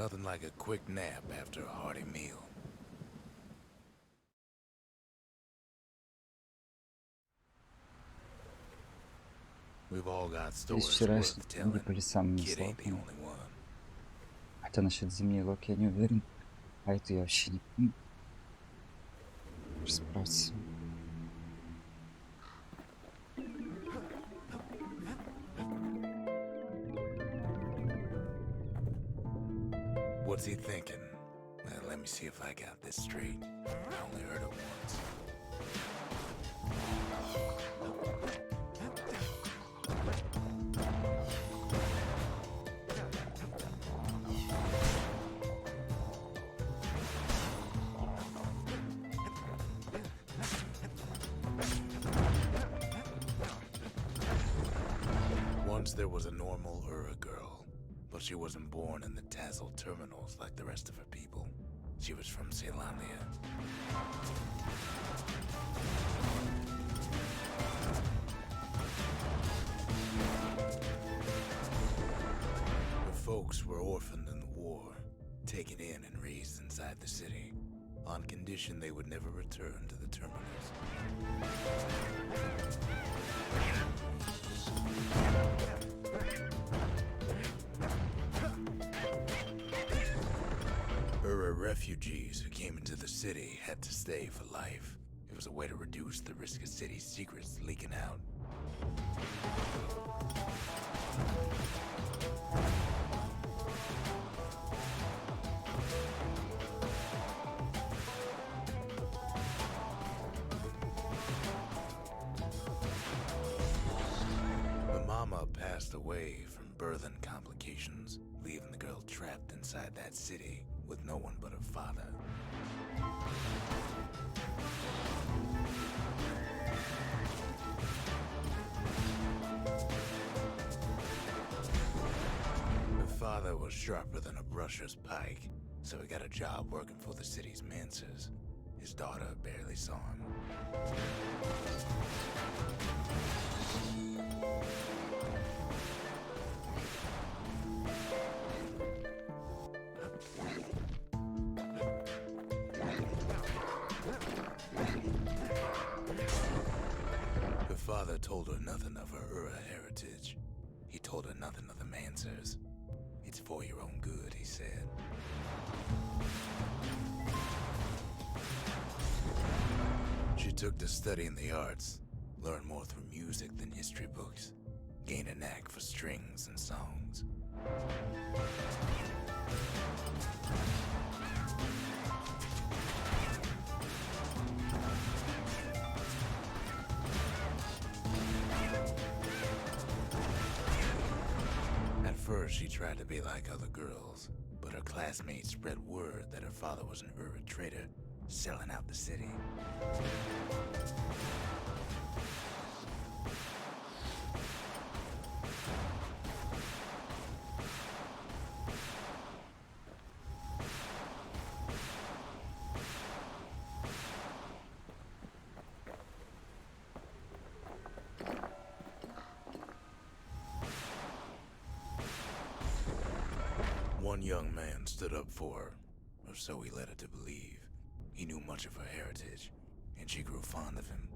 Nothing like a quick nap after a hearty meal. We've all got Здесь stories вчера worth не telling. были самыми Kid ain't the славными. only one. Хотя насчет зимней локи я не уверен. А это я вообще не помню. Справиться. What's he thinking? Well, let me see if I got this straight. I only heard it once. Once there was a normal Ura girl, but she wasn't born in the tassel terminals like the rest of her people. She was from Ceylondia. Her folks were orphaned in the war, taken in and raised inside the city, on condition they would never return to the terminals. Refugees who came into the city had to stay for life. It was a way to reduce the risk of city secrets leaking out. The mama passed away from birthing complications, leaving the girl trapped inside that city with no one but her father. Her father was sharper than a brusher's pike, so he got a job working for the city's mancers. His daughter barely saw him. Father told her nothing of her Ura heritage. He told her nothing of the Mansers. It's for your own good, he said. She took to studying the arts, learned more through music than history books, gained a knack for strings and songs. First, she tried to be like other girls, but her classmates spread word that her father was an Ura trader, selling out the city. One young man stood up for her, or so he led her to believe. He knew much of her heritage, and she grew fond of him.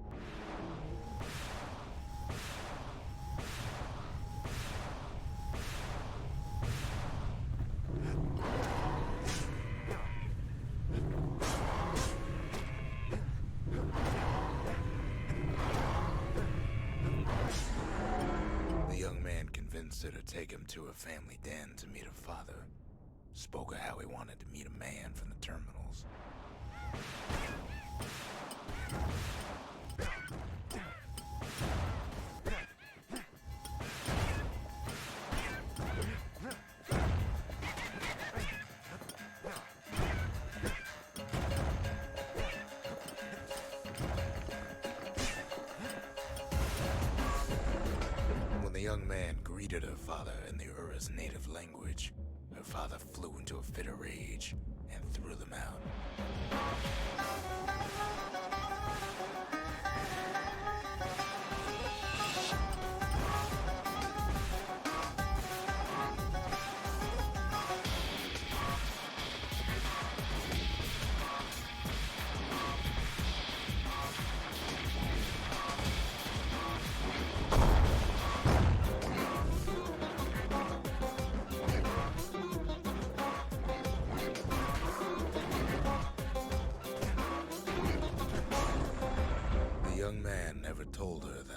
The young man convinced her to take him to her family den to meet her father. Spoke of how he wanted to meet a man from the terminals. When the young man greeted her father in the Ura's native language, her father flew into a fit of rage and threw them out.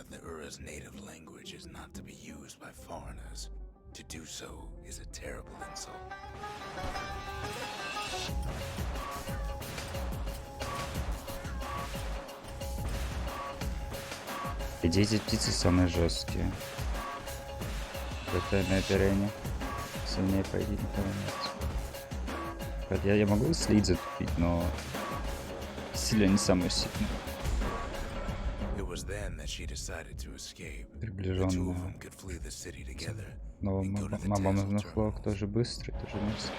The Ura's native language is not to be used by foreigners. To do so is a terrible insult. Где эти птицы самые жесткие? Это на террине. Сильнее пойди никого нет. Я могу слить затупить, но сильно не самый сильный. Приближенная. Но мобам нужно флок тоже быстрый, тоже мерзкий.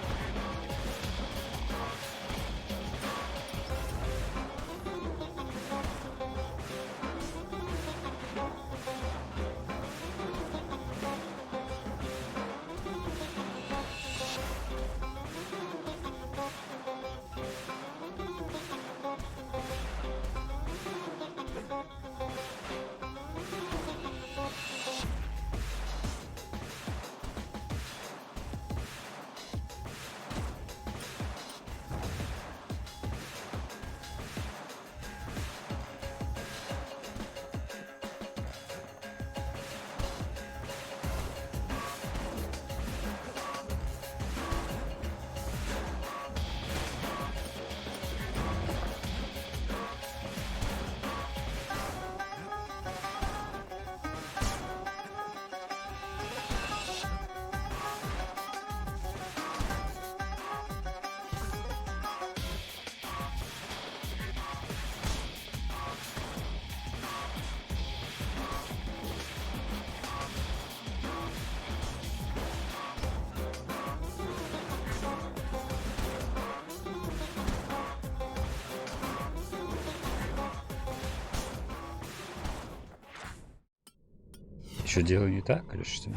Что делаю не так или что?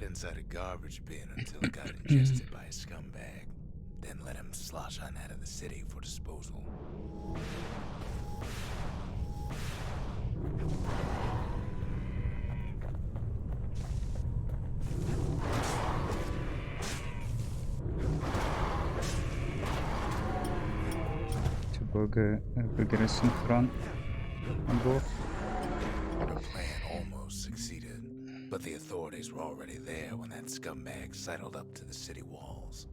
Inside a garbage bin until it got ingested by a scumbag. Then let him slosh on out of the city for disposal. Бога синхрон. Бог. But the authorities were already there when that scumbag sidled up to the city walls.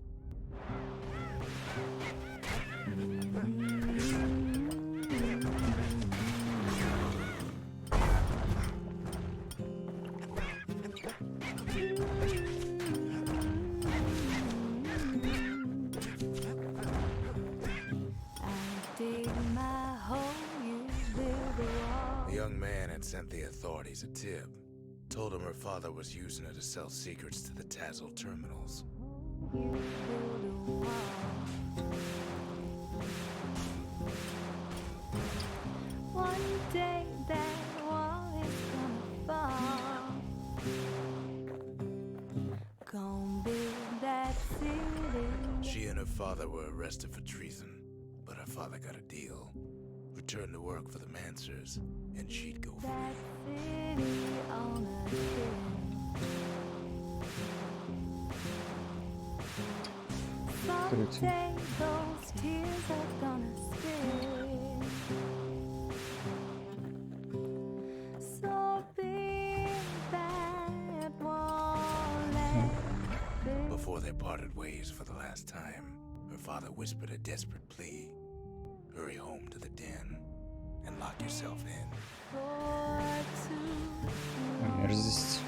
The young man had sent the authorities a tip. Told him her father was using her to sell secrets to the Tazzle terminals. One day that wall is gonna fall. Gonna build that city. She and her father were arrested for treason, but her father got a deal. Returned to work for the Mancers, and she'd go free. That city on a hill. Someday those tears are gonna spill. So big that won't let it. Before they parted ways for the last time, her father whispered a desperate plea. Hurry home to the den and lock yourself in. Мерзость.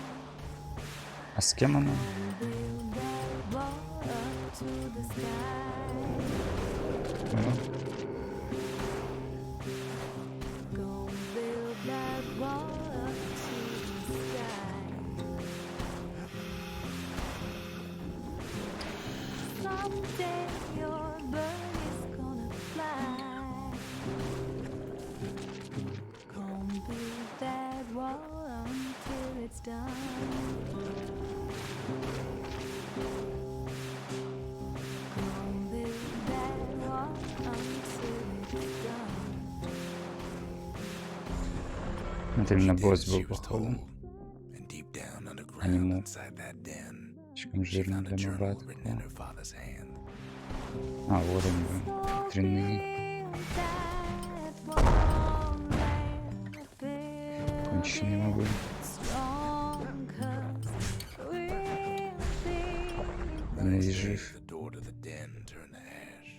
А с кем она? Someday your bird is gonna fly. wall until it's done. Come build that wall until it's done. Это She именно did босс as был, she was походу. told, and deep down underground Аниму. inside that den, Слишком she жирный found a для моба journal written in такого. her father's hand. А, вот они, So дрянные, build that wall and build конченые мобы. strong, 'cause we'll be Ненавижу Next day, их. the door to the den turned to ash.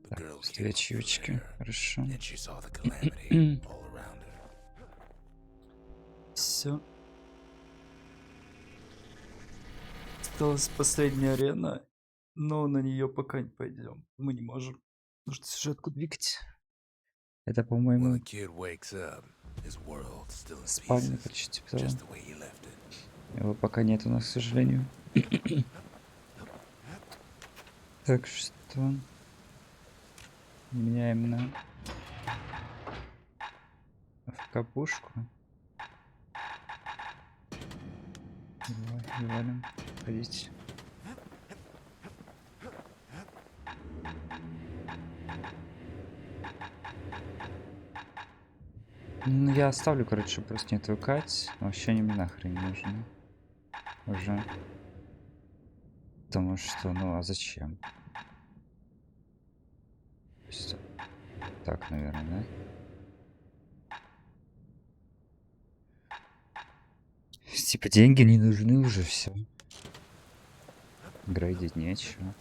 The Так, girl пустые came up for ачивочки. air, Хорошо. and she saw the calamity all around her. Все. Осталась последняя арена, но на нее пока не пойдем. Мы не можем. Нужно сюжетку двигать. Это, When the по-моему, kid wakes up, his world's still in спальня pieces, почти вторая. just the way he left it. Его пока нет у нас, к сожалению. Так что меняем на АФК-пушку. Давай, валим. Ходите. Ну, я оставлю, короче, чтобы просто не отвыкать. Но вообще они мне нахрен не нужны. Уже. Потому что, ну, а зачем? То есть, так, наверное, да? Типа деньги не нужны уже, все. Грейдить нечего.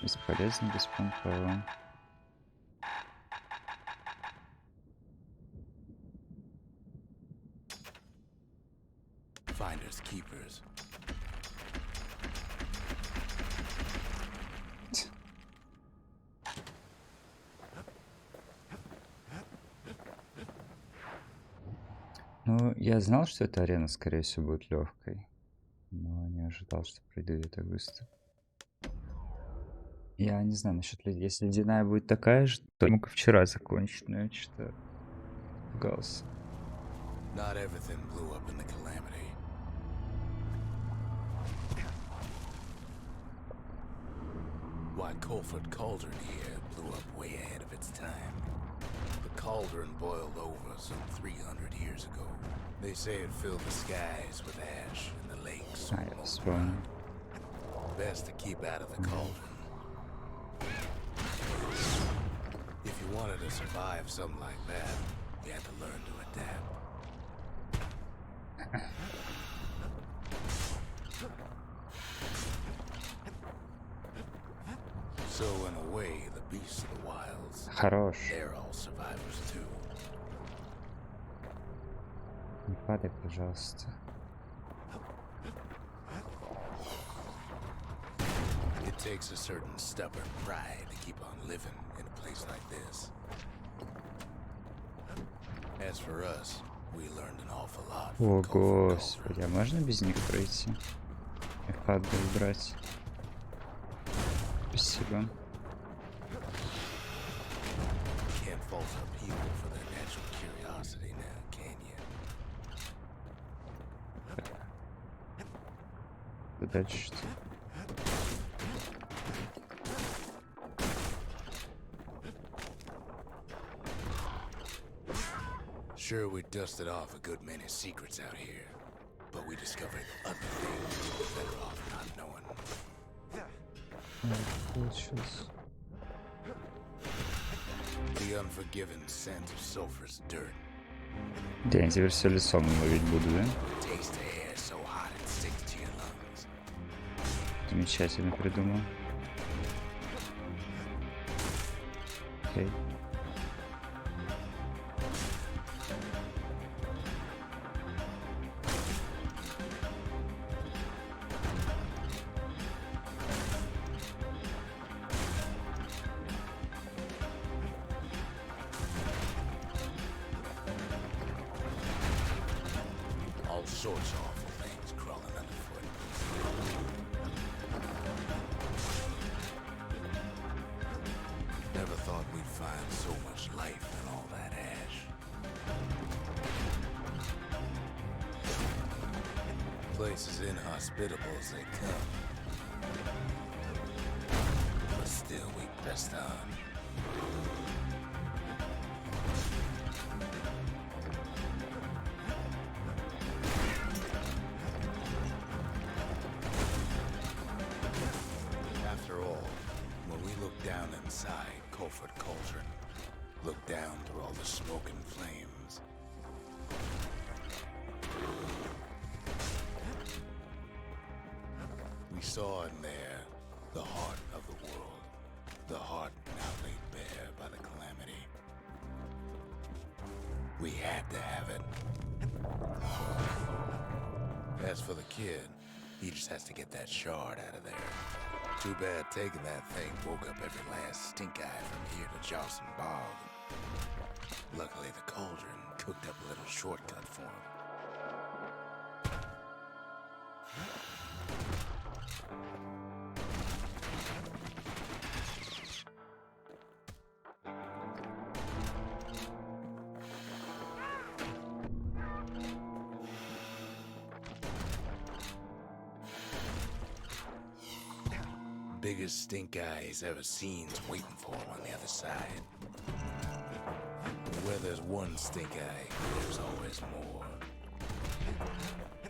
Бесполезно, беспонтово. Finders keepers. Ну, я знал, что эта арена, скорее всего, будет легкой. Но не ожидал, что пройду ее так быстро. Я не знаю насчет людей. Если ледяная будет такая же, то я мог и вчера закончить, но я что-то пугался. Not everything blew up in the calamity. Why Colford Cauldron here blew up way ahead of its time. The cauldron boiled over some 300 years ago. They say it filled the skies with ash and the lakes. А, я вспомнил. Best to keep out of the cauldron. If you wanted to survive something like that, you had to learn to adapt. So in a way, the beasts of the wilds, Хорош. they're all survivors too. Не падай, пожалуйста. It takes a certain stubborn pride to keep on living in a place like this. As for us, we learned an awful lot О, from Colford господи, Cauldron. а можно без них пройти? Их надо убрать. Спасибо. Can't fault our people for their natural curiosity now, can you? Да дальше что? Sure, we dusted off a good many secrets out here, but we discovered other things better off not knowing. Получилось. The unforgiving scent of sulfurous dirt. Да, я теперь все лицом ловить буду, да? Taste the air so hot it sticks to your lungs. Замечательно придумал. Окей. All sorts of awful things crawling underfoot. thought we'd find so much life in all that ash. Place as inhospitable as they come. But still we pressed on. After all, when we looked down inside Colford Cauldron, looked down through all the smoke and flames, we saw in there the heart of the world, the heart now laid bare by the calamity. We had to have it. As for the kid, he just has to get that shard out of there. Too bad taking that thing woke up every last stink eye from here to Johnson Bog. Luckily, the cauldron cooked up a little shortcut for him. Biggest stink eye he's ever seen's waiting for him on the other side. Where there's one stink eye, there's always more.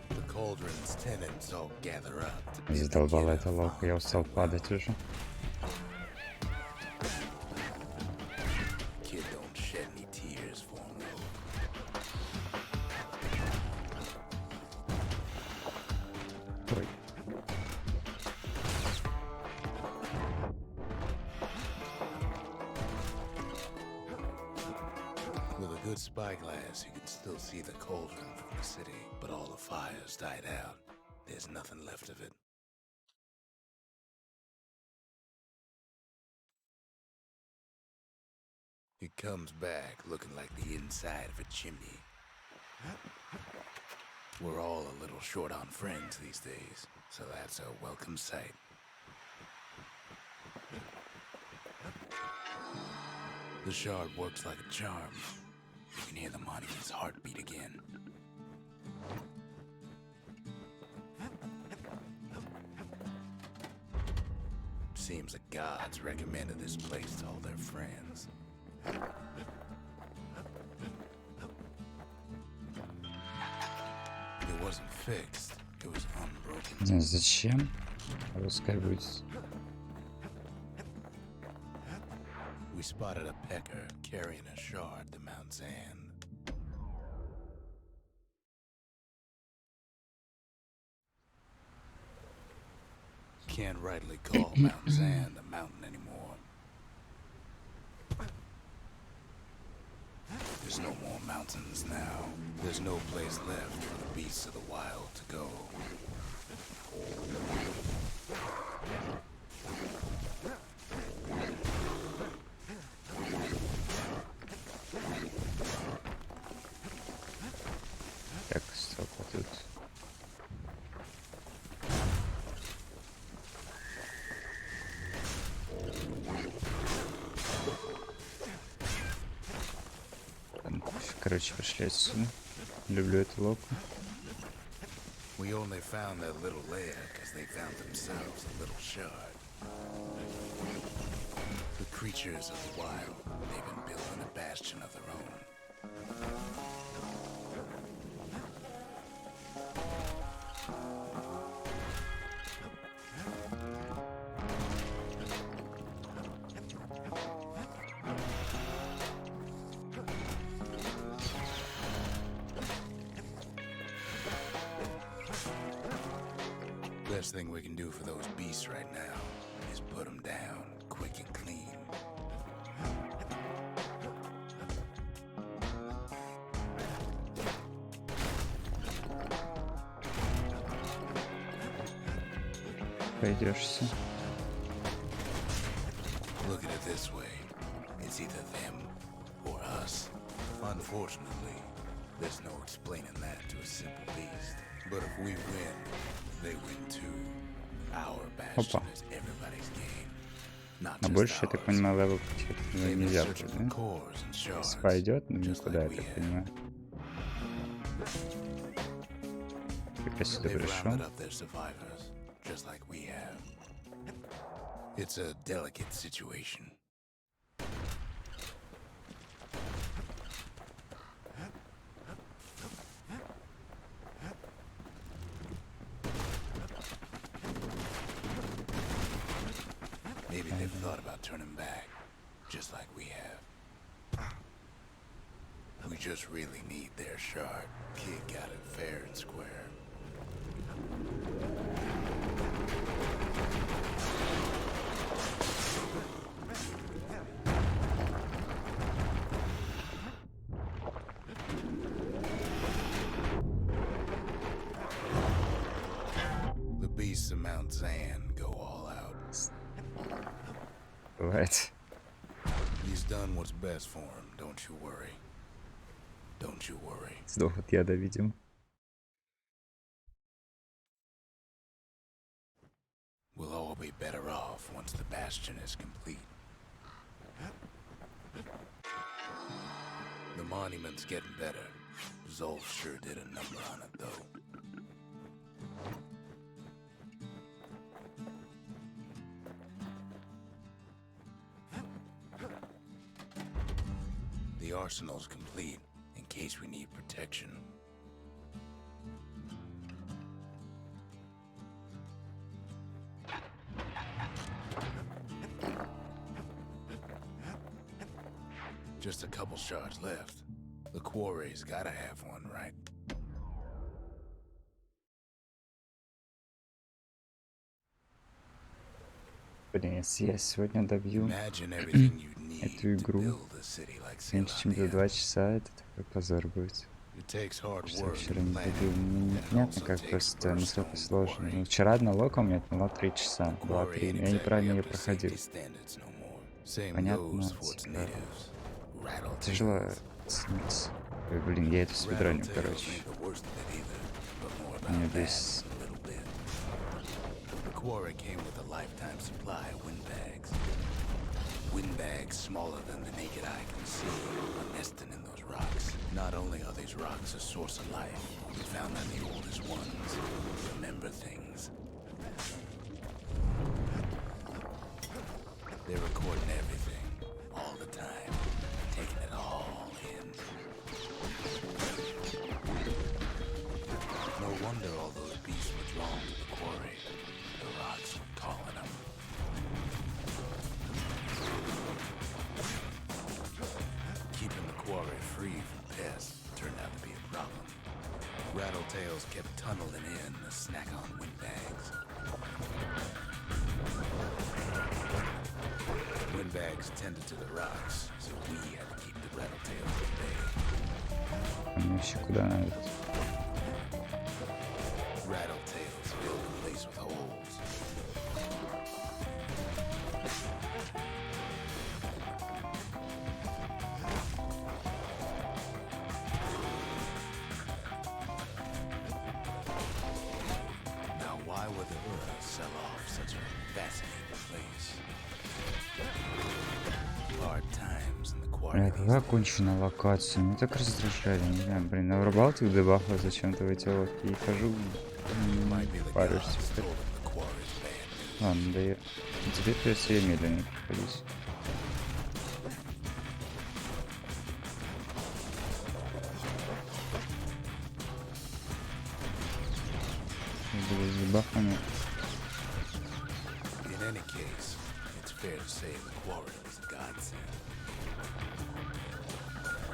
The cauldron's tenants all gather up to bid the Задолбала kid эта a лока, я fond устал farewell. падать уже. Kid don't shed any tears for him though. Ой. With a good spyglass, you can still see the cauldron from the city, but all the fires died out. There's nothing left of it. It comes back looking like the inside of a chimney. We're all a little short on friends these days, so that's a welcome sight. The shard works like a charm. You can hear the monument's heartbeat again. Seems the gods recommended this place to all their friends. It wasn't fixed, it was unbroken. Не знаю, зачем. Пускай будет. We spotted a pecker carrying a shard to Mount Zan. Can't rightly call Mount Zan a mountain anymore. There's no more mountains now. There's no place left for the beasts of the wild to go. Так, столько тут. Короче, пришли отсюда. Люблю эту локу. We only found their little lair because they found themselves a little shard. The creatures of the wild, they've been building a bastion of their own. Best thing we can do for those beasts right now is put them down quick and clean. Пойдешься. Look at it this way. It's either them or us. Unfortunately, there's no explaining that to a simple beast. But if we win, they win too. Our bastion Опа. is everybody's game. Not А just больше, я так ours. понимаю, левел каких They've been нельзя searching будет, for да? cores and shards, Спа идет, но just никуда, like я we так have. понимаю. Я сюда They've пришел. rounded up their survivors, just like we have. It's a delicate situation. Maybe they've thought about turning back, just like we have. We just really need their shard. Kid got it fair and square. The beasts of Mount Zan go all out. Бывает. He's done what's best for him, don't you worry. Don't you worry. Сдох от яда, видимо. We'll all be better off once the Bastion is complete. The monument's getting better. Zolf sure did a number on it, though. The arsenal's complete, in case we need protection. Just a couple shards left. The quarry's gotta have one, right? Блин, если я сегодня добью Imagine everything you'd need эту to игру build a city like меньше, чем за Zelandia. 2 часа, это такой позор будет. It takes hard Что я work вчера and не добил. planning, Мне and it непонятно, also как takes просто насколько Burstone сложно. Ну, quarry. вчера одна лока у меня отняла 3 часа. The quarry 2-3. ain't Я exactly неправильно ее up to проходил. safety standards no more. Same Понятно, goes for its типа, natives. тяжело Rattletails. оценить. Ой, блин, я это спидраню, Rattletails короче. ain't the worst of it either, but more У меня about that весь... in a little bit. The quarry came with a lifetime supply of windbags. Windbags smaller than the naked eye can see are nesting in those rocks. Not only are these rocks a source of life, we found that the oldest ones remember things. They're recording everything, all the time, taking it all in. No wonder all those beasts were drawn to the quarry. The rocks were calling them. Keeping the quarry free from pests turned out to be a problem. Rattletails kept tunneling in to snack on windbags. Windbags tended to the rocks, so we had to keep the rattletails at bay. Мне еще куда надо? Rattletails filled the place with holes. Now, why would the Ura sell off such a fascinating place? Hard times in the quarry. Бля, какая конченая локация. Меня так раздражали. Не знаю, блин, я врубал ты дебафа зачем-то в эти локи и хожу, Might be the парюсь. gods told him the quarry's bad. Ладно, да я... Теперь придется ее медленно проходить. Буду с дебафами. In any case, it's fair to say the quarry was a godsend.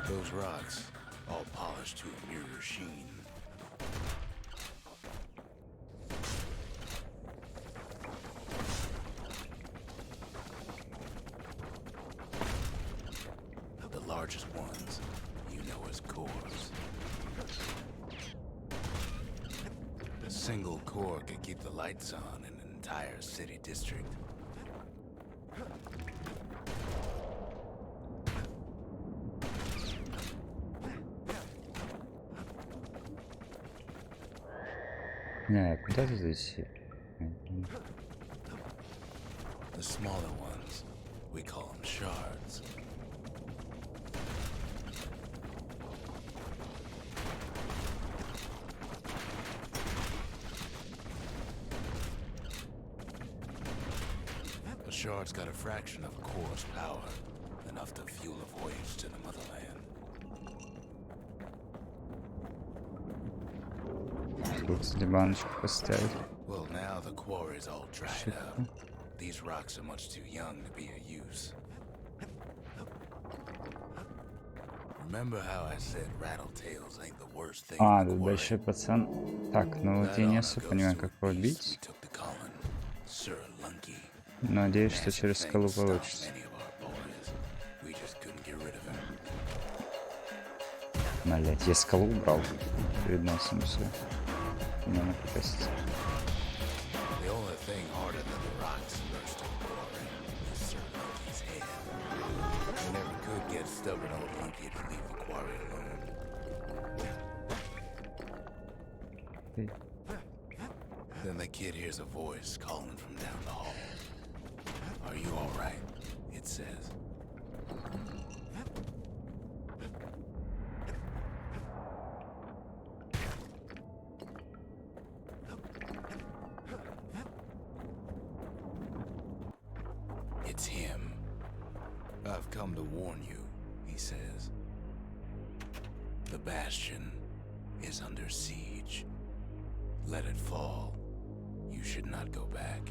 Those rocks, all polished to a mirror sheen. The largest ones, you know as cores. A single core could keep the lights on in an entire city district. Не, куда ты здесь? The smaller ones, We call them shards. A shard's got a fraction of a core's power, enough to fuel a voyage to the motherland. Тут себе баночку поставить. Well, now the quarry's all dried up. These rocks are much too young to be of use. Remember how I said rattletails ain't the worst thing А, in the тут quarry? большой пацан. Так, ну вот я не особо понимаю, как его We убить. took the Colin, Sir Lunky. Но надеюсь, что Massive через thing скалу stopped получится. many of our boys. We just couldn't get rid of him. Блять, я скалу убрал перед носом все. Меня напакостить. The only thing harder than the rocks burst in the quarry is Sir Lunky's head. We never could get stubborn old Lunky to leave the quarry alone. Окей. Then the kid hears a voice calling from down the hall. Are you all right? It says. It's him. I've come to warn you, he says. The Bastion is under siege. Let it fall. You should not go back.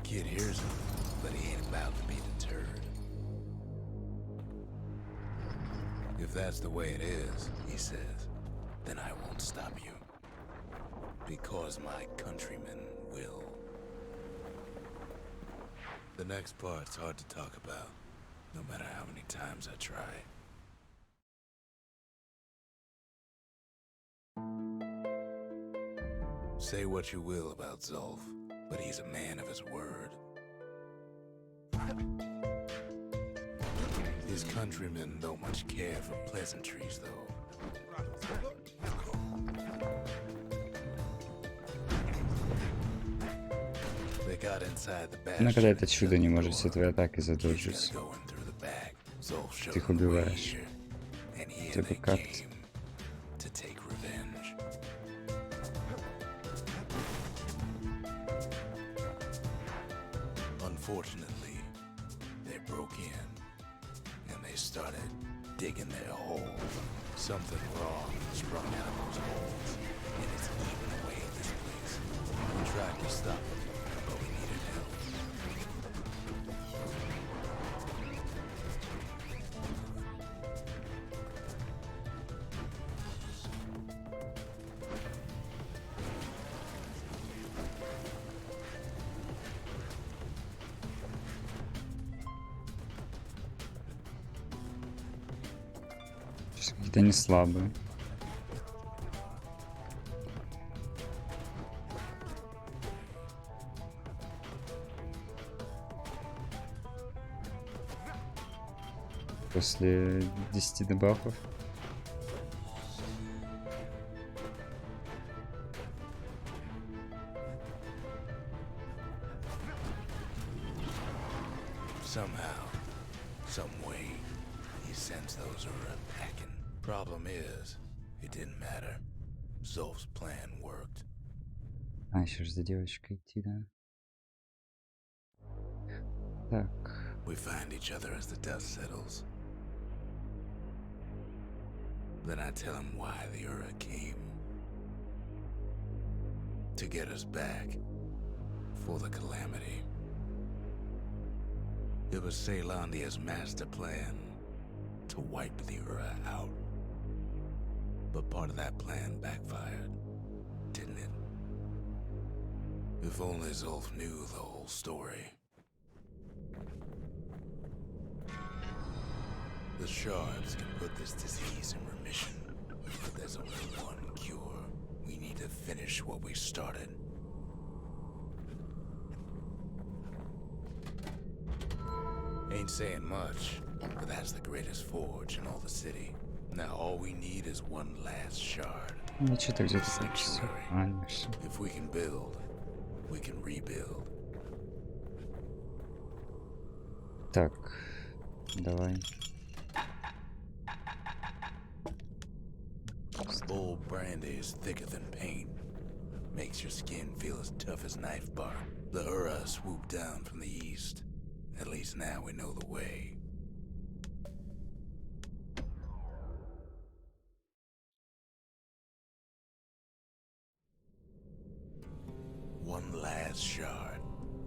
Kid hears him, but he ain't about to be deterred. If that's the way it is, he says, then I won't stop you. Because my countrymen will. The next part's hard to talk about, no matter how many times I try. Say what you will about Zolf, but he's a man of his word. His countrymen don't much care for pleasantries, though. They got inside the Ну, когда это bastion, чудо не может все твои атаки He's задолжить. gonna go in through the back. Zolf showed Ты их him the way убиваешь. here, and here Типа they как? came to take revenge. Unfortunately, they broke in, and they started digging their hole. Something wrong sprung out of those holes, and it's eating away at this place. We tried to stop it, but we needed help. Сейчас какие-то не слабые. После 10 дебафов. Somehow, some way, he sensed those were attacking. Problem is, it didn't matter. Zolf's plan worked. А, еще же за девочкой идти, да? Так. We find each other as the dust settles. Then I tell him why the Ura came. To get us back. For the calamity. It was Ceylandia's master plan to wipe the Ura out. But part of that plan backfired, didn't it? If only Zolf knew the whole story. The shards can put this disease in remission, but there's only one cure. We need to finish what we started. Ain't saying much, but that's the greatest forge in all the city. Now all we need is one last shard. Я что-то где-то записал. Sanctuary. А, не все. If we can build, we can rebuild. Так, давай. Old brandy is thicker than paint. Makes your skin feel as tough as knife bark. The Ura swooped down from the east. At least now we know the way. One last shard.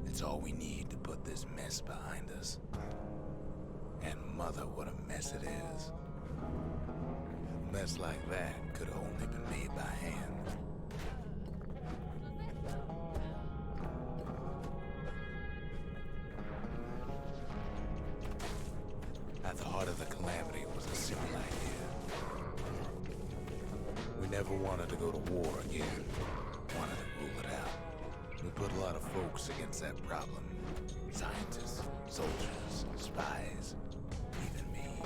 It's all we need to put this mess behind us. And mother, what a mess it is. A mess like that could have only been made by hand. At the heart of the calamity was a simple idea. We never wanted to go to war again. Wanted to rule it out. We put a lot of folks against that problem. Scientists, soldiers, spies, even me.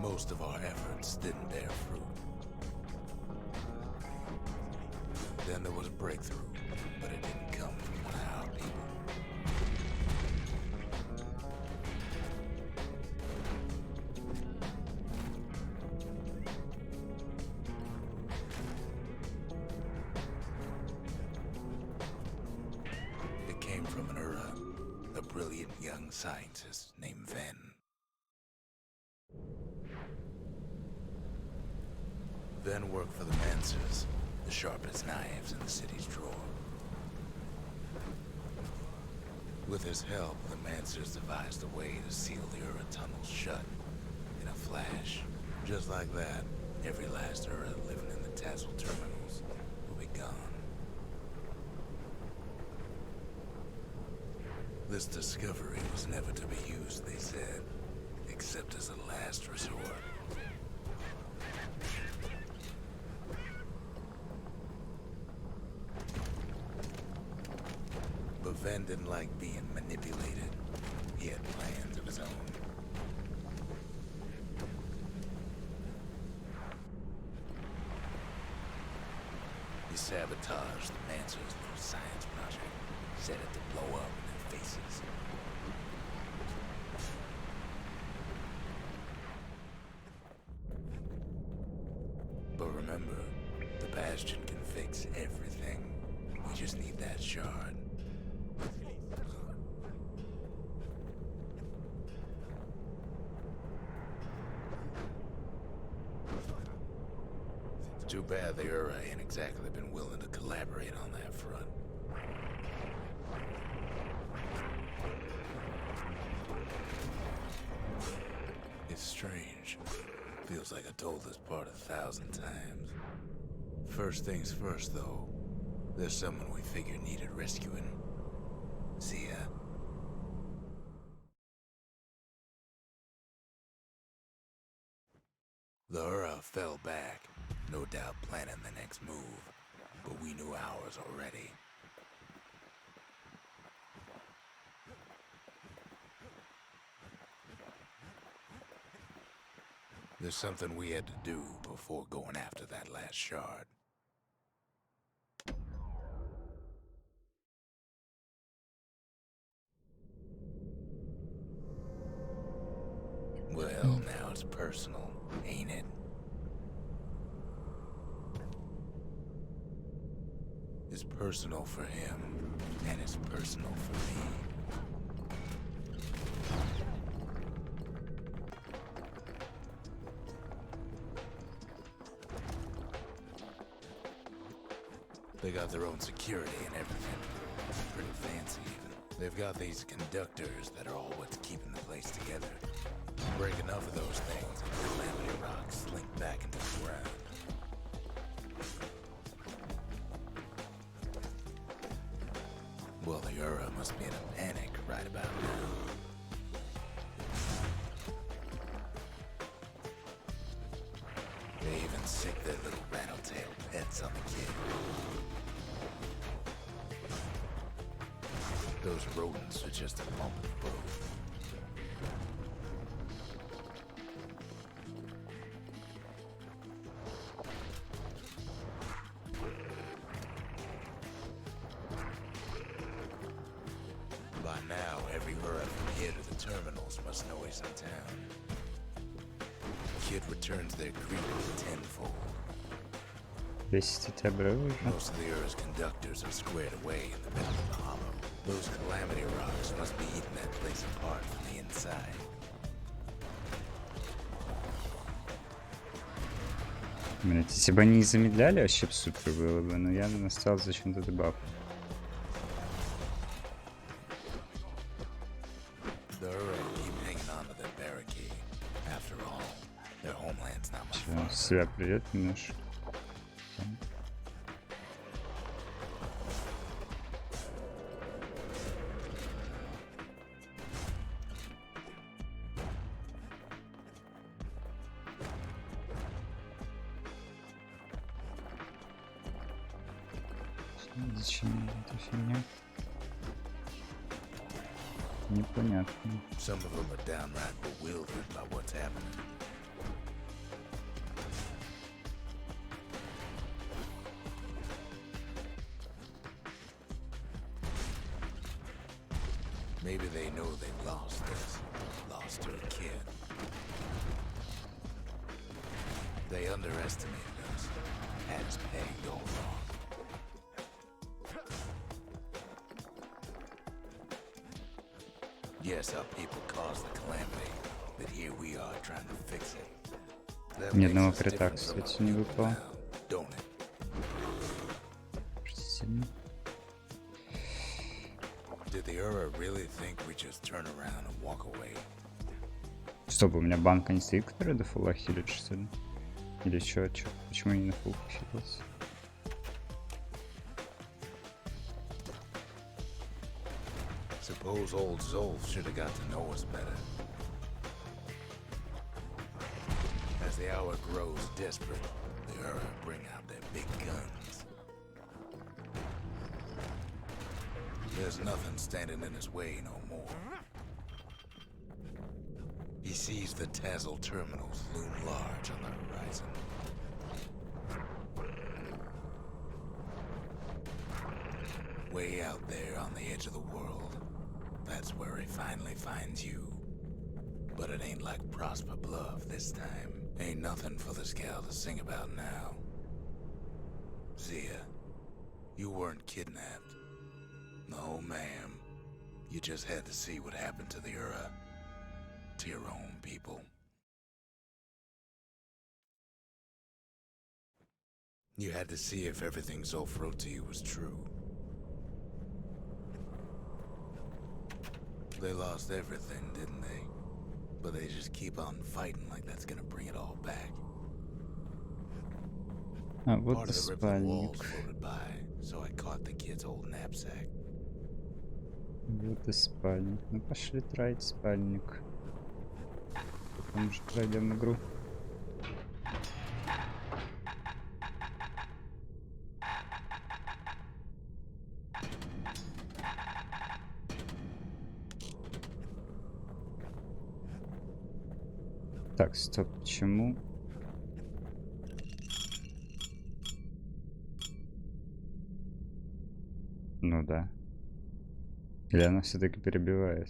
Most of our efforts didn't bear fruit. Then there was a breakthrough, but it didn't come from one of our people. It came from an Ura, a brilliant young scientist named Ven. Ven worked for the Mancers, the sharpest knives in the city's drawer. With his help, the Mancers devised a way to seal the Ura tunnels shut in a flash. Just like that, every last Ura living in the Tassel terminals will be gone. This discovery was never to be used, they said, except as a last resort. But Ven didn't like being manipulated. He had plans of his own. He sabotaged the Mancers' little science project, set it to blow up in their faces. But remember, the Bastion can fix everything. We just need that shard. Too bad the Ura ain't exactly been willing to collaborate on that front. It's strange. Feels like I told this part 1,000 times. First things first, though. There's someone we figured needed rescuing. See ya. The Ura fell back, no doubt planning the next move, but we knew ours already. There's something we had to do before going after that last shard. Well, now it's personal, ain't it? It's personal for him, and it's personal for me. They got their own security and everything. Pretty fancy, even. They've got these conductors that are all what's keeping the place together. Break enough of those things, and the calamity rocks slink back into the ground. Well, the Ura must be in a panic right about now. They even sick their little rattletail pets on the kid. Those rodents are just a bump in the road. By now, every Ura from here to the terminals must know he's in town. Kid returns their greetings tenfold. 10 тебя уже. Most of the Ura's conductors are squared away in the middle of the hollow. Those calamity rocks must be eating that place apart from the inside. Блять, если бы они не замедляли, вообще б супер было бы, но я настал зачем-то дебаф. The Ura keep hanging on to their barricade. After all, their homeland's not much Всё, fun. в себя придет немножко. Зачем мне эта фигня? Непонятно. Some of them are downright bewildered by what's happening. Maybe they know they've lost this, lost to a kid. They underestimated us. Had us pegged all wrong. Yes, our people caused the calamity, but here we are trying to fix it. That Ни makes одного us крита, different from кстати, не people выпало. now, don't it? Сильно. Did the Ura really think we just turn around and walk away? Стоп, у меня банка не стоит, которая до фула хилит, что ли? Или чё? Почему не на фул хилился? Suppose old Zolf should have got to know us better. As the hour grows desperate, the Ura bring out their big guns. There's nothing standing in his way no more. He sees the Tazzle terminals loom large on the horizon. Way out there on the edge of the world, that's where he finally finds you. But it ain't like Prosper Bluff this time. Ain't nothing for this gal to sing about now. Zia, you weren't kidnapped. No, ma'am. You just had to see what happened to the Ura. To your own people. You had to see if everything Zolf wrote to you was true. They lost everything, didn't they? But they just keep on fighting like that's gonna bring it all back. А, вот Part и of the rippling walls спальник. floated by, so I caught the kid's old knapsack. Вот и спальник. Ну пошли тратить спальник. Потом же пройдем игру. Так, стоп, почему? Ну да. Или она все-таки перебивает?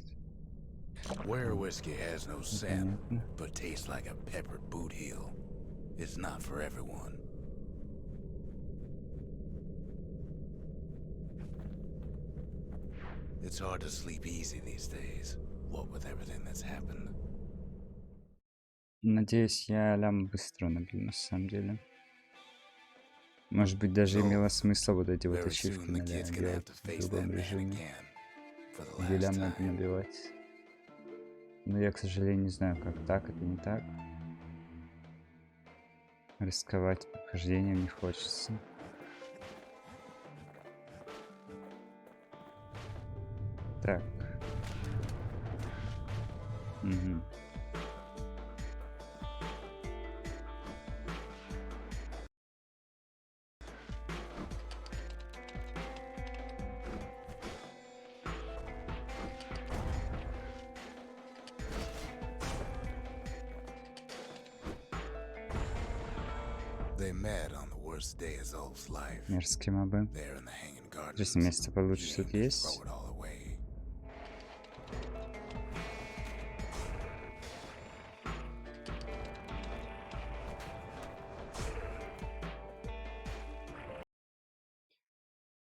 Where whiskey has no scent, Непонятно. but tastes like a peppered boot heel, it's not for everyone. It's hard to sleep easy these days, what with everything that's happened. Надеюсь, я лям быстро набью, на самом деле. Может быть, даже So, имело смысл вот эти вот Very ачивки soon the kid's gonna have делать to в face that другом man режиме. again, for the Где last лям надо time. набивать. Но я, к сожалению, не знаю, как так, это не так. Рисковать прохождением не хочется. Так. Угу. They met on the worst day of Zolf's life. Мерзкие мобы. There in the Hanging Gardens. Интересно, место получше He тут aimed to есть? throw it all away.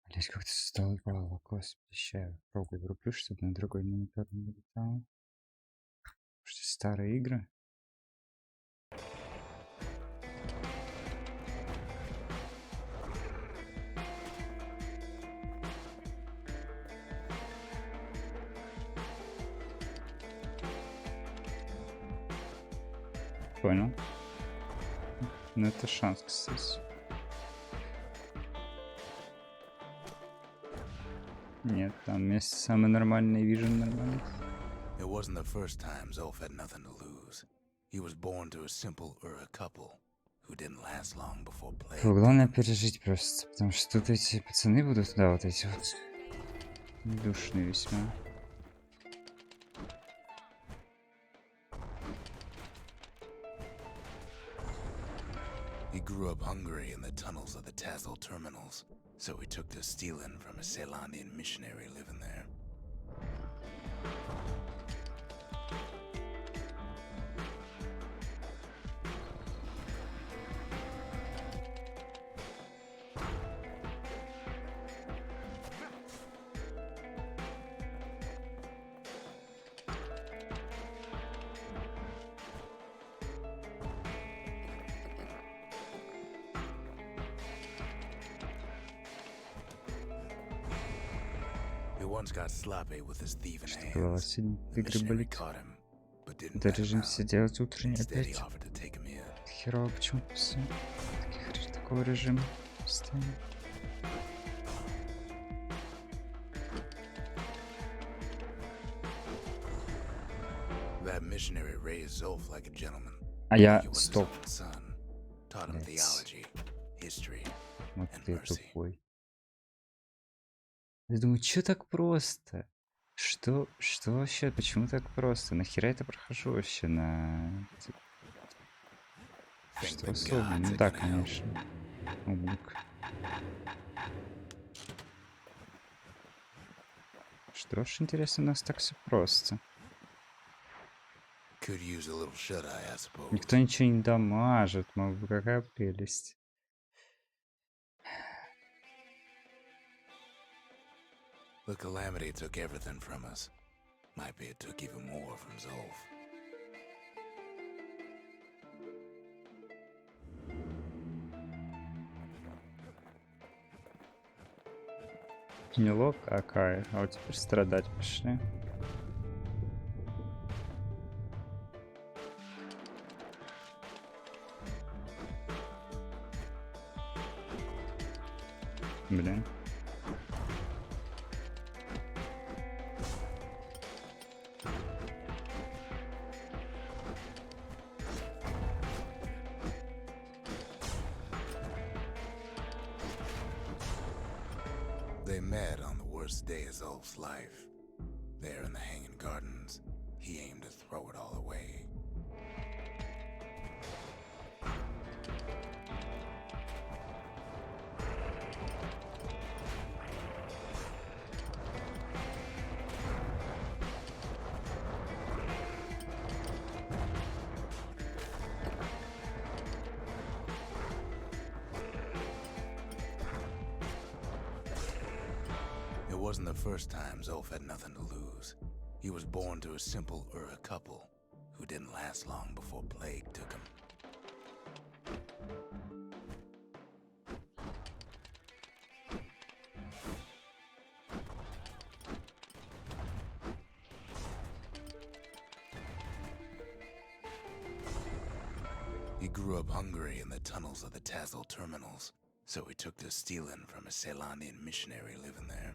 Блять, как-то стало глубоко, освещаю. Пробую врублю, чтобы на другой монитор не летал. Что старые игры? Понял. Ну это шанс, кстати. Нет, там место самый нормальный, вижен нормальный. It wasn't the first time Zolf had nothing to lose. He was born to a simple Ura couple who didn't last long before plague. Главное пережить просто, потому что тут эти пацаны будут, да, вот эти вот душные весьма. He grew up hungry in the tunnels of the Tazil terminals, so he took to stealing from a Ceylonian missionary living there. He once got sloppy with his thieving Что было hands. сегодня The игры missionary болит. caught him, but didn't Это bat him режим out. все делать утренний Instead, he опять. offered to take him in. Херово, почему постоянно такого режима постоянно? That missionary raised Zolf like a gentleman. А я, He was his стоп, own son. Taught him Блядь. theology, history, вот and ты mercy. тупой. Я думаю, что так просто? Что вообще, почему так просто? Нахера я это прохожу вообще на... Think Что the особенно? gods Ну are да, gonna help. конечно. Умник. Что ж, интересно, у нас так все просто. Could use a little shut-eye, I suppose. Никто ничего не дамажит, мол, какая прелесть. The calamity took everything from us. Might be it took even more from Zolf. Неловко, а кайф. А вот теперь страдать пошли. Блин. They met on the worst day of Zolf's life. There in the Hanging Gardens, he aimed to throw it all away. It wasn't the first time Zolf had nothing to lose. He was born to a simple Ura couple who didn't last long before plague took him. He grew up hungry in the tunnels of the Tazil terminals, so he took to stealing from a Ceylonian missionary living there.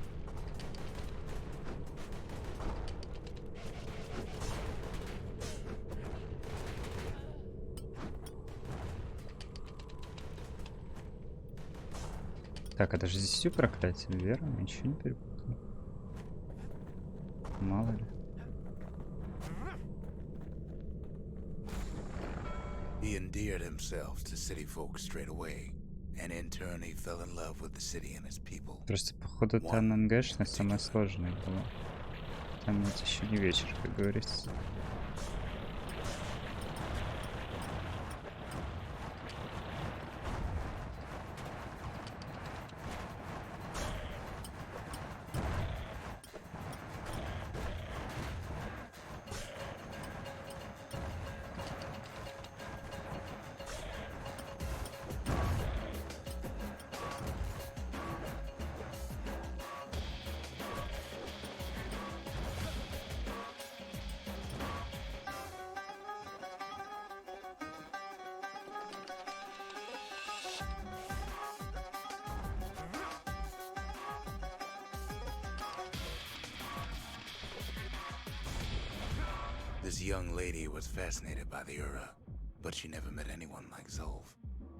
Так, это же здесь все проклятие, верно? Ничего не перепутал. Мало ли. He endeared himself to city folk straight away, and in turn he fell in love with the city and its people. Просто, походу, та ННГшная самая сложная была. Там ведь еще не вечер, как говорится. This young lady was fascinated by the Ura, but she never met anyone like Zolv.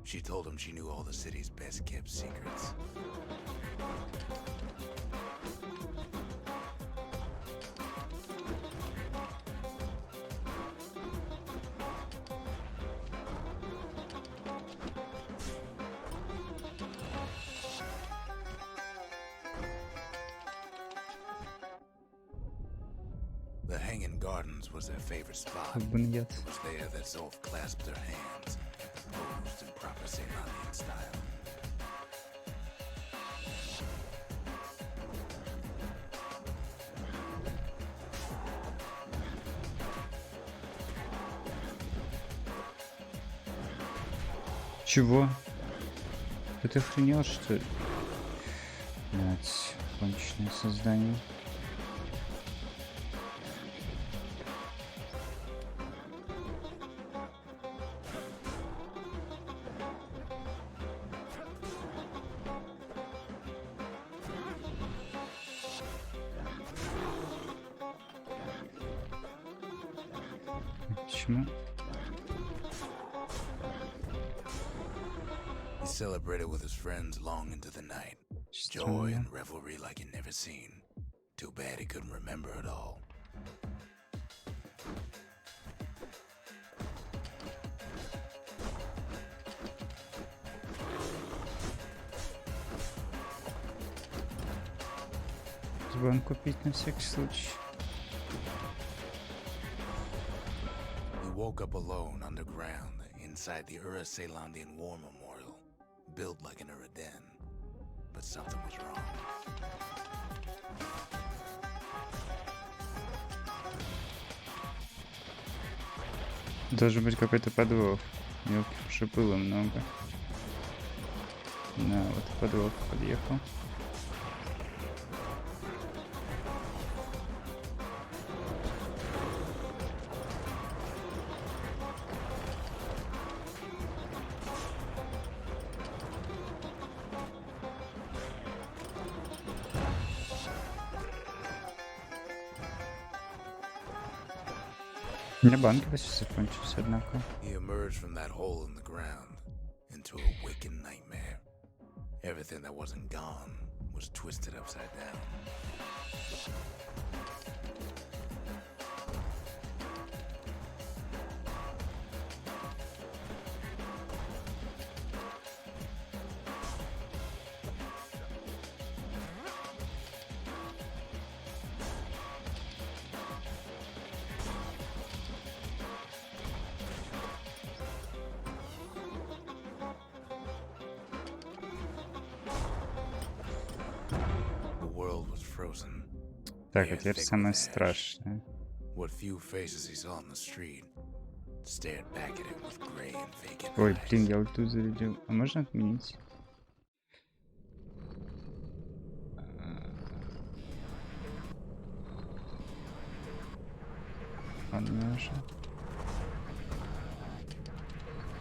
She told him she knew all the city's best kept secrets. The Hanging Gardens was their favorite spot. Буньят. It was there that Zolf clasped her hands and proposed in proper Ceylonian style. Чего? Да ты охренел, что ли? Блять, конченое создание. Почему? He celebrated with his friends long into the night. Joy Странно. and revelry like he'd never seen. Too bad he couldn't remember it all. Забыл купить на всякий случай. He woke up alone underground inside the Ura Ceylonian War Memorial, built like an Ura den. But something was wrong. Должен быть какой-то подвох. Мелких уже было много. На, вот подвох подъехал. У меня банки почти закончились, однако. He emerged from that hole in the ground into a waking nightmare. Everything that wasn't gone was twisted upside down. The world was frozen. Так, The а air теперь thick самое with ash. страшное. What few faces he saw on the street stared back at him with gray and vacant Ой, eyes. блин, я ульту зарядил. А можно отменить? Ладно уже.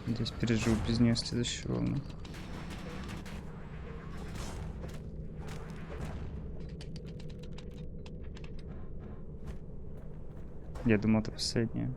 Надеюсь, переживу без нее следующую волну. Я думал, это последняя.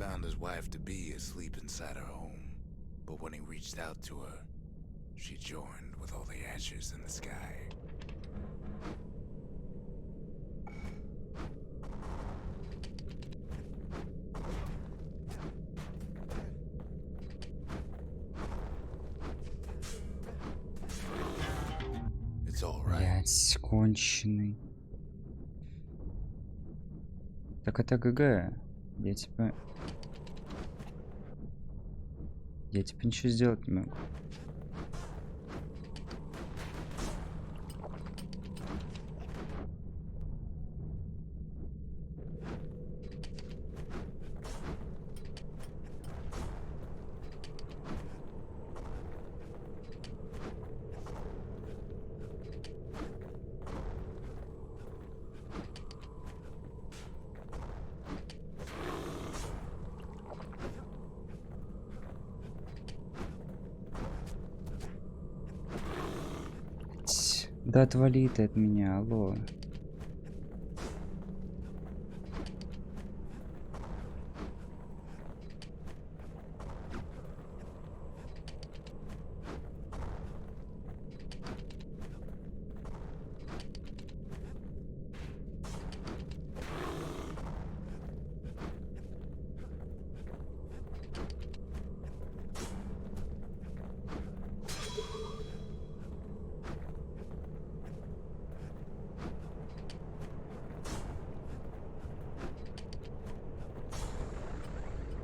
found his wife-to-be asleep inside her home. But when he reached out to her, she joined with all the ashes in the sky. It's all right. Блять, конченый. Так это ГГ. Я типа... Я типа ничего сделать не могу. Да отвали ты от меня, алло.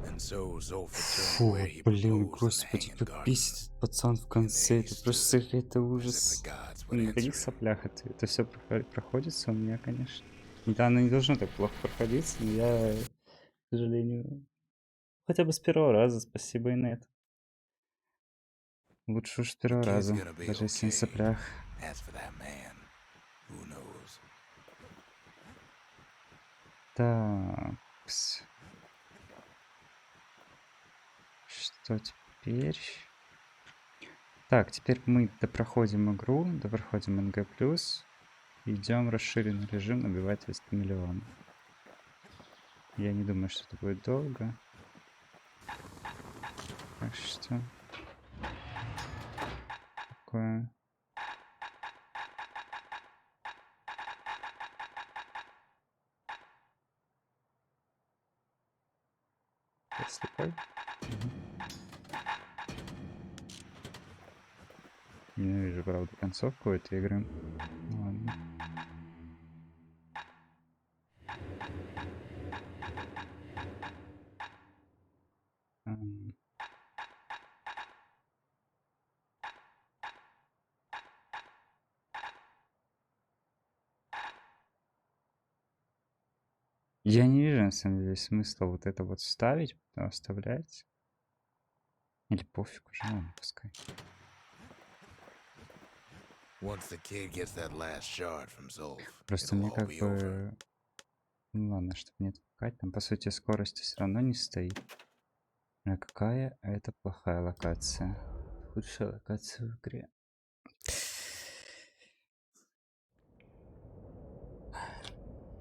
And so Zolfa turned Фу, where he блин, proposed in the господи, hanging как garden. бесит подсан в конце. Это просто это As if ужас. the gods would На answer таких him. соплях это все проходится у меня, конечно. Да, оно не должно так плохо проходиться, но я, к сожалению, хотя бы с первого раза, спасибо и на это. Лучше уж с The первого kid's раза, gonna be даже если на okay. соплях. As for that man, who knows? Так. Что теперь? Так, теперь мы допроходим игру, допроходим НГ+, идем в расширенный режим набивательства миллиона. Я не думаю, что это будет долго. Так что... Такое... Я слепой? Ненавижу, правда, концовку этой игры. Ну ладно. Я не вижу, на самом деле, смысла вот это вот ставить, оставлять. Или пофиг уже, ладно, пускай. Once the kid gets that last shard from Zolf, Просто it'll мне all как be over. бы... Ну ладно, чтобы не отвлекать, там по сути скорости все равно не стоит. А какая это плохая локация. Худшая локация в игре.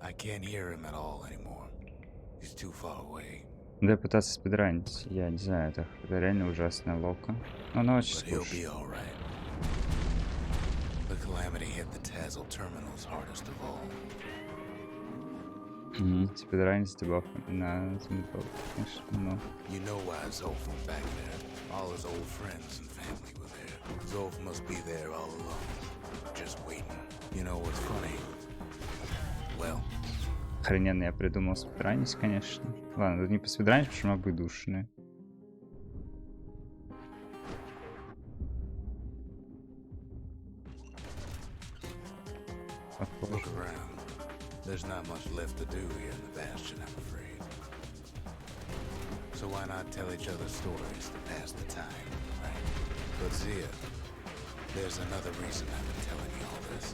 I can't hear him at all anymore. He's too far away. Да, пытаться спидранить, я не знаю, это реально ужасная лока. Но она очень But he'll be скучная. all right. The calamity hit the Tazzle terminals hardest of all. Спидранить с дебафами на зомбаков, конечно, но... You know why Zolf went back there. All his old friends and family were there. Zolf must be there all alone, just waiting. You know what's funny? Well, Охрененно я придумал спидранить, конечно. Ладно, тут не поспидранить, потому что мобы душные. look around. There's not much left to do here in the Bastion, I'm afraid. So why not tell each other stories to pass the time, right? But Zia, there's another reason I've been telling you all this.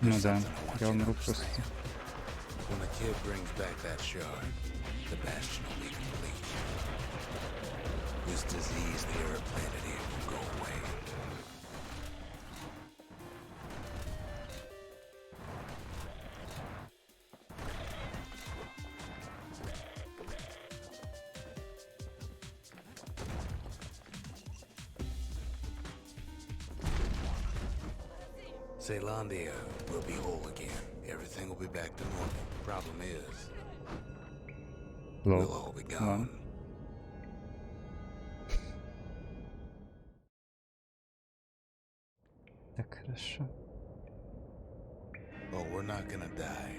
Ну да, Something I want я you to умру просто. understand. When the kid brings back that shard, the Bastion will be complete. This disease the Earth planet here will go away. Zealandia will be whole again. Everything will be back to normal. Problem is, we'll all Лол. be Ладно. gone. Так, хорошо. Oh, we're not gonna die.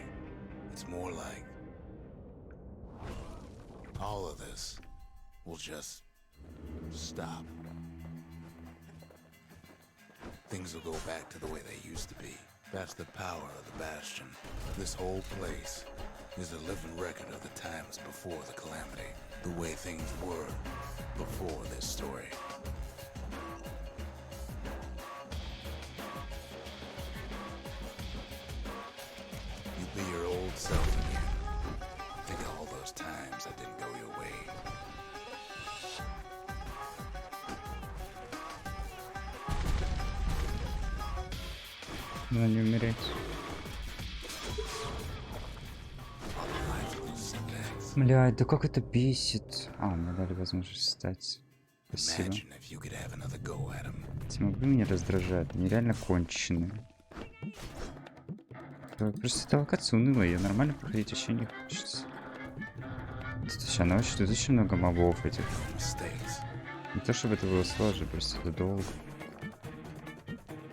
It's more like all of this will just stop. Things will go back to the way they used to be. That's the power of the Bastion. This whole place is a living record of the times before the calamity, the way things were before this story. You be your old self again. Think of all those times that didn't go your way. Надо не умереть. All the lives of those setbacks. Блядь, да как это бесит. А, мне дали возможность встать. Спасибо. Imagine if you could have another go at him. Эти мобы меня раздражают. Они реально конченые. Просто эта локация унылая. Ее нормально проходить вообще не хочется. Тут очень много мобов этих. Mistakes. Не то чтобы это было сложно, просто это долго.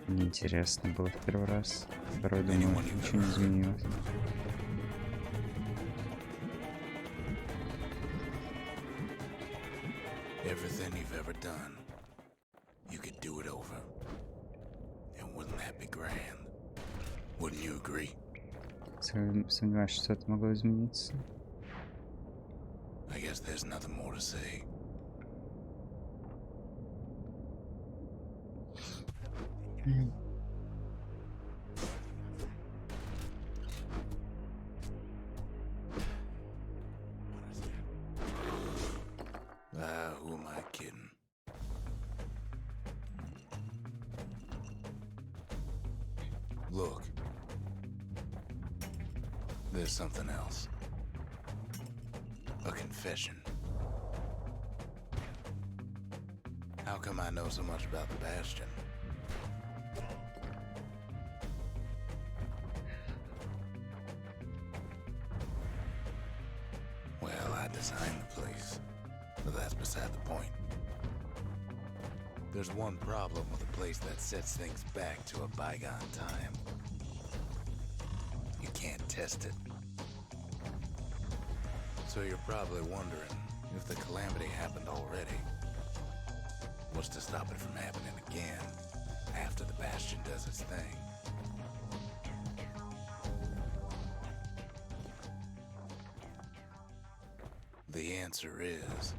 Неинтересно было в первый раз. Второй, думаю, ничего не изменилось. Everything you've ever done, you could do it over. And wouldn't that be grand? Wouldn't you agree? Сомневаюсь, что это могло измениться. I guess there's nothing more to say. Who am I kidding? Look. There's something else. A confession. How come I know so much about the Bastion? Well, I designed the place, but that's beside the point. There's one problem with a place that sets things back to a bygone time. You can't test it. So you're probably wondering if the calamity happened already. What's to stop it from happening again after the Bastion does its thing? The answer is,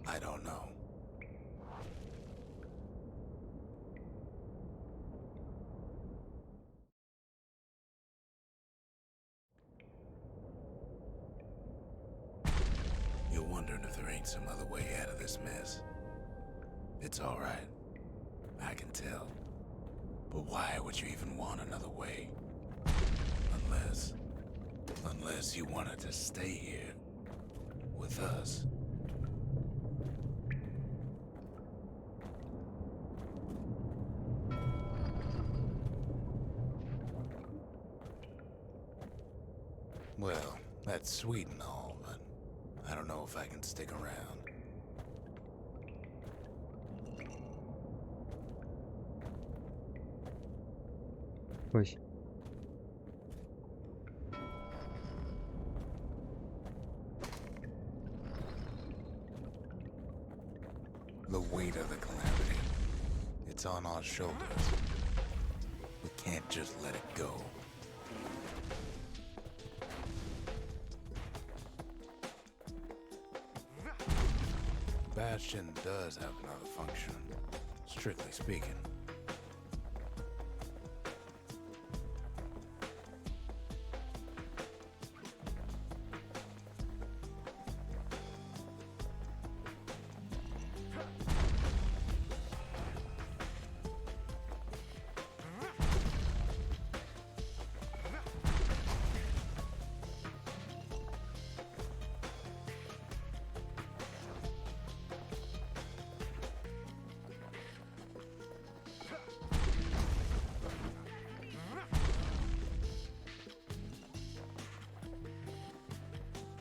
I don't know. You're wondering if there ain't some other way out of this mess. It's all right. I can tell. But why would you even want another way? Unless you wanted to stay here with us. Well, that's sweet and all, but I don't know if I can stick around. Ой. The weight of the calamity. It's on our shoulders. We can't just let it go. Bastion does have another function, strictly speaking.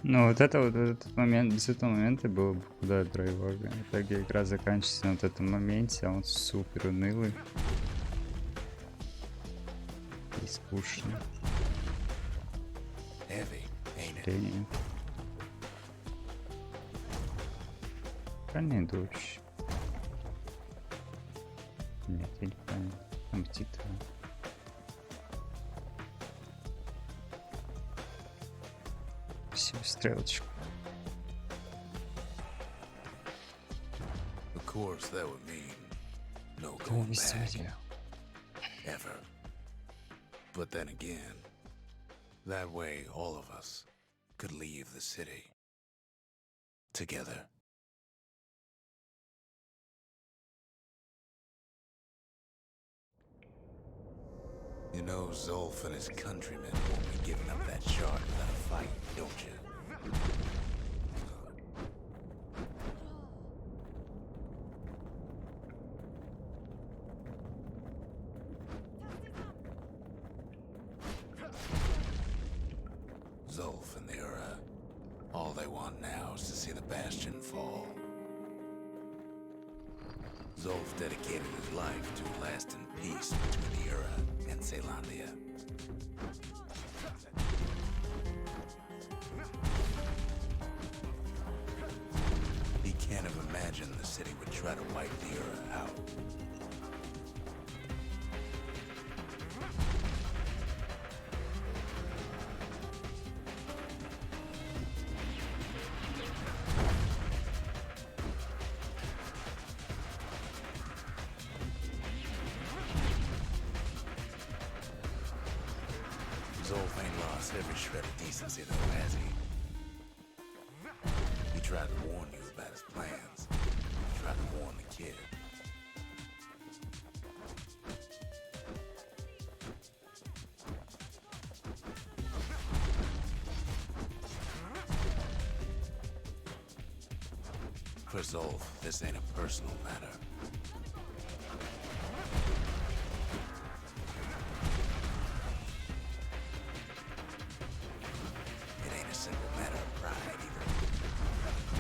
Ну вот этот момент, без этого момента было бы куда драйвово. В итоге игра заканчивается на вот этом моменте, а он супер унылый и скучный. Heavy, ain't it? Сожалению. Правильно иду вообще? Нет, я не понял. Там титры. Все, стрелочку. Of course, that would mean no Кто going не back, смотрел? ever. But then again, that way all of us could leave the city together. You know, Zolf and his countrymen won't be giving up that shard without a fight, don't you? Zolf and the Ura, all they want now is to see the Bastion fall. Zolf dedicated his life to a lasting peace between the Ura and Caelondia. He can't have imagined the city would try to wipe the Ura out. Zolf ain't lost every shred of decency though, has he? He tried to warn you about his plans. He tried to warn the kid. For Zolf, this ain't a personal matter. It ain't a simple matter of pride either.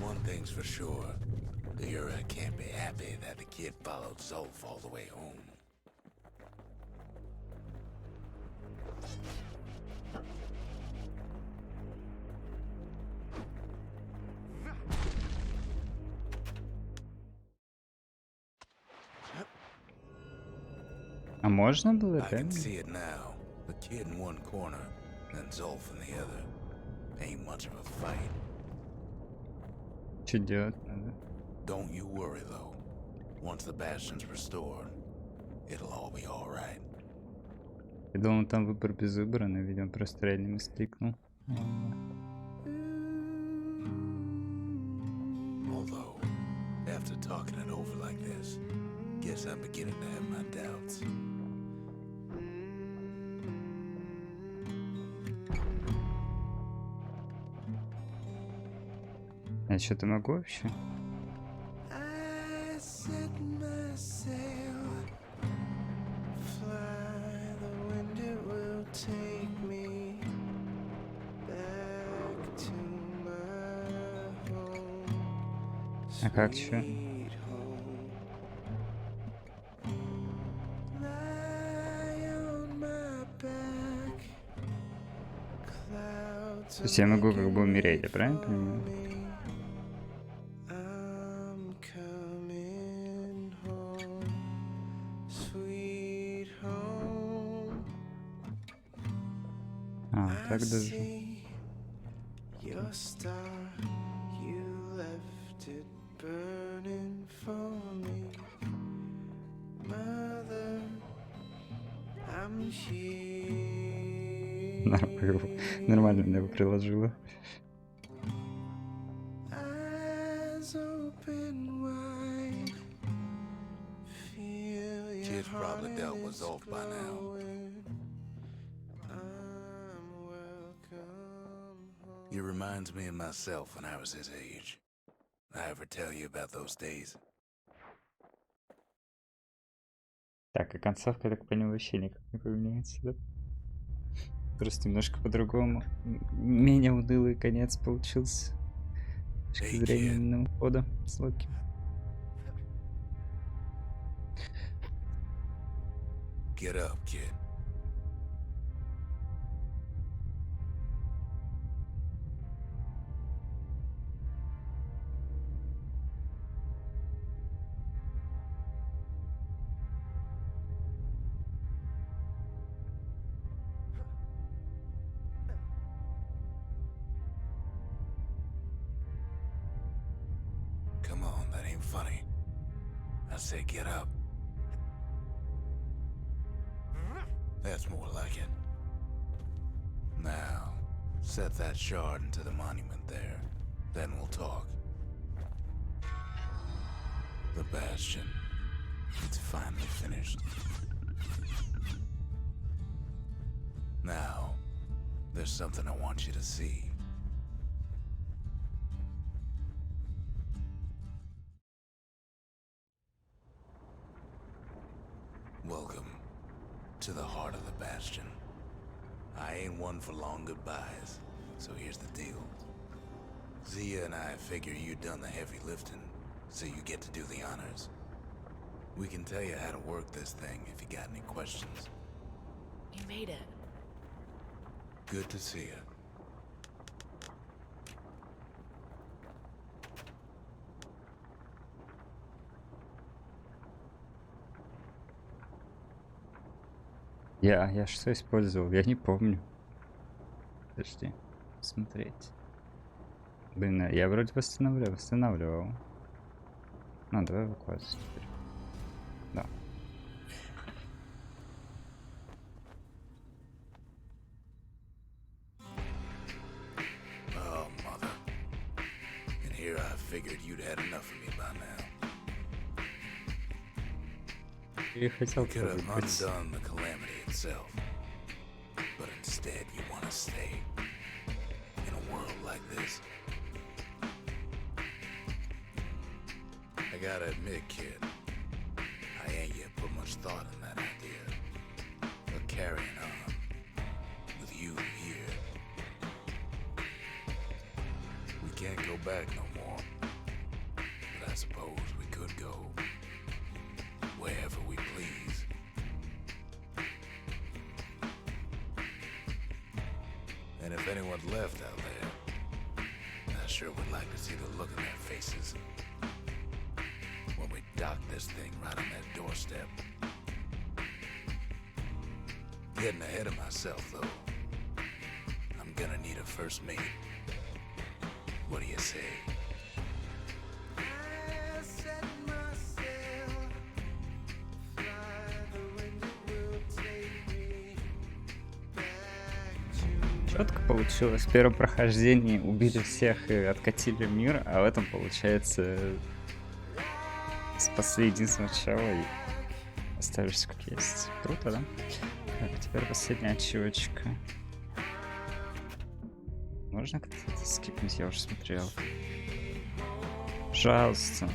One thing's for sure, the Ura can't be happy that the kid followed Zolf all the way home. А можно было, I да? can see it now. The kid in one corner, and Zolf in the other. Ain't much of a fight. Что делать надо? Don't you worry though. Once the Bastion's restored, it'll all be alright. Я думал, там выбор без выбора, но, видимо, просто реально мискликнул. Although, after talking it over like this, guess I'm beginning to have my doubts. Я что-то могу вообще? I set my sail, fly the wind, it will take me back to my home. А как еще? Sweet home. Lie on my back, clouds То есть я могу как бы are умереть, я правильно понимаю? I'm coming home, sweet home. А, так I даже. see your star, you left it burning for me. Mother, I'm here. Нормально меня его приложило. Eyes open wide. Feel your Kid's probably dealt with Zolf by now. I'm welcome He reminds me of myself when I was his age. I ever tell you about those days? Так, и концовка, я так понимаю, вообще никак не поменяется, да? Просто немножко по-другому. Менее унылый конец получился. С точки Hey, зрения kid. именно ухода с Локи. Get up, kid. Come on, that ain't funny. I said get up. That's more like it. Now, set that shard into the monument there. Then we'll talk. The Bastion. It's finally finished. Now, there's something I want you to see. Welcome to the heart of the Bastion. I ain't one for long goodbyes, so here's the deal. Zia and I figure you done the heavy lifting, so you get to do the honors. We can tell you how to work this thing if you got any questions. You made it. Good to see you. Я что использовал? Я не помню. Подожди. Смотреть. Блин, я вроде восстанавливал. Ну, давай эвакуацию теперь. Да. Oh, mother. And here I figured you'd had enough of me by now. Я хотел You could have побыть. undone the calamity itself. But instead you want to stay. In a world like this. I gotta admit, kid, I ain't yet put much thought in that idea. But carrying on, with you here, we can't go back no more. But I suppose we could go wherever we please. And if anyone's left out there, I sure would like to see the look in their faces when we dock this thing right on that doorstep. Getting ahead of myself, though. I'm gonna need a first mate. What do you say? Четко получилось. В первом прохождении убили всех и откатили мир, а в этом, получается, спасли единственного чела и оставили все как есть. Круто, да? Так, теперь последняя ачивочка. Можно как-то это скипнуть? Я уже смотрел. Пожалуйста.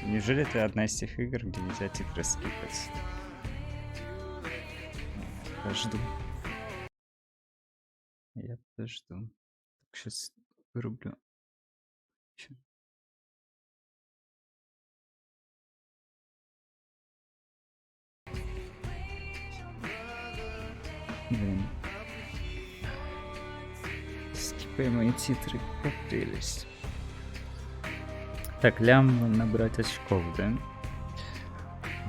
Неужели это одна из тех игр, где нельзя титры скипать? Подожду. Я подожду. Сейчас вырублю. Чё? Блин. Скипаемые титры. Как прелесть. Так, лям набрать очков, да?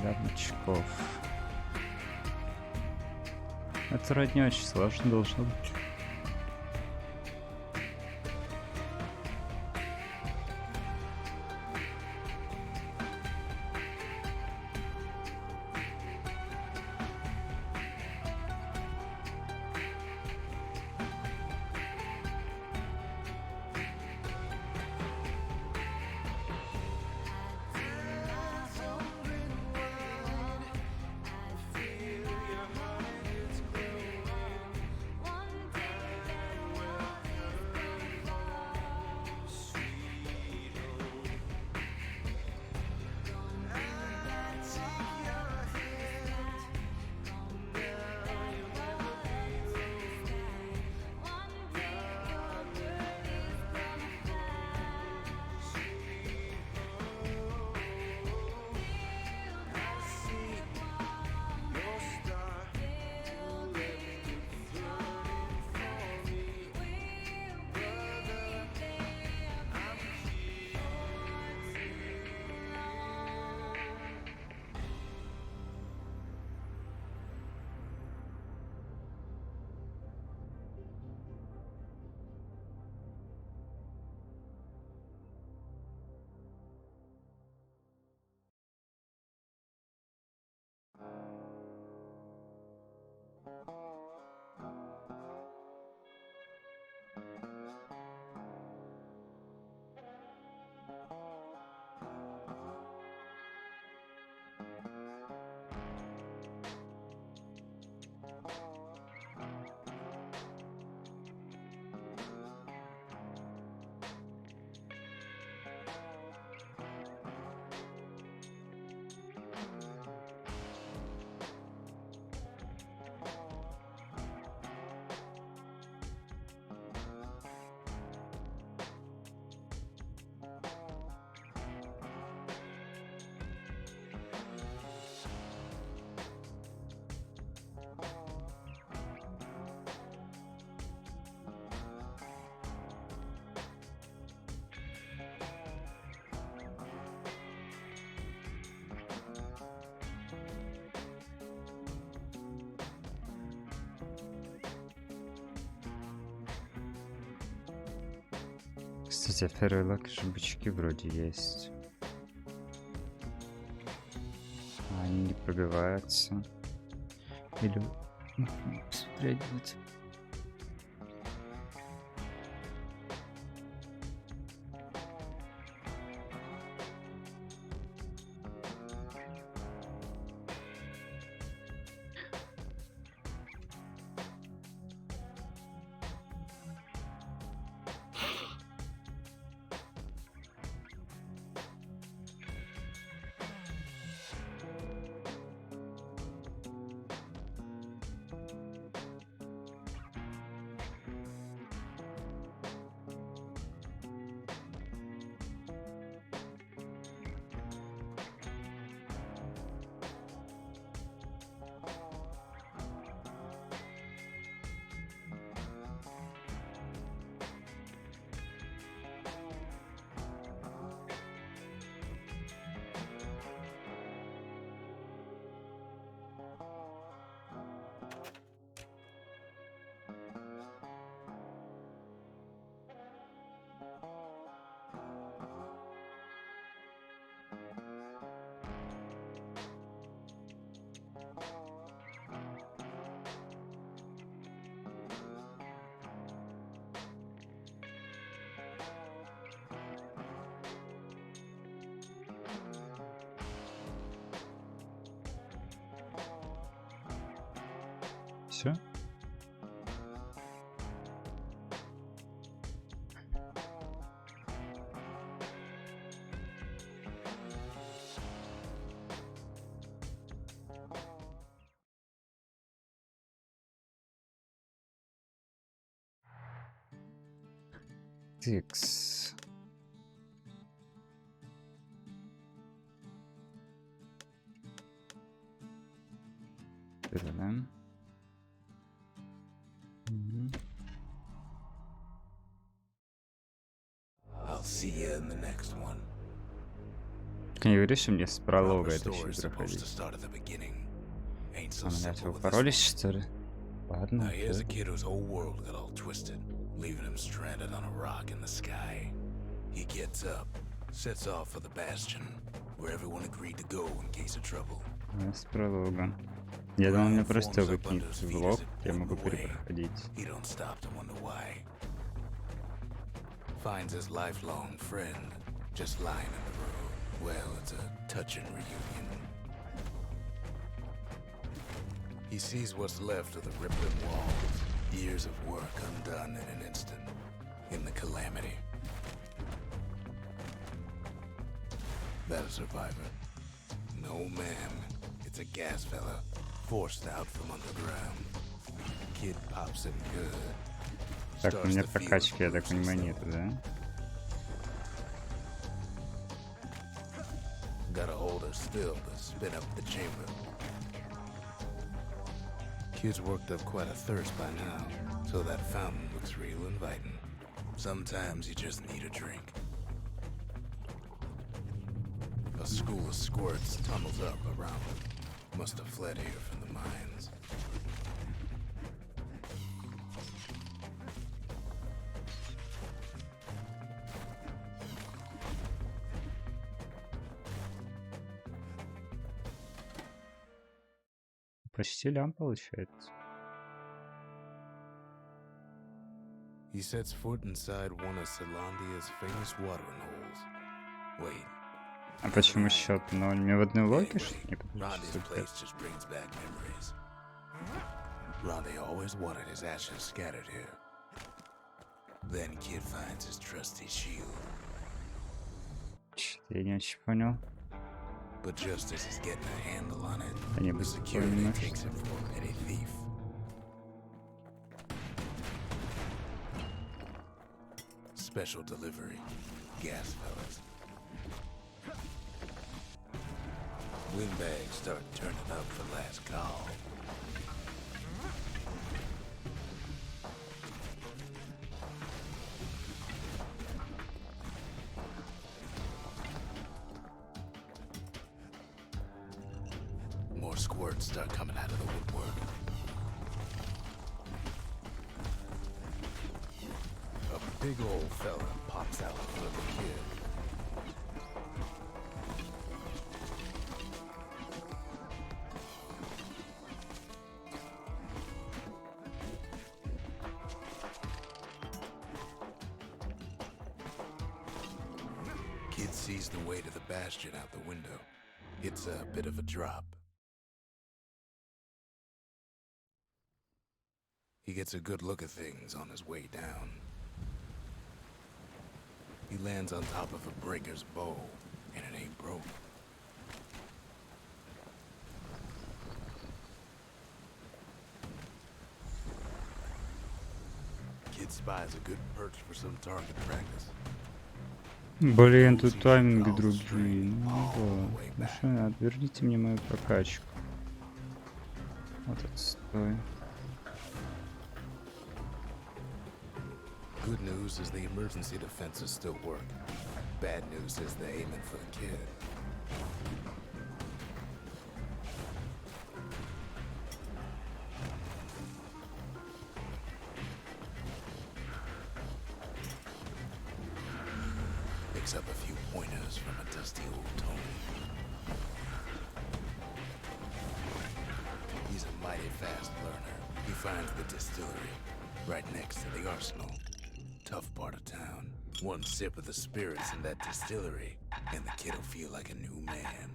Лям очков. Это вроде не очень сложно должно быть. Кстати, а в первой локе же бычки вроде есть. А они не пробиваются. Или... Посмотреть будет. Все? Тикс. Передаем. I'll see you in the next one. Ты не говоришь, что мне с пролога Proper это еще story is supposed to проходить? start at the beginning. Ain't so А меня simple всего with this поролись, one. что ли? Ладно, Now here's a окей. kid whose whole world got all twisted, leaving him stranded on a rock in the sky. He gets up, sets off for the Bastion, where everyone agreed to go in case of trouble. С пролога. Я думал, мне Ryan просто forms up выкинет under his в feet лог, as it я могу pulled away. перепроходить. He don't stop to wonder why. Finds his lifelong friend just lying in the road. Well, it's a touching reunion. He sees what's left of the rippling walls, years of work undone in an instant, in the calamity. That a survivor? No, ma'am. It's a gas fella, forced out from underground. Kid pops him good. Так, у Starts меня to feel прокачки, я the так понимаю, bruises, нету, да? Gotta hold her still to spin up the chamber. Kid's worked up quite a thirst by now, so that fountain looks real inviting. Sometimes you just need a drink. A school of squirts tunnels up around him. Must have fled here from the mines. Почти лям получается. He sets foot inside one of Celandia's famous watering holes. Wait. А почему счет 0? Мне в одной локе, что ли, не Rondi's получится? place just brings back memories. Rondi always wanted his ashes scattered here. Then Kid finds his trusty shield. Чё-то я не очень понял. But just as he's getting a handle on it, Они the быстро security поняли, takes him for a petty thief. Special delivery. Gas fellas. Windbags start turning up for last call. More squirts start coming out of the woodwork. A big old fella pops out of the kid. Kid sees the way to the Bastion out the window. It's a bit of a drop. He gets a good look at things on his way down. He lands on top of a breaker's bow, and it ain't broke. Kid spies a good perch for some target practice. Блин, тут тайминги другие. Ну вот. Машина, отверните мне мою прокачку. Вот отстой. Good news is the emergency defenses still work. Bad news is they're aiming for the kid. Picks up a few pointers from a dusty old Tony. He's a mighty fast learner. He finds the distillery right next to the arsenal. Tough part of town. One sip of the spirits in that distillery, and the kid'll feel like a new man.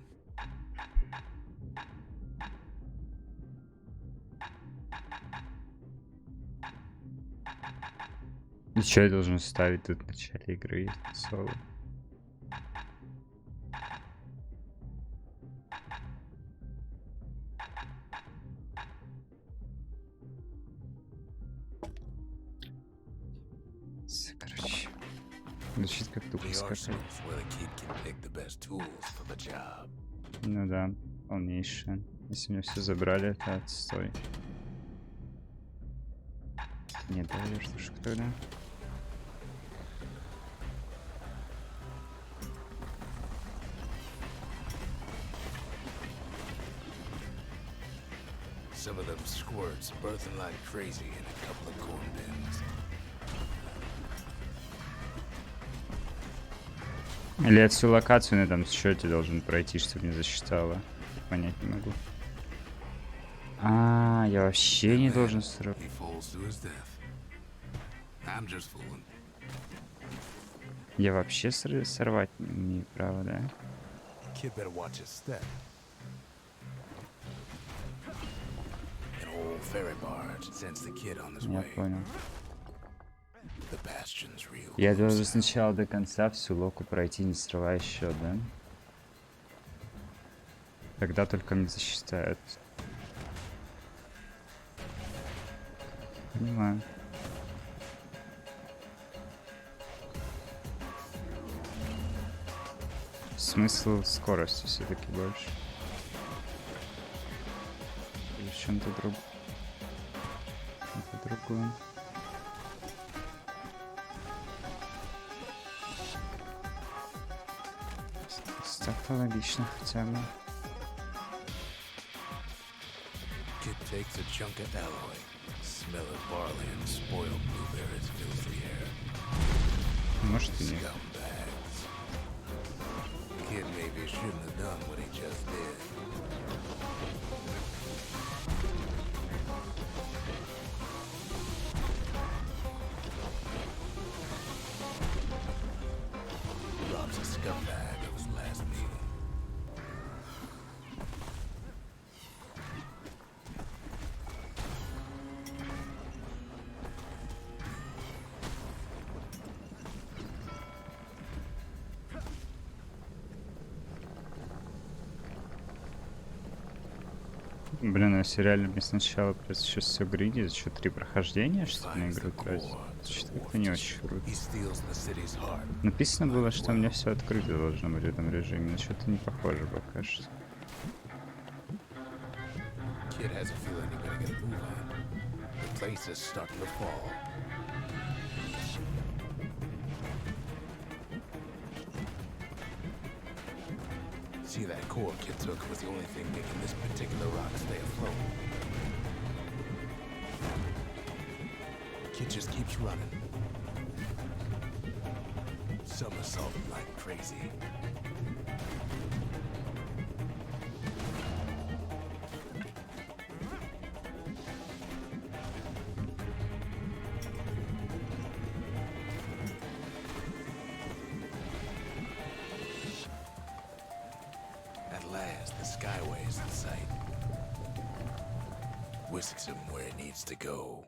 И что я должен ставить тут в начале игры? Соло. Короче. Звучит как тупо The скакать. arsenal's where the kid can pick the best tools for the job. Ну да, полнейшее. Если мне все забрали, это отстой. Нет, давай я что тогда. Some of them squirts birthing like crazy in a couple of corn bins. Или я всю локацию на этом счете должен пройти, чтобы не засчитало. Понять не могу. А, я вообще не должен срывать. He falls to his death. I'm just fooling. Я вообще сорвать не имею права, да? Kid better watch his step. An old ferry barge sends the kid on his Я way. понял. The Bastion's real. Я close должен now. сначала до конца всю локу пройти, не срывая счет, да? Тогда только мне засчитают. Понимаю. Смысл скорости все-таки больше. Или в чем-то другом. Чем-то другом. Так-то логично хотя бы. Kid takes a chunk of alloy. Smell of barley and spoiled blueberries fills the air. Может и нет. Scumbags. Kid maybe shouldn't have done what he just did. Robs a scumbag of his last meal. Блин, если реально мне сначала придется сейчас все гридить, еще 3 прохождения, что на игру тратить. Что-то как-то не очень круто. He steals the city's heart. Написано было, что у меня все открыто должно быть в этом режиме, но что-то не похоже пока что. Kid has a feeling he better get a move on. The place is starting to fall. See, that core Kid took was the only thing making this particular rock stay afloat. Kid just keeps running. somersaulting like crazy. At last, the skyway's in sight. Whisks him where it needs to go.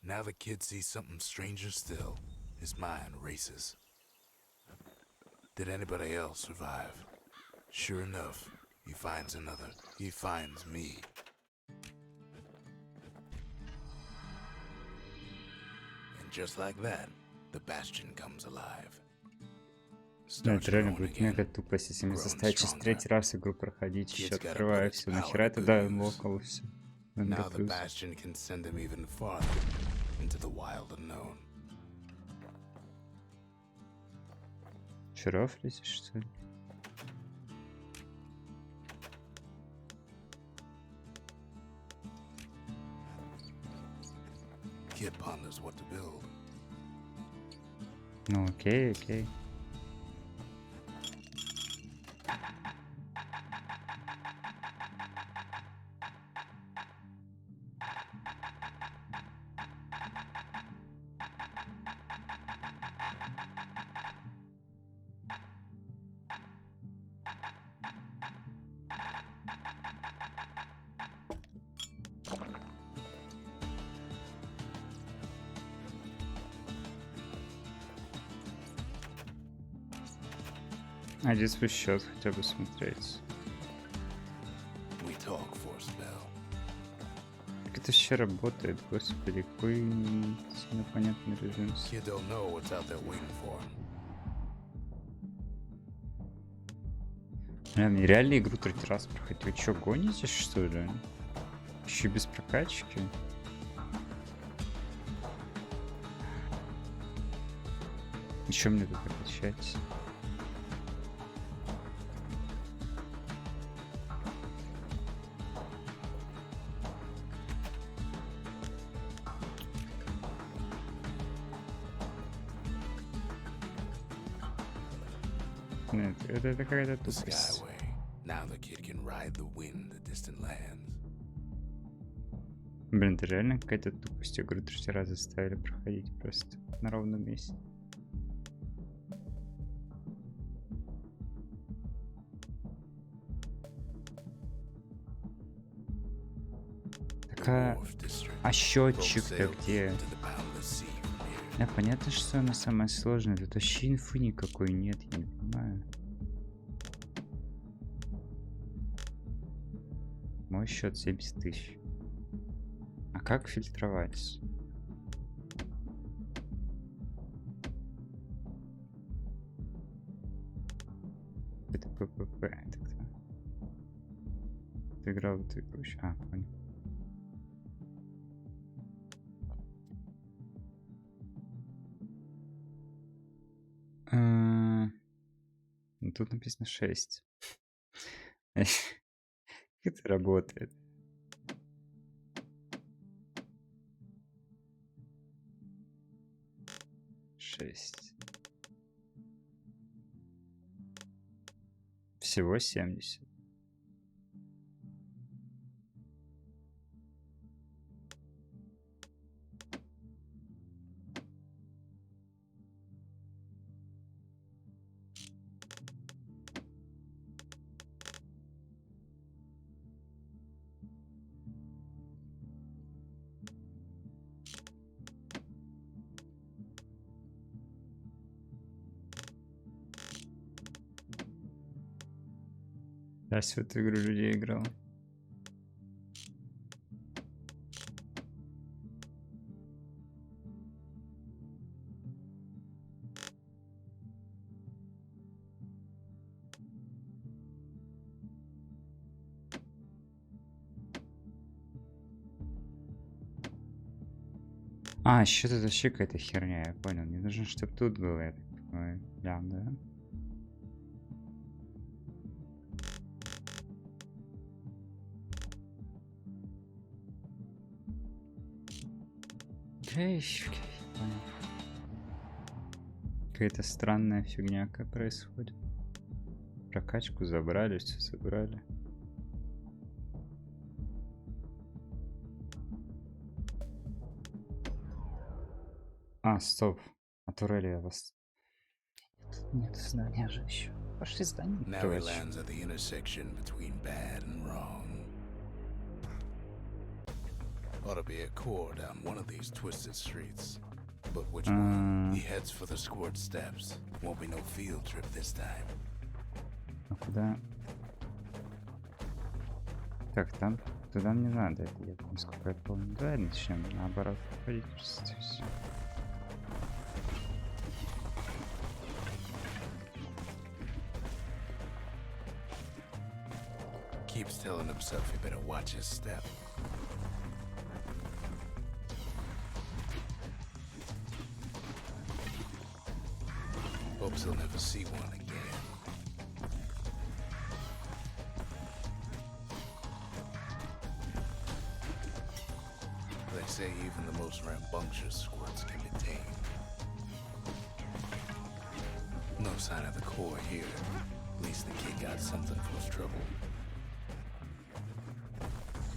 Now the kid sees something stranger still. His mind races. Did anybody else survive? Sure enough, he finds another. He finds me. And just like that, the Bastion comes alive. Ну, Starts это реально growing будет again. мега тупость, если меня Growing заставить сейчас stronger. третий раз игру проходить, Kid's еще gotta открываю put its все. power Нахера to это good да, use. локал все. Now the Bastion can send him even farther into the wild unknown. Вчера лезешь, что ли? Kid ponders what to build. Ну окей, окей. А здесь свой счет хотя бы смотреть. We talk for a spell. Как это вообще работает, господи, какой сильно понятный режим. Kid don't know what's out there waiting for him. Бля, мне реально игру третий раз проходить. Вы чё, гонитесь, что ли? Еще без прокачки? Еще мне тут прокачать? Нет, это какая-то The тупость. Skyway. Now the kid can ride the wind to distant lands. Блин, это реально какая-то тупость. Игру третий раз заставили проходить просто на ровном месте. Так, Dwarf district. а Both счетчик-то sailed где? into the boundless sea from here. Да, понятно, что она самая сложная. Тут вообще инфы никакой нет, я не понимаю. Мой счет 70 тысяч. А как фильтровать? Это ППП. Это кто? Ты играл в эту игру еще? А, понял. Ну, тут написано 6. Как это работает? Шесть. Всего 70. Я в эту игру людей играл. А, еще тут вообще какая-то херня, я понял. Мне нужно, чтобы тут было, я так понимаю. Лям, да? Окей, окей. понял. Какая-то странная фигня какая происходит. Прокачку забрали, все собрали. А, стоп. А турели я вас... Нет здания же еще. Пошли здание Now he открывать. lands at the intersection between bad and wrong. Ought to be a core down one of these twisted streets. But which one? He heads for the squirt steps. Won't be no field trip this time. А куда? Так, там... Туда мне надо, это я помню, сколько я помню. Давай начнем наоборот ходить. Всё. Keeps telling himself he better watch his step. Hopes he'll never see one again. They say even the most rambunctious squirts can be tamed. No sign of the core here. At least the kid got something for his trouble.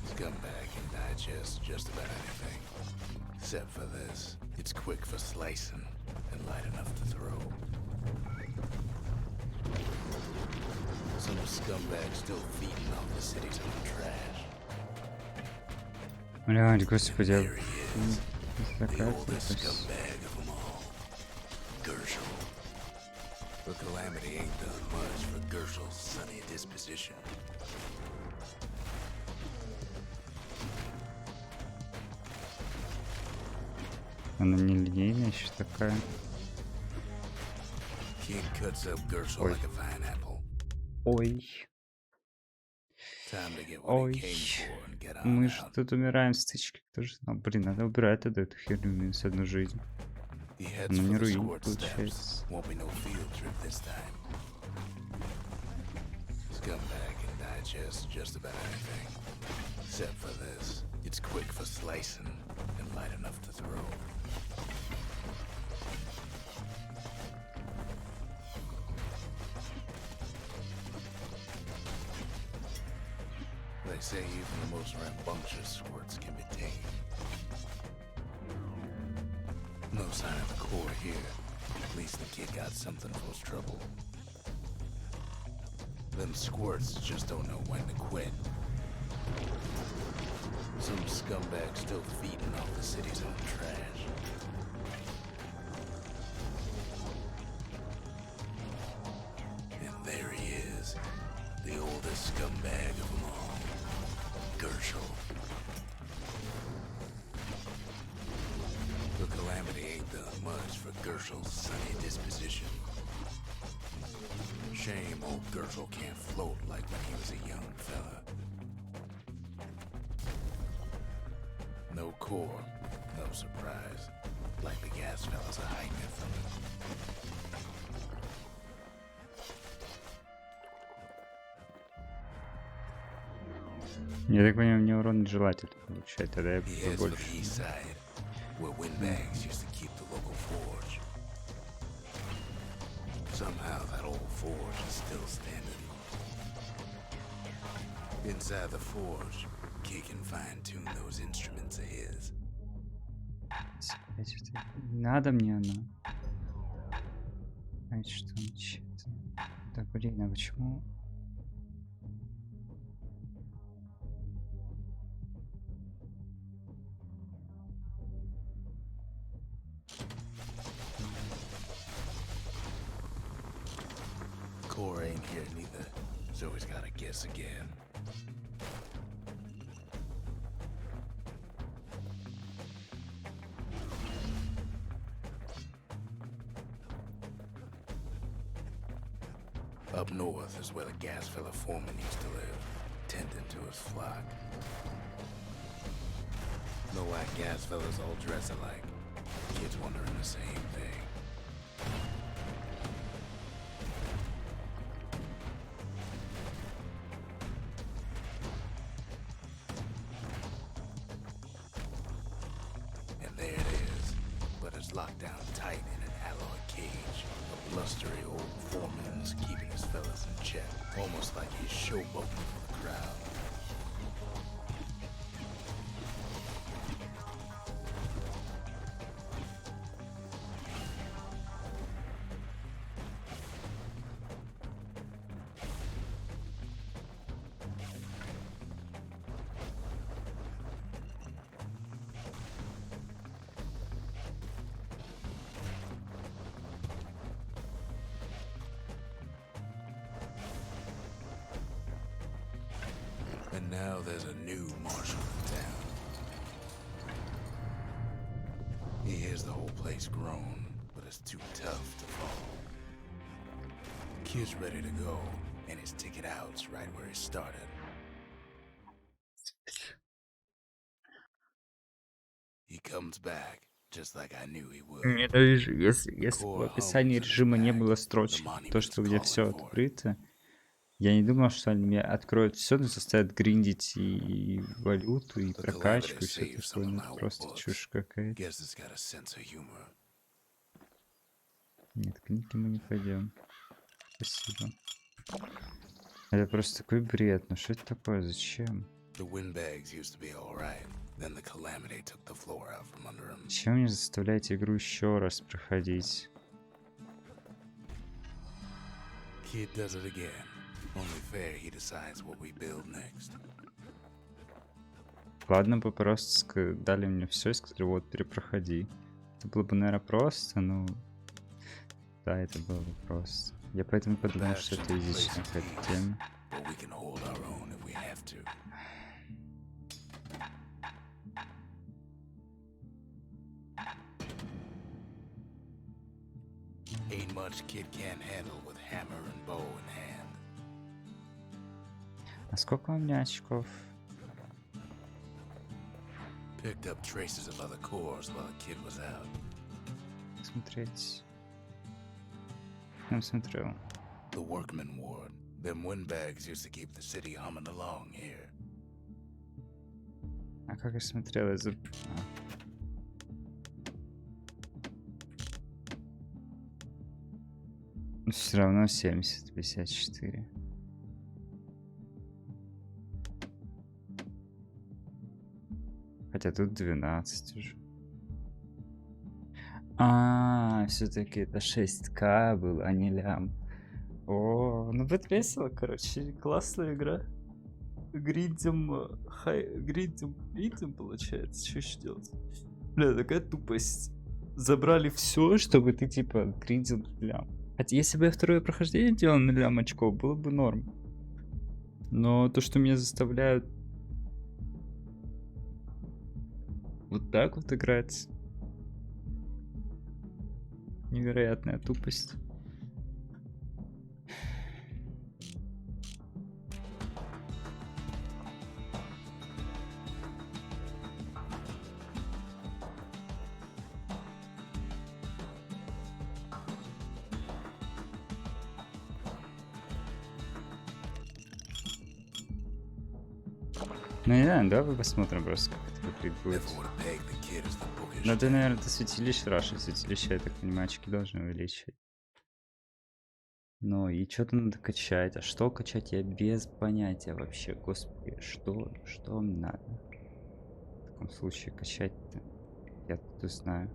Scumbag can digest just about anything. Except for this. It's quick for slicing and light enough to throw. Some scumbag still feeding off the city's own trash. Блядь, господи, There he is. The такая oldest крутость. scumbag of them all. Gershel. The calamity ain't done much for Gershel's sunny disposition. Она не линейная еще такая. Kid cuts up Gershel Ой. like a pineapple. Ой, Time to get what ой. he came for and get on Мы же out. тут умираем в стычке. Кто же знал? Блин, надо убирать тогда эту херню минус одну жизнь. He heads Ну for не the руин squirt steps. получается. Won't be no field trip this time. Scumbag can digest just about anything. Except for this. It's quick for slicing and light enough to throw. They say even the most rambunctious squirts can be tamed. No sign of the core here. At least the kid got something for his trouble. Them squirts just don't know when to quit. Some scumbag still feeding off the city's own trash. And there he is, the oldest scumbag of them all, Gershel. The calamity ain't done much for Gershel's sunny disposition. Shame old Gershel can't float like when he was a young fella. No core, no surprise. Like the gas fellas are hiding it from him. Я так понимаю, мне урон нежелательно получать, тогда я He буду heads for the больше. east side, where windbags used to keep the local forge. Somehow that old forge is still standing. Inside the forge, Kid can fine-tune those instruments of his. Надо мне оно. А это что начать? Да блин, а почему? Core ain't here neither, so he's gotta guess again. Up north is where the gas fella foreman used to live, tending to his flock. No white gas fellas all dress alike. Kids wondering the same thing. And there it is. But as blustery old foreman is keeping his fellas in check, almost like he's showboating for the crowd. And now there's a new marshal in town. He hears the whole place groan, but it's too tough to follow. Kid's ready to go, and his ticket out's right where he started. He comes back, just like I knew he would. Ненавижу, если бы в описании режима не было строчки, то, что где все открыто, я не думал, что они мне откроют все, но заставят гриндить и валюту, и прокачку, и все такое. Ну, это просто чушь какая-то. Guess it's got a sense of humor. Нет, книги мы не пойдем. Спасибо. Это просто такой бред. Ну что это такое? Зачем? The windbags used to be all right. Then the calamity took the floor out from under him. Зачем мне заставляете игру еще раз проходить? Kid does it again. Only fair he decides what we build next. Ладно бы просто дали мне все и сказали, вот, перепроходи. Это было бы, наверное, просто, ну... Да, это было бы просто. Я поэтому подумал, что это изичная какая-то тема. But we can hold our own if we have to. Ain't much kid can't handle with hammer and bow in hand. А сколько у меня очков? Picked up traces of other cores while the kid was out. Смотреть. Я смотрел. The workman ward. Them windbags used to keep the city humming along here. А как я смотрел? Все равно 70, 54. Хотя тут 12 уже. Все-таки это 6К был, а не лям. О, ну это весело, короче. Классная игра. Гриндим, гриндим получается. Что еще делать? Бля, такая тупость. Забрали все, чтобы ты типа гриндил лям. Хотя если бы я второе прохождение делал на лям очков, было бы норм. Но то, что меня заставляют вот так вот играть, невероятная тупость. Ну не знаю, давай посмотрим просто, как это выглядит будет. Never would have pegged the kid as the bookish. Ну ты, наверное, ты святилище раши. Святилище, я так понимаю, очки должны увеличивать. Ну и что-то надо качать. А что качать, я без понятия вообще. Господи, что мне надо? В таком случае качать-то я тут знаю.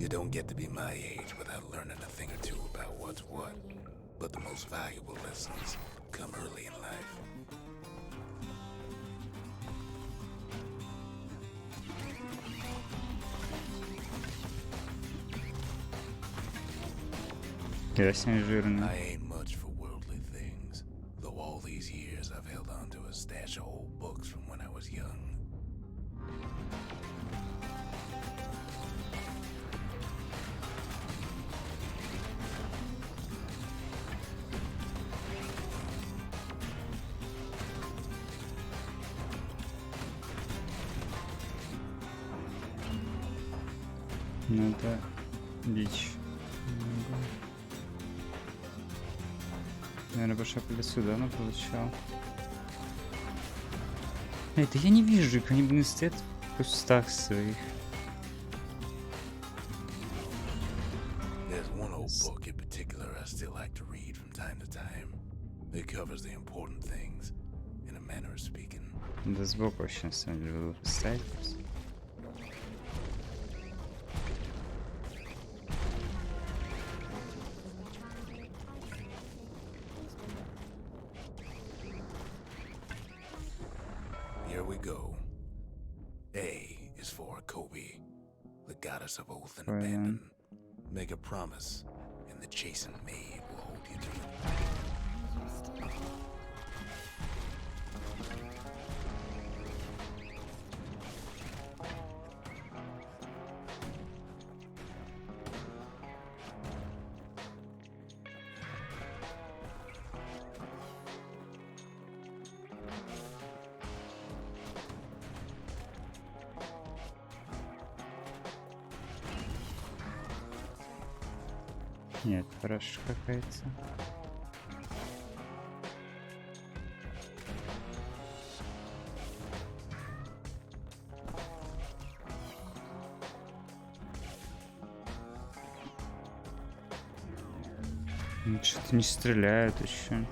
You don't get to be my age without learning a thing or two about what's what. But the most valuable lessons come early in life. Я с ней жирный. I ain't much for worldly things, though all these years I've held on to a stash of old books from when I was young. Ну да. Дичь. Наверное, больше по лицу, да, она получал. Это я не вижу, как они, блин, стоят в кустах своих. There's one old book in particular I still like to read from time to time. It covers the important things, in a manner of speaking. Да сбоку вообще, на самом деле, было поставить просто. Here we go. A is for Kobe, the goddess of oath and Right on. abandon. Make a promise, and the chastened maid will hold you to it. Нет, хорошо какая-то. Ну, что-то не стреляют еще.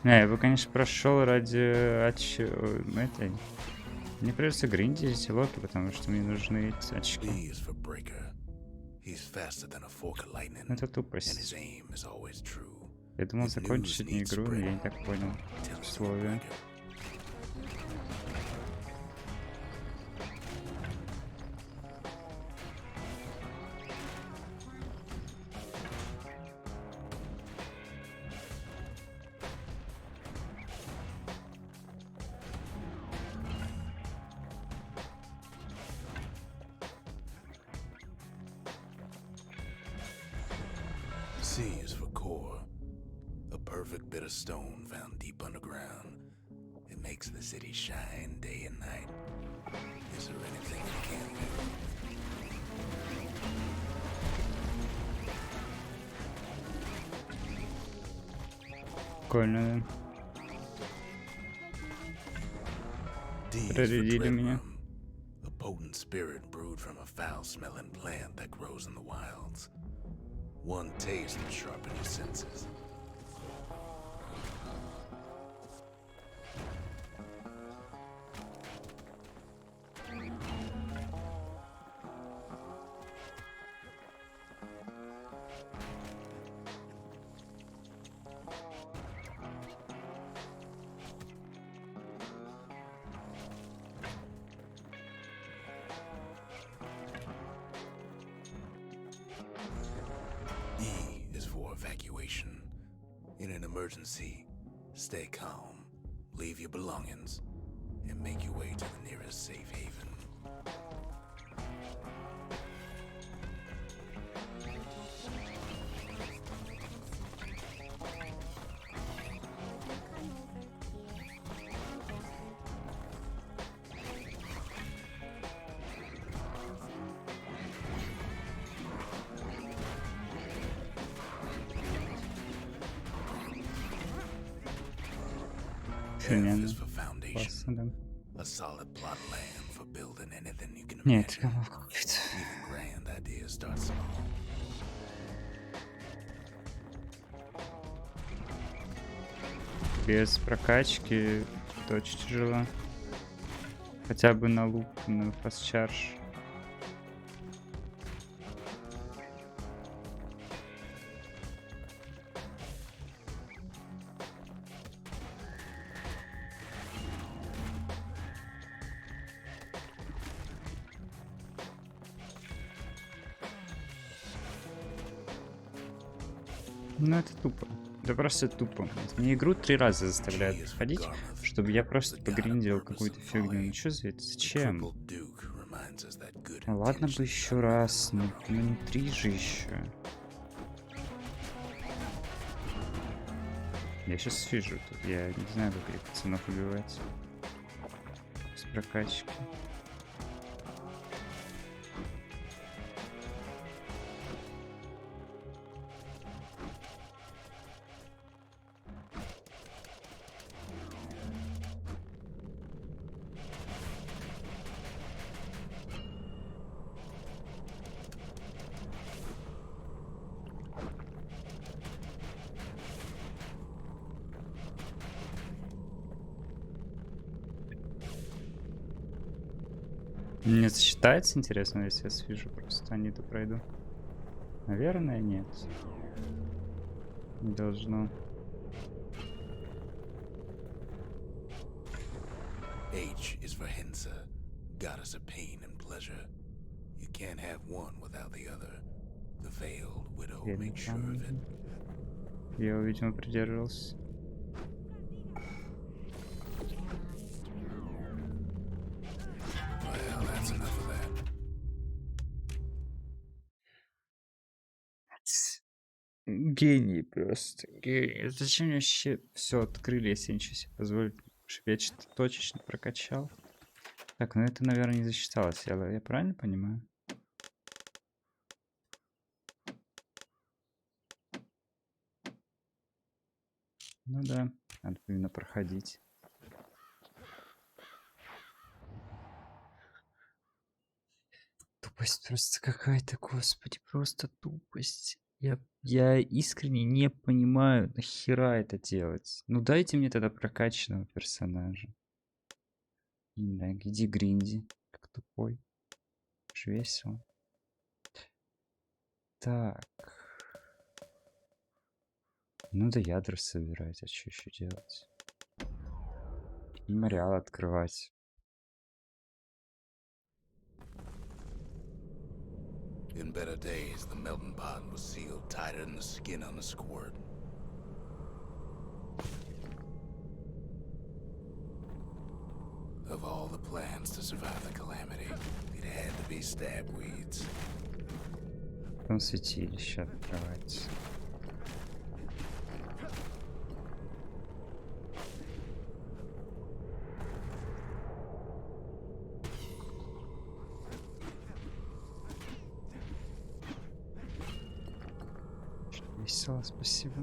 Я бы, конечно, прошел ради этой. Мне придется гриндить эти локи, потому что мне нужны эти очки. B is for breaker. He's faster than a fork of lightning, Это and his тупость. aim is always true. Я думал If закончить news needs игру, но я не spread, так понял tell the условия. breaker. C is for core, a perfect bit of stone found deep underground. It makes the city shine day and night. Is there anything it can't do? Прикольно. D is for Проредили dread меня. rum, a potent spirit brewed from a foul-smelling plant that grows in the wilds. One taste will sharpen your senses. E is for evacuation. In an emergency, stay calm, leave your belongings, and make your way to the nearest safe haven. F Охрененно. is for foundation, Классно, да. a solid plot of land for building anything you can Нет, imagine. говно какое-то. Even grand ideas start small. Без прокачки это очень тяжело. Хотя бы на лук, на фастчарж. Ну это тупо. Да просто тупо. Мне игру 3 раза заставляют проходить, чтобы я просто погриндил какую-то фигню. Ну что за это? Зачем? Ну ладно бы еще раз, но ну, не 3 же еще. Я сейчас вижу тут, я не знаю, как этих пацанов убивать. прокачки. Мне засчитается, интересно, если я свяжу просто, а не допройду? Наверное, нет. Не должно. H is for Hensa, goddess of pain and pleasure. You can't have one without the other. The veiled widow Верно, makes sure of it. Я его, видимо, придерживался. Well, that's enough of that. Гений просто. Гений. Зачем мне вообще все открыли, если я ничего себе позволить? Чтобы я что-то точечно прокачал. Так, ну это, наверное, не засчиталось. Я правильно понимаю? Ну да, надо именно проходить. Тупость просто какая-то, господи, просто тупость. Я искренне не понимаю, нахера это делать. Ну дайте мне тогда прокачанного персонажа. Да, иди гринди, как тупой. Уж весело. Так. Ну да ядра собирать, а что еще делать? Мемориал открывать. In better days, the melting pot was sealed tighter than the skin on a squirt. Of all the plans to survive the calamity, it had to be stabweeds. Потом святилище открывать. Весело, спасибо.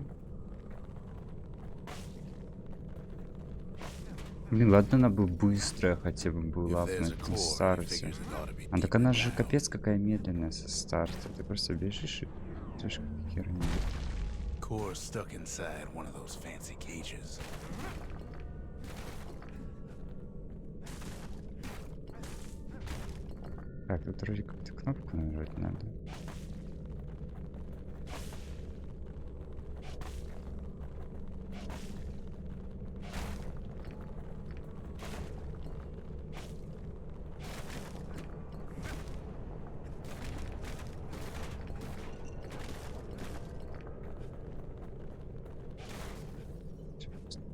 Блин, ладно, она бы быстрая хотя бы была If на there's a этом core, he старте. figures it ought to be А так deeper она же down. капец какая медленная со старта. Ты просто бежишь и идешь как херня. Core stuck inside one of those fancy cages. Так, тут вроде как-то кнопку нажать надо.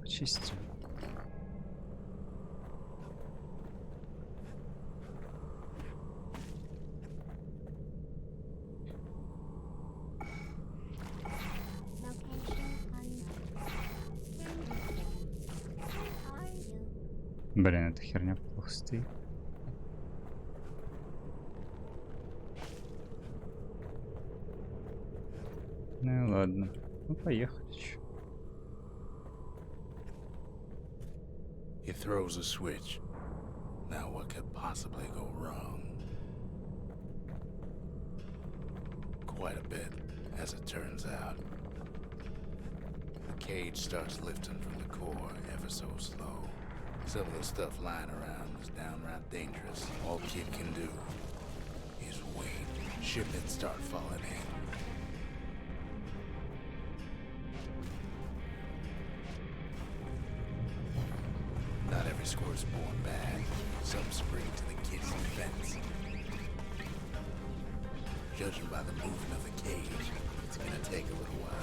Почистим. Блин, эта херня плохо стоит. Ну и ладно. Ну поехали. Чё. He throws a switch. Now what could possibly go wrong? Quite a bit, as it turns out. The cage starts lifting from the core ever so slow. Some of the stuff lying around is downright dangerous. All Kid can do is wait. Shipments start falling in. Not every squirt is born bad. Some spring to the kid's defense. Judging by the movement of the cage, it's gonna take a little while.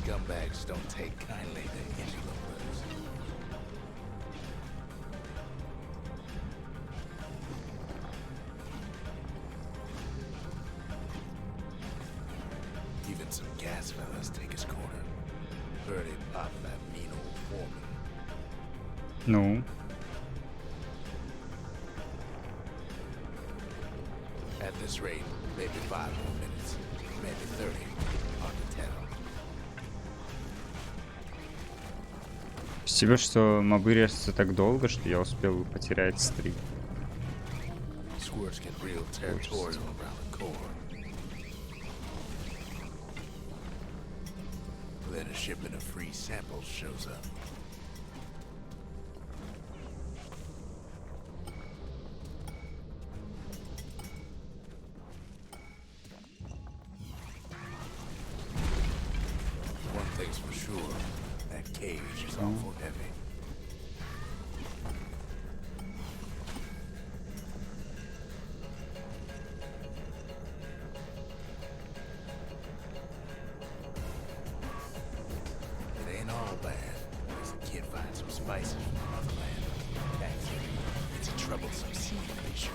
scumbags don't take kindly to interlopers. Even some gas fellas take his corner. Heard he popped that mean old foreman. Ну, At this rate, maybe 5 more minutes, maybe 30. Hard to tell. спасибо, что мобы режутся так долго, что я успел потерять стрик. Squirts get real territorial around the core. Then a shipment of free samples shows up. One thing's for sure, that cage is awful heavy. It ain't all bad. This kid finds some spices from the motherland. Actually, it's a troublesome seed to be sure.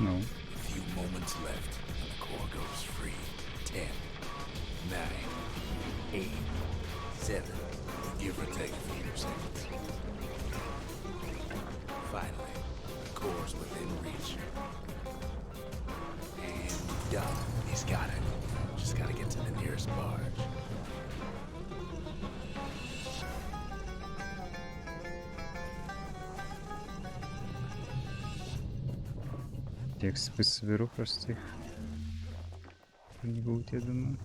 Ну, A few moments left, and the core goes free. 10, 9, 8, 7, give or take a few seconds. Finally, the core's within reach. And done. He's got it. Just gotta get to the nearest barge. я экспы соберу просто их. Не будет, я думаю.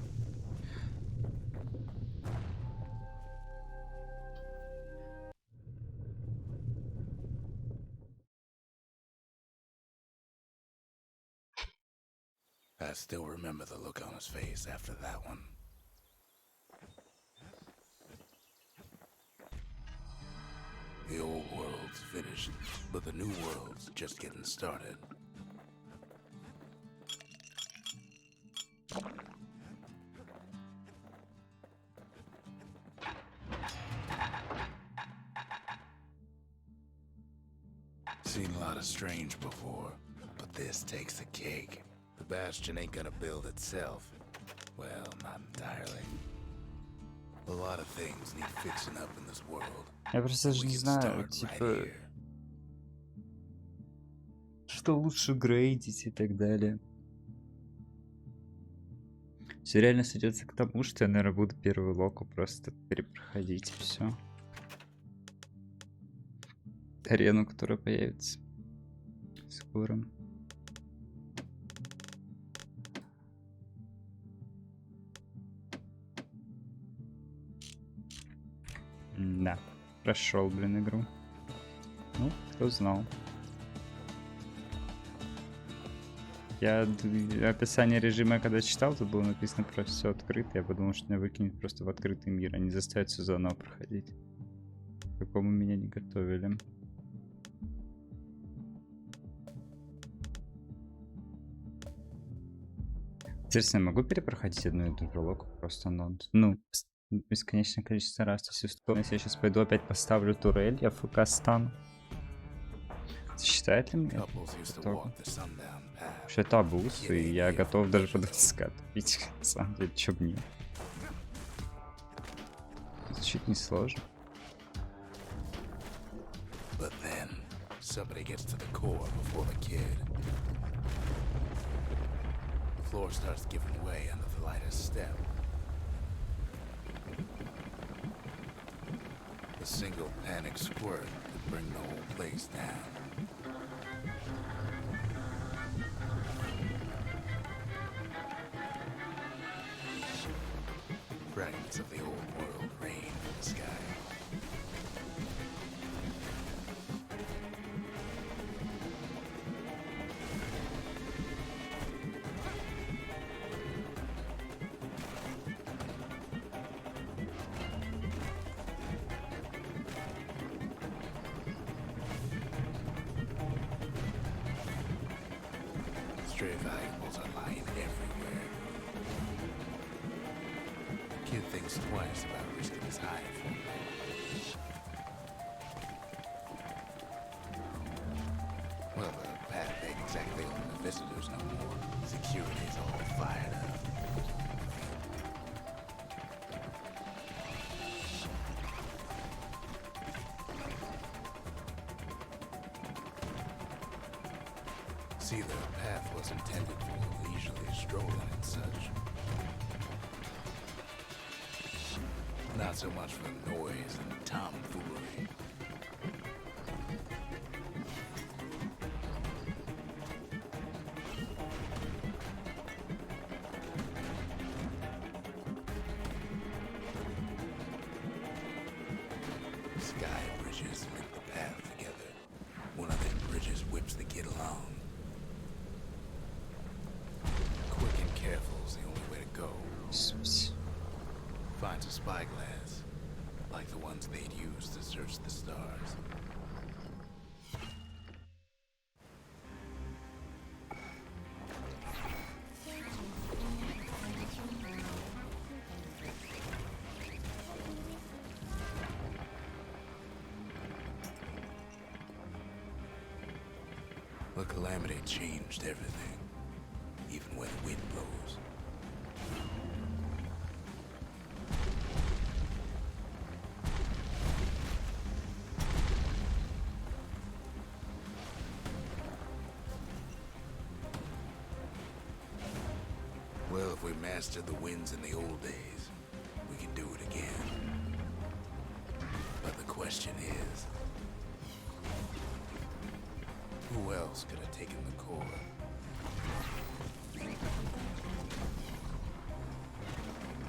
I still remember the look on his face after that one. The old world's finished, but the new world's just getting started. Seen a lot of strange before, but this takes the cake. The Bastion ain't gonna build itself. Well, not entirely. A lot of things need fixing up in this world. Я просто даже We не can знаю, start right типа, here. что лучше грейдить и так далее. Все реально сведется к тому, что я, наверное, буду первую локу просто перепроходить и все. Арену, которая появится скоро. Да, прошел, блин, игру. Ну, кто знал. Я описание режима, когда читал, тут было написано про все открыто. Я подумал, что меня выкинет просто в открытый мир, а не заставит все заново проходить. К такому меня не готовили. Интересно, я могу перепроходить одну и ту же локу просто бесконечное количество раз. То есть, условно, если я сейчас пойду опять поставлю турель, я ФК стану. Считает ли мне это? Couples used to итогу? walk the sundown path. Что это абуз, и я готов даже под этот скат пить. На самом деле, чё б нет. Звучит несложно. But then, somebody gets to the core before the kid. The floor starts giving way under the lightest step. A single panic squirt could bring the whole place down. Fragments of the old world rain in the sky. Stray valuables are lying everywhere. Kid thinks twice about risking his hide for them. Well, the path ain't exactly open to visitors no more. Security's all fired up. See, the path was intended for leisurely strolling and such. Not so much for noise and tomfoolery. Sky bridges link the path together. One of them bridges whips the kid along. Quick and careful's the only way to go. Finds a spyglass, like the ones they'd use to search the stars. The calamity changed everything, even when the wind blows. Well, if we mastered the winds in the old days, we can do it again. But the question is, who else could have taken the core?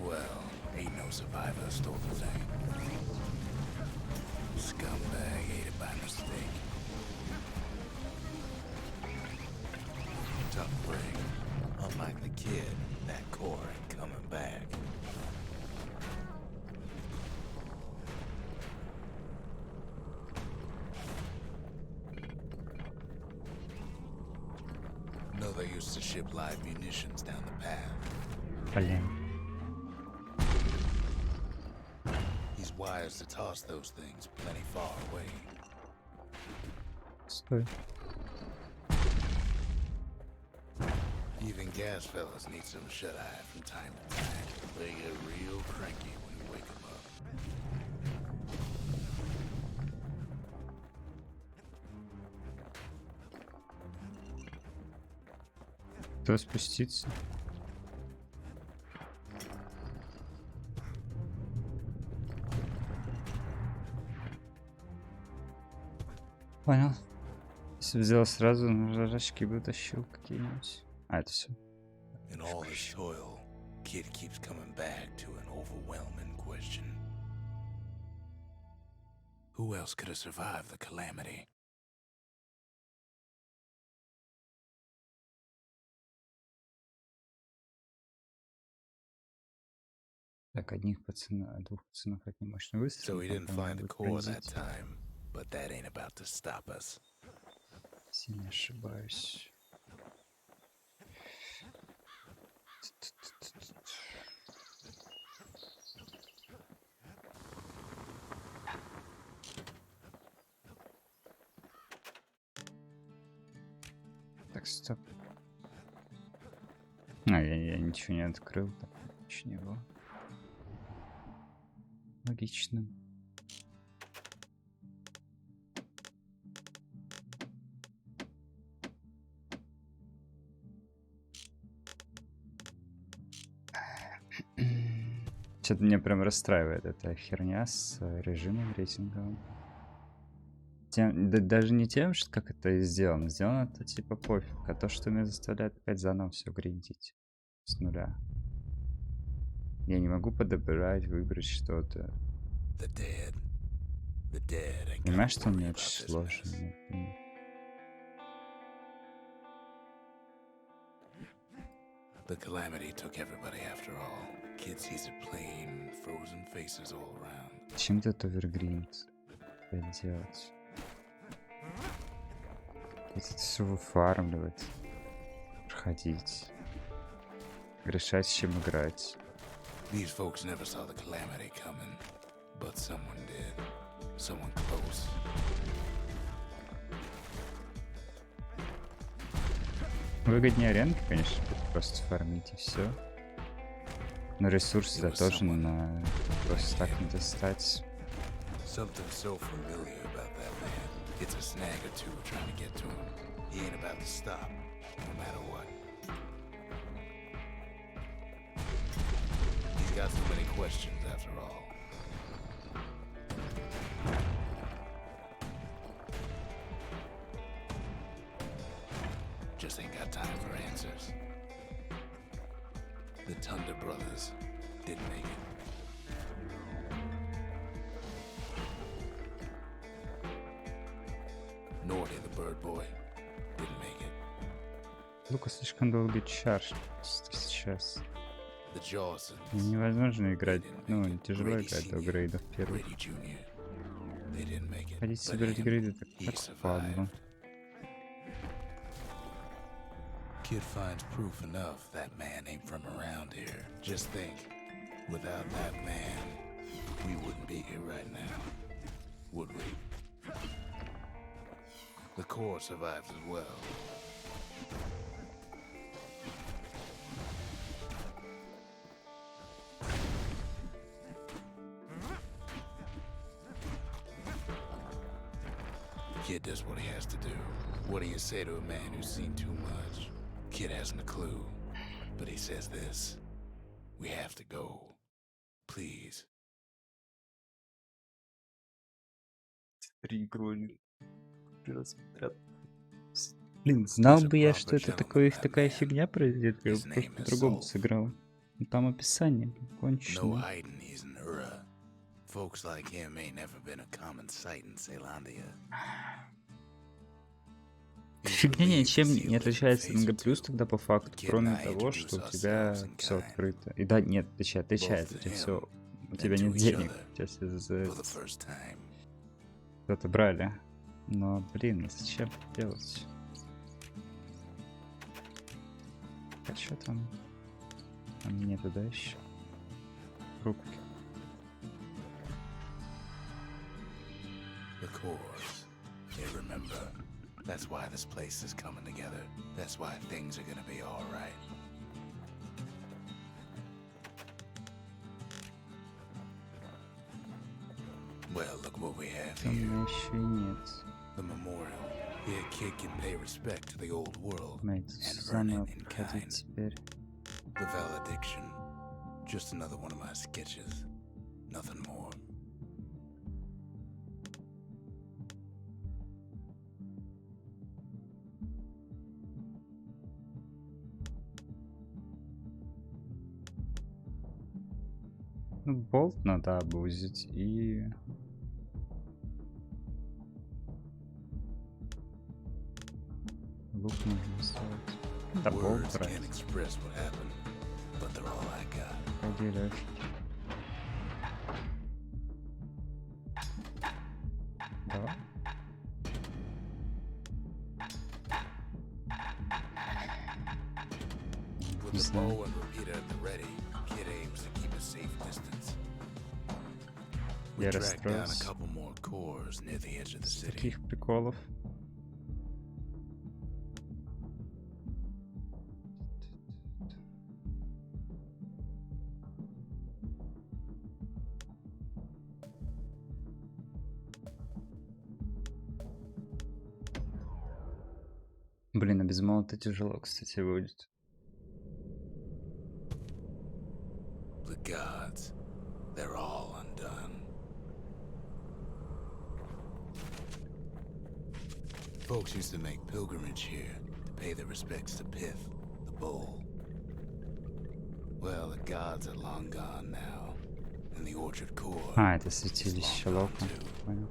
Well, ain't no survivor stole the thing. Scumbag ate it by mistake. Tough break. Unlike the kid, that core ain't coming back. No, they used to ship live munitions down the path. Блин. He's wise to toss those things plenty far away. Стой. Even gas fellas need some shut-eye from time to time. They get real cranky when you wake them up. Кто спуститься? Понял. Если бы взял сразу, жрачки бы тащил какие-нибудь. А, это все. In all his toil, Kid keeps coming back to an overwhelming question. Who else could have survived the calamity? Так, двух пацанов от немощный выстрел. So we didn't потом find the будет core that пронзить. time, but that ain't about to stop us. Если не ошибаюсь. Так, стоп. Я ничего не открыл. Так, его. Логично. Что-то меня прям расстраивает эта херня с режимом рейтинговым. Даже не тем, что как это сделано. Сделано это типа пофиг. А то, что меня заставляет опять заново все гриндить. С нуля. Я не могу подобрать, выбрать что-то. Понимаешь, что мне очень сложно. The calamity took everybody after all. Kid sees it plain, frozen faces all around. Чем тут овергринд опять делать? Это все выфармливать. проходить. Решать, с чем играть. These folks never saw the calamity coming, but someone did. Someone close. Выгоднее аренки, конечно, просто фармить и все. Но ресурсы да, тоже на просто так не достать. Something so familiar about that man. It's a snag or two trying to get to him. He ain't about to stop, no matter what. He's got so many questions after all. Just ain't got time for answers. The Thunder brothers didn't make it. Norty, the bird boy, didn't make it. Лука слишком долго чарж сейчас. The Jawsons, Невозможно играть, ну, тяжело играть до грейдов первых. Brady Jr., they didn't make it. Ходить But собирать him, грейды так he так survived. падло. Kid finds proof enough that man ain't from around here. Just think, without that man, we wouldn't be here right now, would we? The core survives as well. Kid does what he has to do. What do you say to a man who's seen too much? Kid hasn't a clue, but he says this: we have to go. Please. Блин, знал He's a бы я, proper что это gentleman, такое, их that такая man. фигня произойдет, я бы His просто name is по-другому Soul. сыграл. Ну, там описание No кончено. hiding he's an Ura. Folks like him ain't never been a common sight in Ceylondia. Фигня ничем не отличается от МГ+, тогда по факту, Kid кроме and I того, что у introduce тебя ourselves in все kind. открыто. И да, нет, отличается, у Both тебя to все, him у тебя and нет to each денег, other сейчас из-за For the first time. что-то брали. Но, блин, зачем это делать? А что там? А мне туда еще? Рубки. The cores. They remember. That's why this place is coming together. That's why things are gonna be alright. Well, look what we have Там here. меня еще и нет. The memorial. Here, kid can pay respect to the old world Знаете, and earn заново it in проходить kind. теперь. The valediction. Just another one of my sketches. Nothing more. Ну, болт надо обузить и... Лук нужно сделать. Да, болт Words брать. can't express what happened, but they're all I got. Пойди, Лёшки. Давай. With Не the знаю. bow and repeater at the ready, kid aims to keep a safe distance. We Я tracked down a расстроился. couple more cores near the edge of the С city. таких приколов. Блин, а без молота тяжело, кстати, будет. The gods, they're all undone. Folks used to make pilgrimage here to pay their respects to Pith, the bull. Well, the gods are long gone now, and the orchard core А, это is святилище long gone Лока. too. Понял.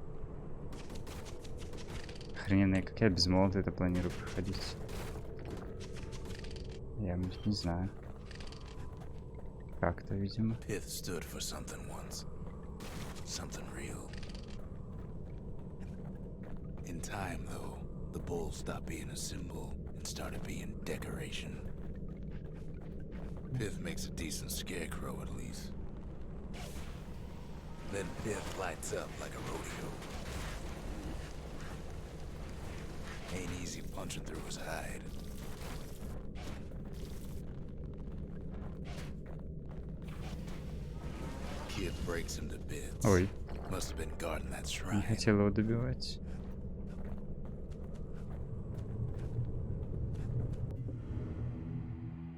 Охрененно, как я без молота это планирую проходить? Я не знаю. Как-то, видимо. Pith stood for something once. Something real. In time, though, the bull stopped being a symbol and it started being decoration. Pith makes a decent scarecrow at least. Then Pith lights up like a rodeo. Ain't easy punching through his hide. Kid breaks him to bits. Ой, Must have been guarding that не shrine. хотел его добивать.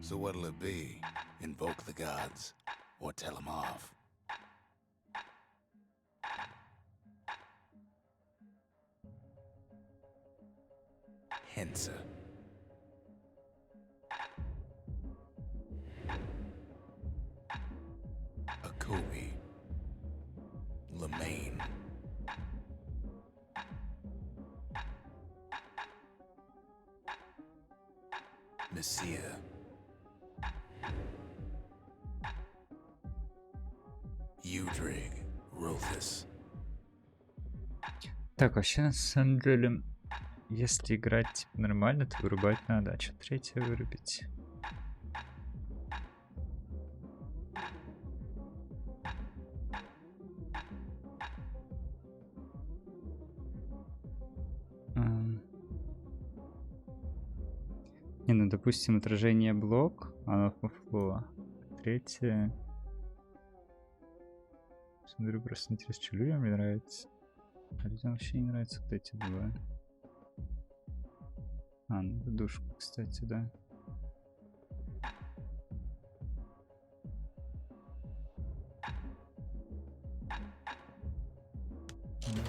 So what'll it be? Invoke the gods, or tell them off? Hensa. Akobi. Lemaine. Messia. Udrig. Rothus. Так, вообще, на самом деле, если играть типа, нормально, то вырубать надо. А что третье вырубить? Не, ну, допустим, отражение блок, оно по фло. Третье... Смотрю, просто интересно, что людям мне нравится. А людям вообще не нравятся вот эти два. А, ну, душку, кстати, да.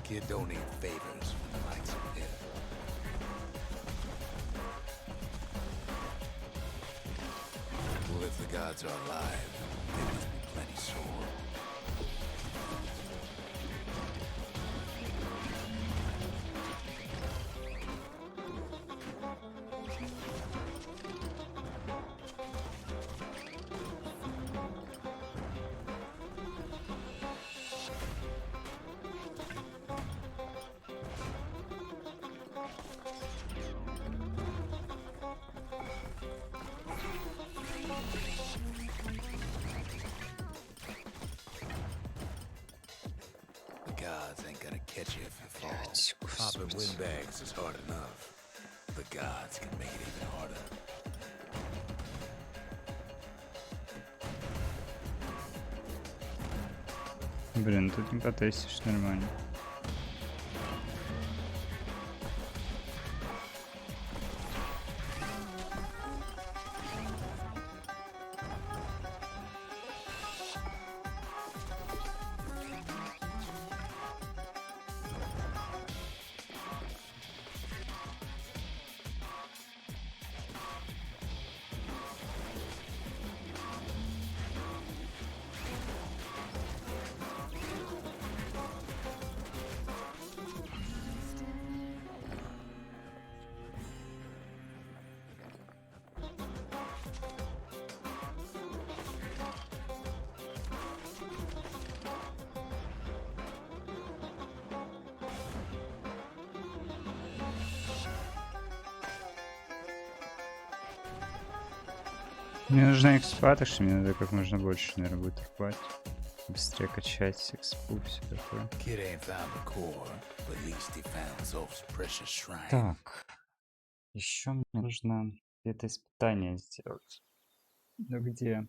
Kid don't need favors from the likes of him. Well, if the gods are alive, they must be plenty sore. The gods ain't gonna catch you if you fall. Popping windbags is hard enough. The gods can make it even harder. Блин, тут не потестишь нормально. Мне нужна экспа, так что мне надо как можно больше, наверное, будет хватит. Быстрее качать экспу, все такое. Kid ain't found the core, but at least he found Zolf's precious shrine. Так. Еще мне нужно это испытание сделать. Ну где?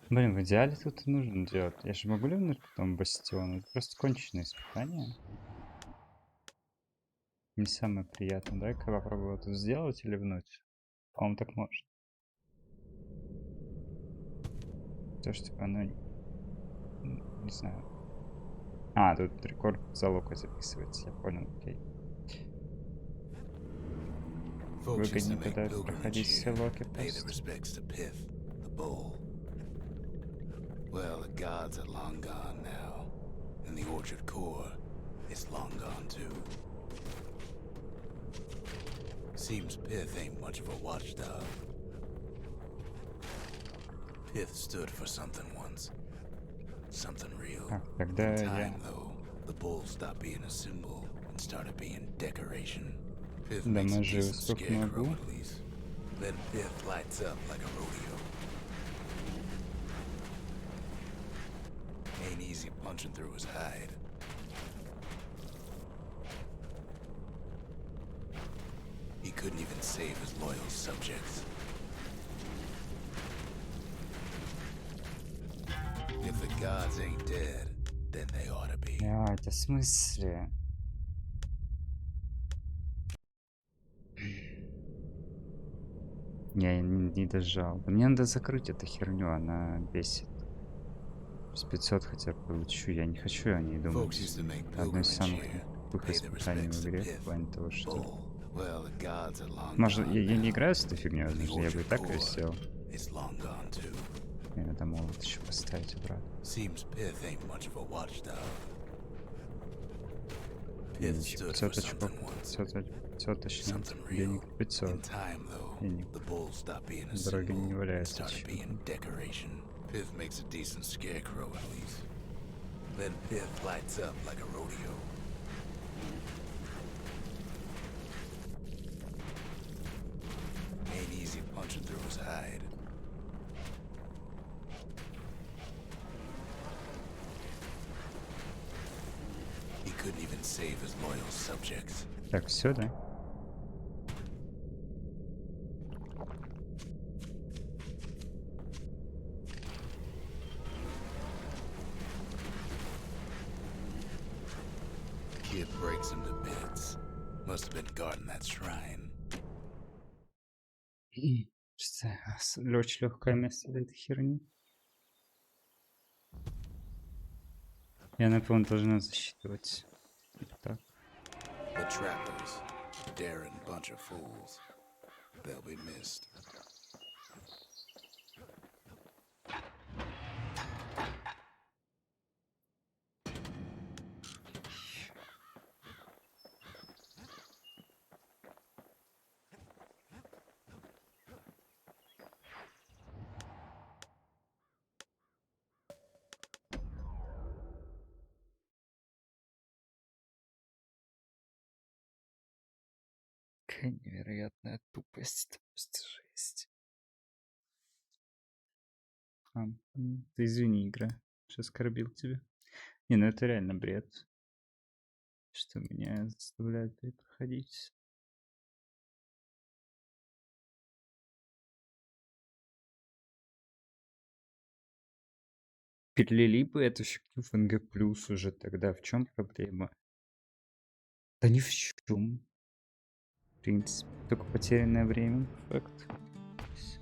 Блин, в идеале тут и нужно делать. Я же могу ливнуть потом бастион. Это просто конченое испытание. Не самое приятное. Дай-ка попробую это сделать и ливнуть. По-моему, так можно. То, что оно... Не знаю. А, тут рекорд залога записывается. Я понял, окей. Выгоднее тогда проходить все локи просто. Well, the gods are long gone now, and the orchard core is long gone too. Seems Pith ain't much of a watchdog. Pith stood for something once. Something real. Тогда In я... time, though, the bull stopped being a symbol and started being decoration. Pith Да, makes a мы живы decent сколько scarecrow могу. at least. Then Pith lights up like a rodeo. Ain't easy punching through his hide. He couldn't even save his loyal subjects. If the gods ain't dead, then they ought to be. Блядь, в смысле? Я не дожал. Да мне надо закрыть эту херню, она бесит. С 500 хотя бы получу. Я не хочу о ней думать. Folks used to make Одно из pilgrimage самых here, тупых pay their испытаний в respects to игре, в Pith, плане того, что... bull. Well, the gods are long Может, gone я не now. играю с этой фигней, And the возможно, я бы и orchard так ее core, сделал. it's long gone too. Мне надо молот еще поставить обратно. Seems Pith ain't much of a watchdog. И Pith еще stood 500 for очков, something once. 500 точнее, Something real. денег In 500. time, though, Денег. the bull stopped being a Дороги не symbol and является started being чем-то. decoration. Pith makes a decent scarecrow at least. Then Pith lights up like a rodeo. Ain't easy punching through his hide. He couldn't even save his loyal subjects. Так, все, да? Kid breaks him to bits. Must have been guarding that shrine. Очень легкое место для этой херни. И она, по-моему, должна засчитывать. Так. The trappers, daring bunch of fools. They'll be missed. Какая невероятная тупость. Это просто жесть. Ты извини, игра, что оскорбил тебя. Не, ну это реально бред. Что меня заставляет перепроходить. Перелили бы эту фигню в НГ+, уже тогда. В чем проблема? Да ни в чем. В принципе, только потерянное время, факт. Всё.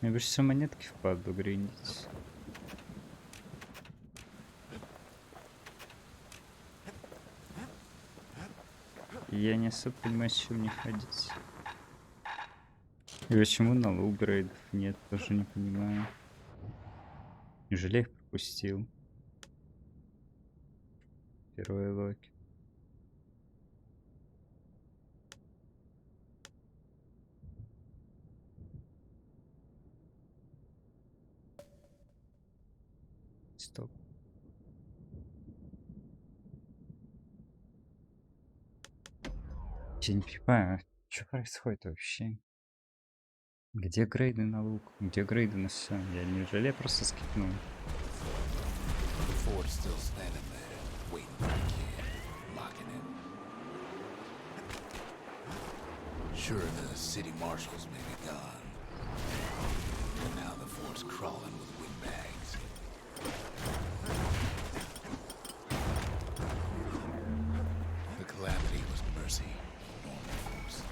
Мне бы все монетки впадло гриндить. Я не особо понимаю, с чем мне ходить. И почему на лоу-грейдов нет, тоже не понимаю. Неужели я их пропустил? Первые локи. Стоп. Я не понимаю, что происходит вообще? Где грейды на лук? Где грейды на все? Неужели я просто скипнул? The Ford's still standing there, waiting for the kid, mocking him. Sure, the city marshals may be gone, but now the Ford's crawling with windbags. The calamity was mercy, normal folks.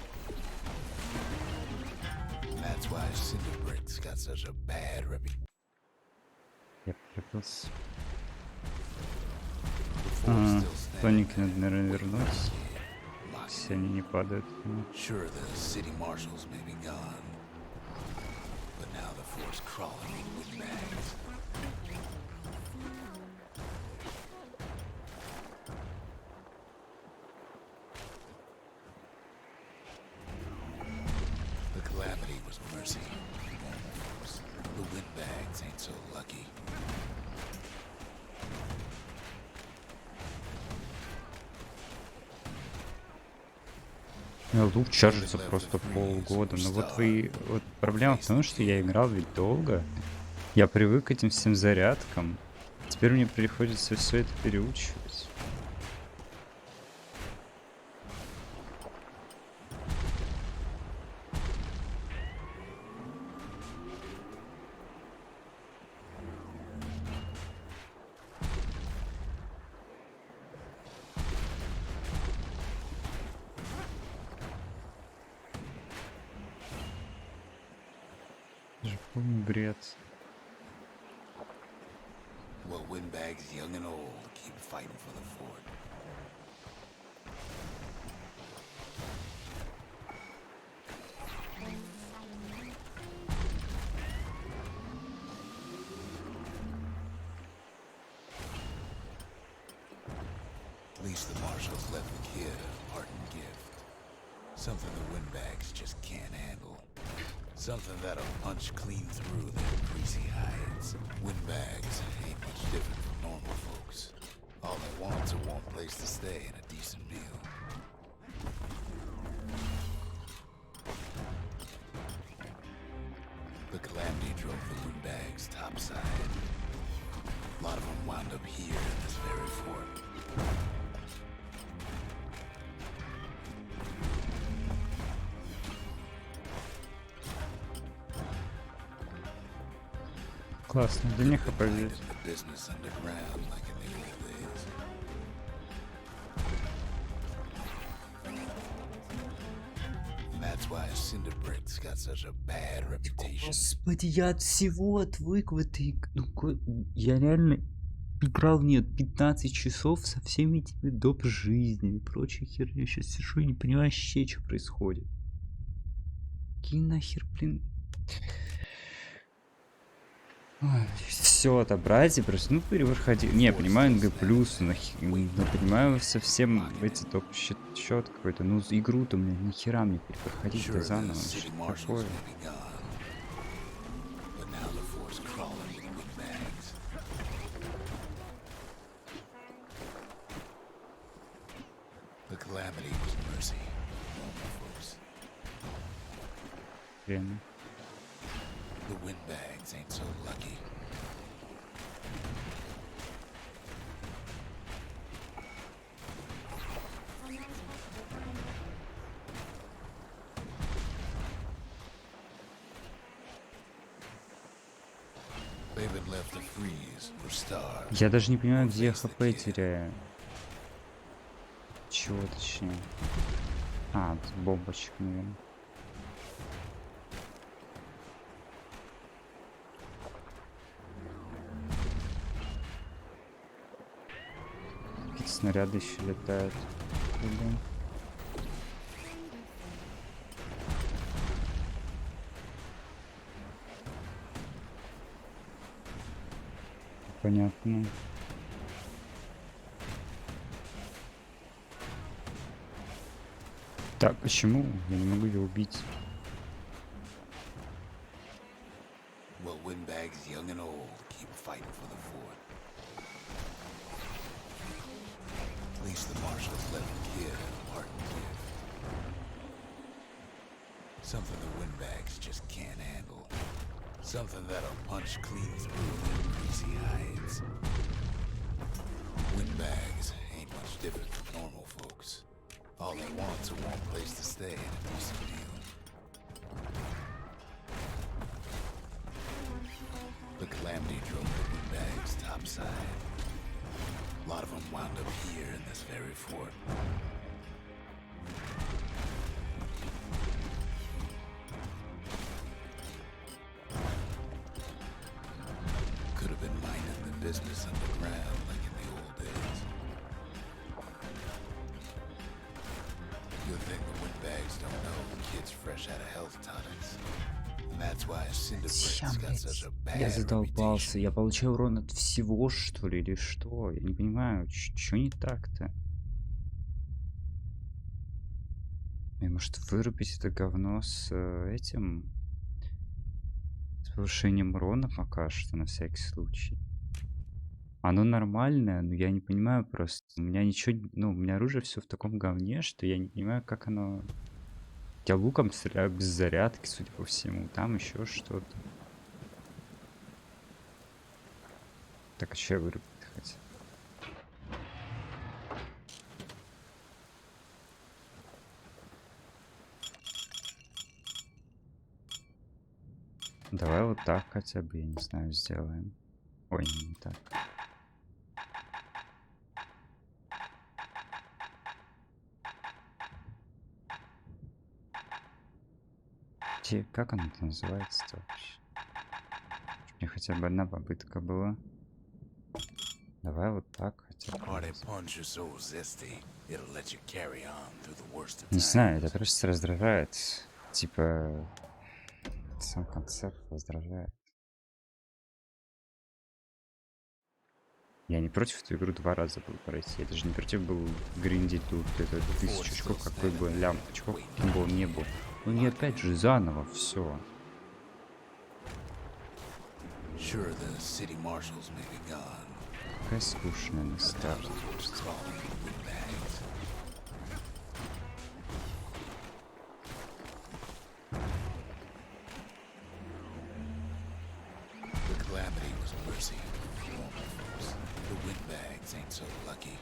And that's why Cinder Bricks got such a bad reputation. Я припился. The Ford's still standing Тоники надо, there, наверное, waiting for вернуть. the kid, mocking Если him. они не падают. Sure, the city marshals may be gone, but now the Ford's crawling with windbags. windbags ain't so lucky. Лук чаржится просто полгода. Но вот вы... Вот проблема в том, что я играл ведь долго. Я привык к этим всем зарядкам. Теперь мне приходится все это переучивать. Это же полный бред. Well, windbags young and old keep fighting for the fort. At least the marshals left the kid a parting gift. Something the windbags just can't handle. Something that'll punch clean through their greasy hides. Windbags ain't much different from normal folks. All they want's a warm place to stay and a decent meal. The calamity drove the windbags topside. A lot of them wound up here in this very fort. Классно, для них опозит. The business underground like in the old days. And that's why Cinderbrick's got such a bad reputation. Господи, я от всего отвык в этой... Я реально играл в нее 15 часов со всеми этими доп. Жизнями и прочей херней. Я сейчас сижу и не понимаю вообще, что происходит. Какие нахер, блин... Все отобрать и просто, ну, переходи. Не, понимаю, НГ+, но понимаю совсем эти топ-счет какой-то. Ну, игру-то мне нахера мне перепроходить-то Sure, the заново. city Что marshals такое? may be gone, but now the fort's crawling with windbags. The calamity was mercy, normal folks. Хрен. The windbags ain't so lucky. They've been left to freeze or starve. Я даже не понимаю, or где face the ХП kid. теряю. Чего точнее? А, от бомбочек, наверное. Какие-то снаряды еще летают. Блин. Понятно. Так, почему? Я не могу ее убить. Well, windbags young and old keep fighting for the fort. At least the marshals let the kid a parting gift. Something the windbags just can't handle. Something that'll punch clean through their greasy hides. Windbags ain't much different from normal folks. All they want's a warm place to stay and a decent meal. The calamity drove the windbags topside. A lot of them wound up here in this very fort. Could have been minding the business underground like in the old days. Good thing the windbags don't know the kid's fresh out of health tonics. And that's why Cinderbrick's got such a bad Я задолбался. reputation. Я получаю урон от всего, что ли, или что? Я не понимаю, что не так-то? Может вырубить это говно с этим? С Повышением урона пока что, на всякий случай. Оно нормальное, но я не понимаю просто. У меня ничего, ну, у меня оружие все в таком говне, что я не понимаю, как оно... Я луком стреляю без зарядки, судя по всему. Там еще что-то. Так, а что я вырубить хотел? Давай вот так хотя бы, я не знаю, сделаем. Ой, не так. Как оно называется-то вообще? Мне хотя бы одна попытка была. Давай вот так хотя бы. Party punch is so zesty, it'll let you carry on through the worst of Не знаю, это times. просто раздражает. Типа, сам концепт раздражает. Я не против эту игру 2 раза был пройти. Я даже не против был гриндить тут это 1000 очков, какой бы лям очков был, не был. Ну и опять же заново все. Sure, the city marshals may be gone. Какая скучная на старт. Crawling windbags. The calamity was mercy for normal folks. The windbags ain't so lucky.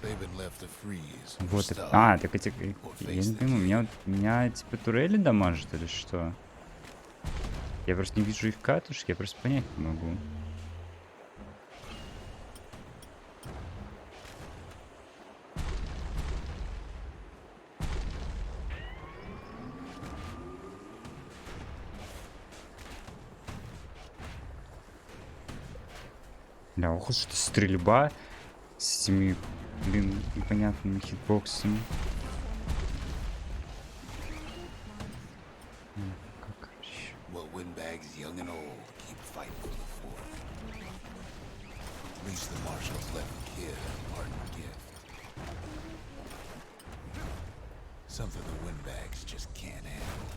They've been left to freeze. or Вот. starve. А, так эти... Я не пойму, меня типа турели дамажат или что? Я просто не вижу их катушки, я просто понять не могу. Бля, ох уж эта стрельба с этими, блин, непонятными хитбоксами. Как еще? Well, windbags young and old keep fighting for the fort. At least the marshals left the kid a parting gift. Something the windbags just can't handle.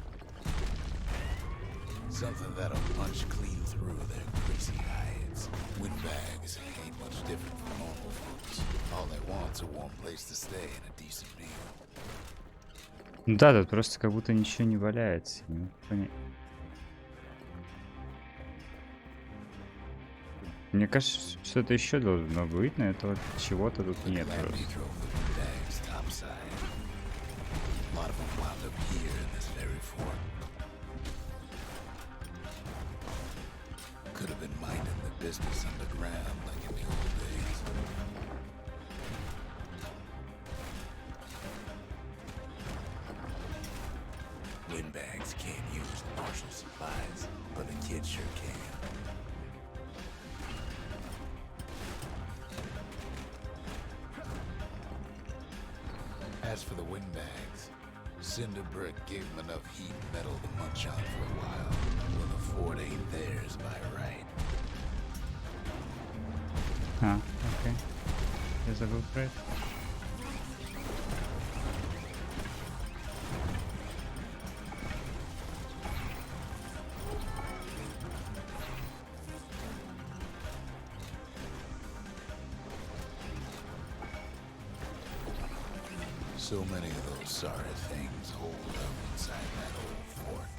Something that'll punch clean through their greasy hides. Windbags ain't much different from normal folks. All they want's a warm place to stay and a decent meal. Ну да, тут просто как будто ничего не валяется. Не могу понять. Мне кажется, что-то еще должно быть, но этого чего-то тут The нет calamity просто. drove the windbags topside. A lot of them wound up here in this very fort. Could have been minding the business underground like in the old days. Windbags can't use the marshal supplies, but the kid sure can. As for the windbags, Cinderbrick gave them enough heat and metal to munch on for a while. When the fort ain't theirs by right. А, окей. Я забыл про это. So many of those sorry things hold up inside that old fort.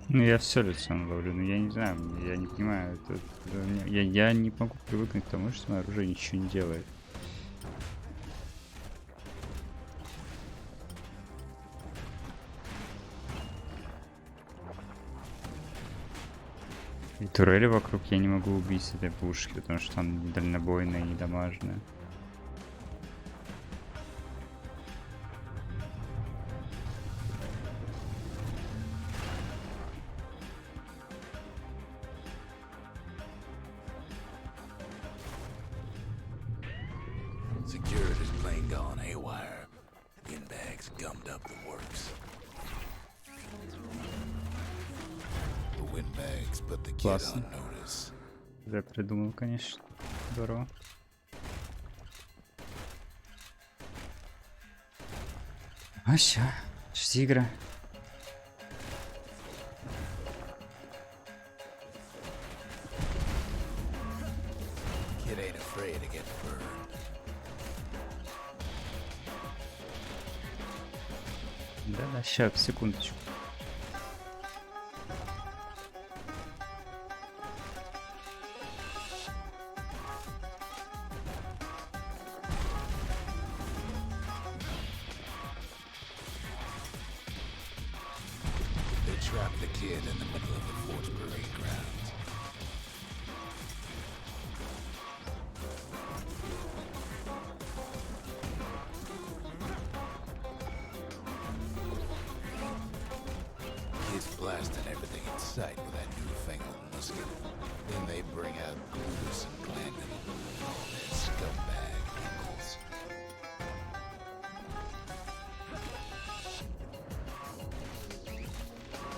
Ну я все лицом ловлю, но я не знаю, я не понимаю, я не могу привыкнуть к тому, что мое оружие ничего не делает. И турели вокруг я не могу убить с этой пушки, потому что она не дальнобойная, не дамажная. gone haywire. Windbags gummed up the works. The windbags put the kid Классно. on notice. Я придумал, конечно. Здорово. А ща, тигра. Kid ain't afraid to get burned. Да-да, ща, секундочку. They trapped the kid in the middle of the fort's parade grounds. Kids blasting everything in sight with that newfangled musket. Then they bring out Clueless and Glandon and all their scumbag uncles.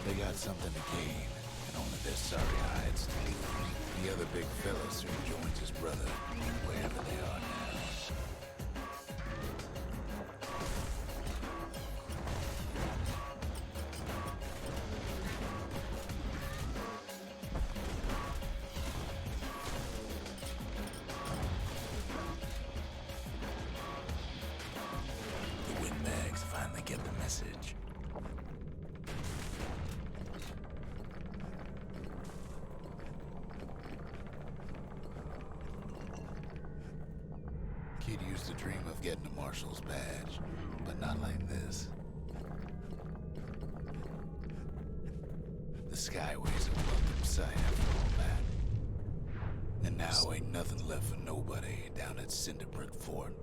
They got something to gain, and only their sorry hides to leave. The other big fella soon joins his brother, wherever they are now. The windbags finally get the message. Kid used to dream of getting a marshal's badge, but not like this. The Skyways a welcome sight after all that. And now ain't nothing left for nobody down at Cinderbrick Fort.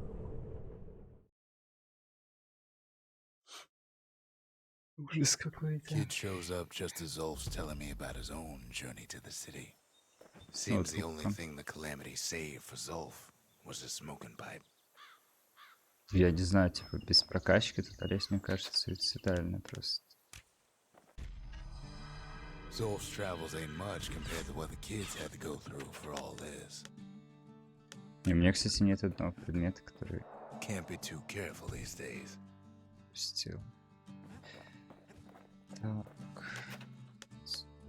Ужас какой-то. Kid shows up just as Ulf's telling me about his own journey to the city. Seems the only thing the Calamity saved for Zulf was a smoking pipe. Я не знаю, типа, без прокачки эта лезть, мне кажется, суицидальная просто. Zulf's travels ain't much compared to what the kids had to go through for all this. И у меня, кстати, нет одного предмета, который Can't be too careful these days. пропустил. Так.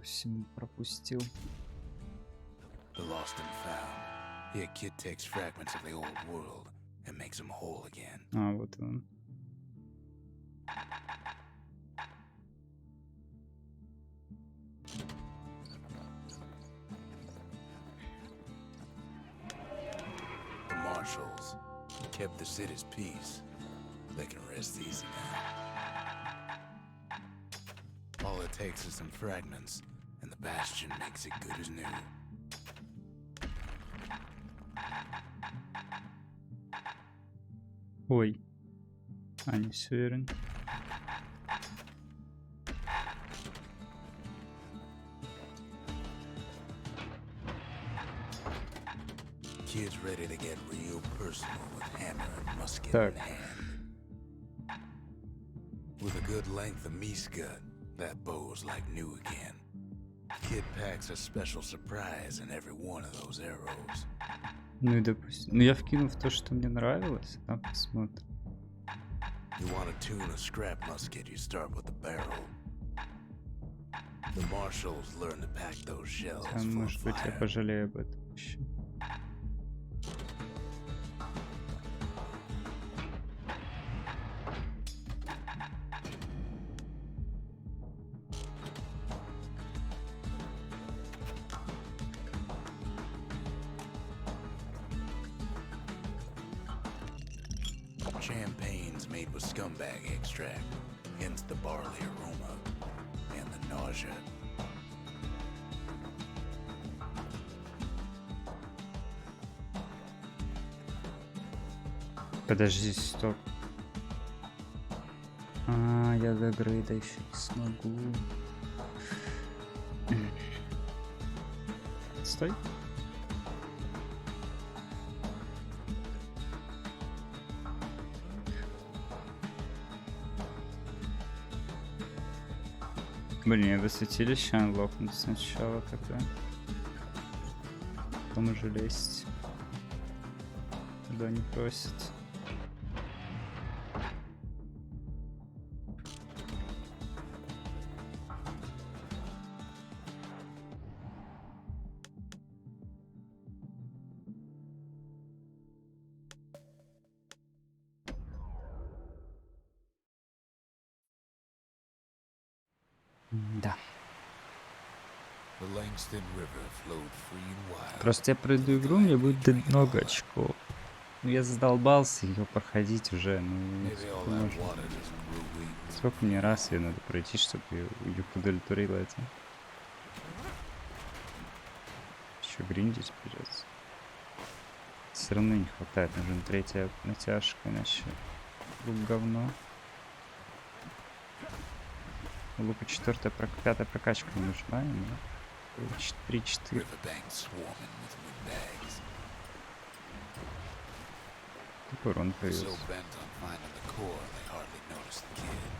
8 пропустил. The lost and found. Here, kid takes fragments of the old world and makes them whole again. А, вот он. The marshals kept the city's peace. They can rest easy now. All it takes is some fragments, and the Bastion makes it good as new. Ой. А, не все верно. Kids ready to get real personal with hammer and musket Так. in hand. With a good length of Miska, that bow's like new again. Kid packs a special surprise in every one of those arrows. Ну и допустим. Ну я вкинул в то, что мне нравилось, а посмотрим. You want to tune a scrap musket, you start with the barrel. The marshals learn to pack those shells А, for может быть, я fire. пожалею об этом еще. Champagne's made with scumbag extract, hence the barley aroma and the nausea. Подожди, стоп. А, я до грейда еще не смогу. Стой. Блин, вы святилище анлокнуть сначала тогда. Потом уже лезть. Куда не просит. Да. The Langston River flowed free and wild. Просто я пройду игру, мне будет много очков. Ну, я задолбался ее проходить уже. Ну, Maybe all сколько that можно? water just grew wings. Сколько мне раз ее надо пройти, чтобы ее удовлетворило это? Еще гриндить придется. Все равно не хватает, нужен третья натяжка, иначе будет говно. У Лука пятая прокачка не нужна ему. 3-4. Riverbanks swarming with windbags. Такой урон So появился. bent on finding the core, they hardly noticed the kid.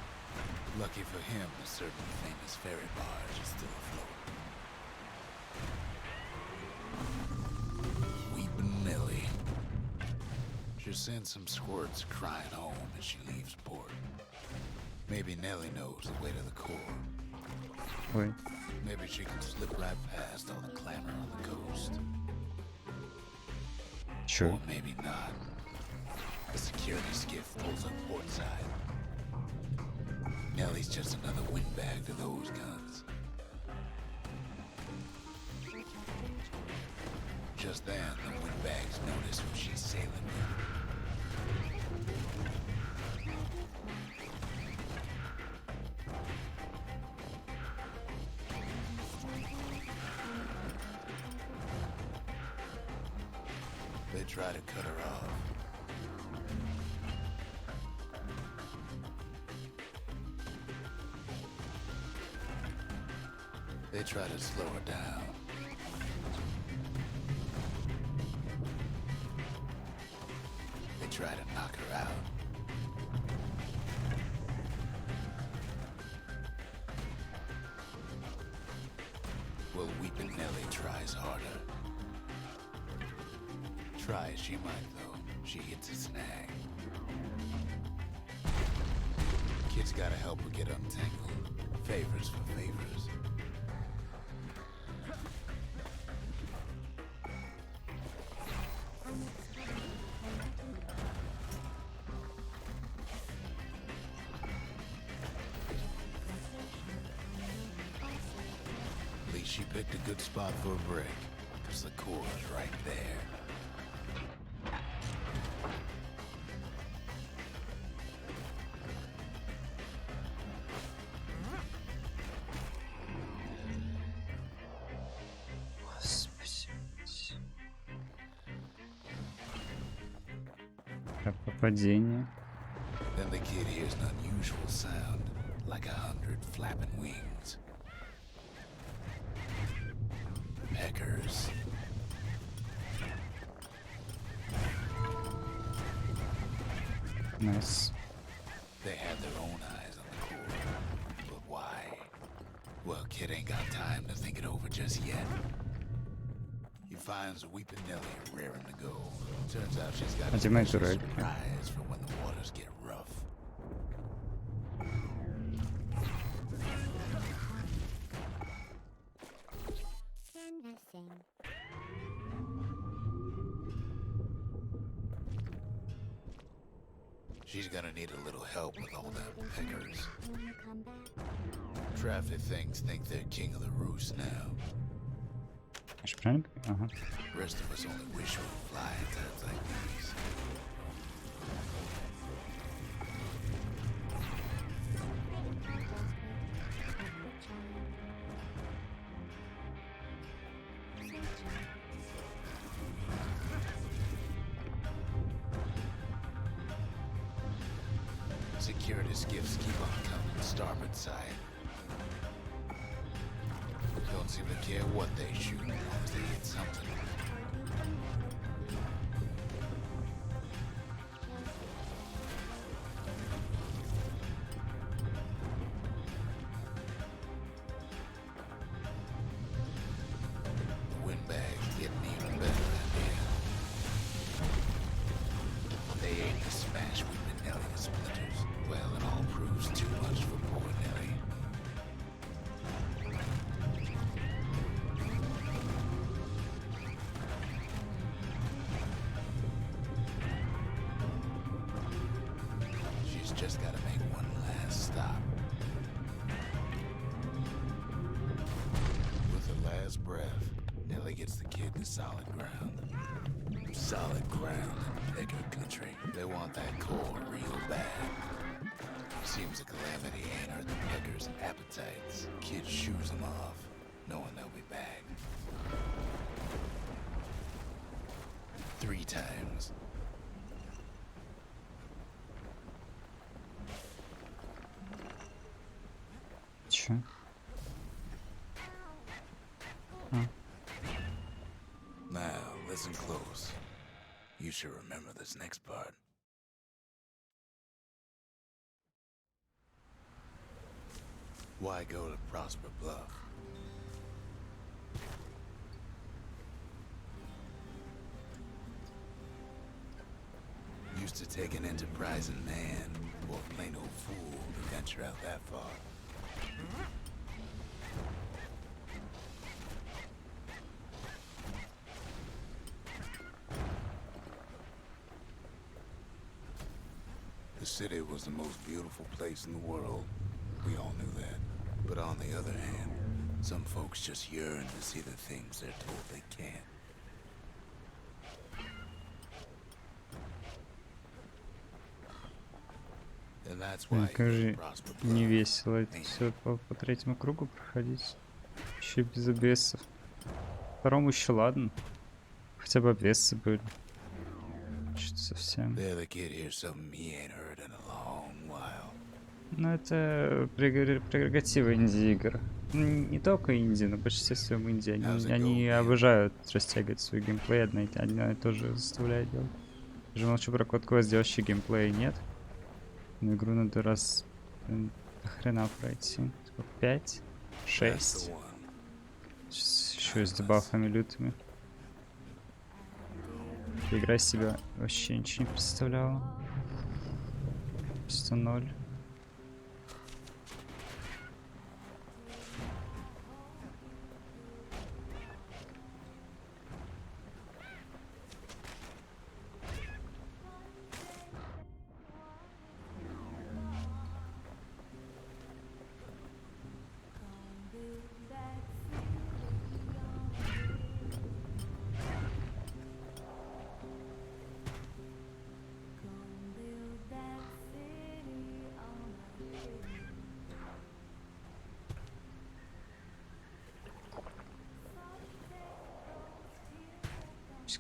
Lucky for him, a certain famous ferry barge is still afloat. Weepin' Millie. She sends some squirts crying home as she leaves port. Maybe Nellie knows the way to the core. Ой. Maybe she can slip right past all the clamor on the coast. Чё? Or maybe not. The security skiff pulls up portside. Nellie's just another windbag to those guns. Just then, the windbags notice who she's sailing with. They try to cut her off. They try to slow her down. They try to knock her out. Well, Weepin' Nellie tries harder. Try as she might, though, she hits a snag. Kid's gotta help her get untangled. Favors for favors. At least she picked a good spot for a break, because the core's right there. Про попадение. Then the kid hears an unusual sound, like 100 flapping wings. Peckers. Найс. They had their own eyes on the core. But why? Well, kid ain't got time to think it over just yet. He finds Weepin' Nellie raring to go. Turns out she's got a Одевай special турель. surprise for when the waters get rough. She's gonna need a little help with all them peckers. Traffic things think they're king of the roost now. Я ж правильно? Ага. Rest of us only wish we could fly in times like these. Security skiffs keep on coming starboard side. Don't seem to care what they shoot as long as they hit something. just gotta make one last stop. With her last breath, Nellie gets the kid to solid ground. Solid ground in Pecker country. They want that core real bad. Seems a calamity ain't hurt the Peckers' appetites. Kid shoos them off, knowing they'll be back. 3 times. Чё? Now, listen close. You should remember this next part. Why go to Prosper Bluff? Used to take an enterprising man or a plain old fool to venture out that far. The city was the most beautiful place in the world. We all knew that. But on the other hand, some folks just yearn to see the things they're told they can't. And that's why Как же Prosper не Bluff. весело это все по третьему кругу проходить. Еще без обвесов. Второму еще ладно. Хотя бы обвесы были. Что-то совсем. The other kid hears something he ain't heard in a long while. Ну, это прерогатива инди-игр. Не только инди, но почти всем инди. Они обожают растягивать свой геймплей, одно и то же заставляют делать. Я же молчу про код квест, где вообще геймплея нет. Но игру надо раз до хрена пройти. 5, 6. Сейчас еще и с дебафами лютыми. Игра из себя вообще ничего не представляла. 100-0.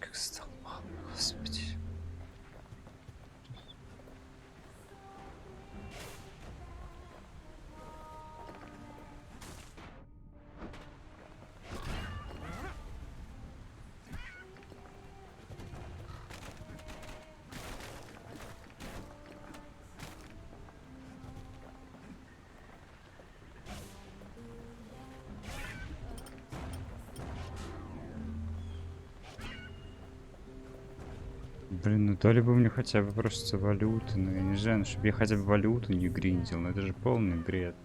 Как задолбал, господи. Блин, ну дали бы мне хотя бы просто валюты, ну я не знаю, ну, чтобы я хотя бы валюту не гриндил, ну это же полный бред.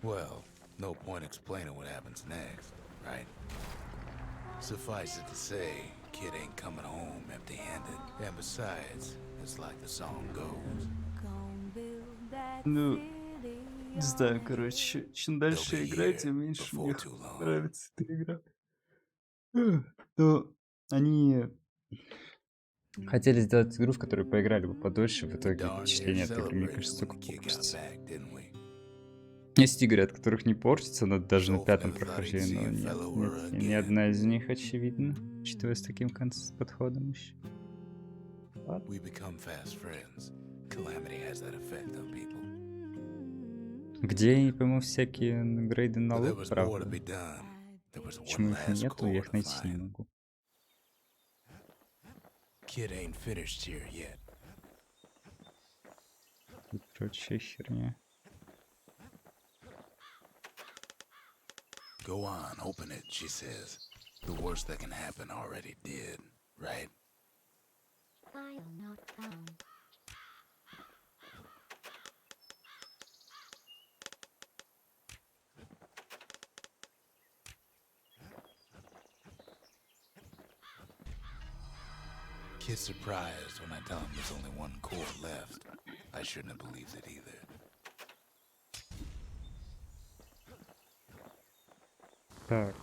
Well, no point explaining what happens next, right? Suffice it to say, kid ain't coming home empty-handed. And besides, it's like the song goes. Gonna build that Ну, city не знаю, on короче, чем They'll дальше я be играю, here тем меньше before мне too long. нравится эта игра. Но они хотели сделать игру, в которую поиграли бы подольше, в итоге Darn near впечатление от игры, мне celebrated кажется, when только the kid got портится. back, didn't we? Есть игры, от которых не портится, но даже на Sof пятом never thought he'd прохождении, see но a нет, fellow нет, or ни again. одна из них, очевидно, учитывая с таким подходом еще. We become fast friends. Calamity has that effect on people. Где, по-моему, всякие грейды на But there лут, was more to правда? be done. There was Почему one их last нету, я core их to найти не find. могу. Kid ain't finished here yet. И прочая херня. Go on, open it, she says. The worst that can happen already did, right? I'll not come. Kid's surprised when I tell him there's only one core left. I shouldn't have believed it either. Так,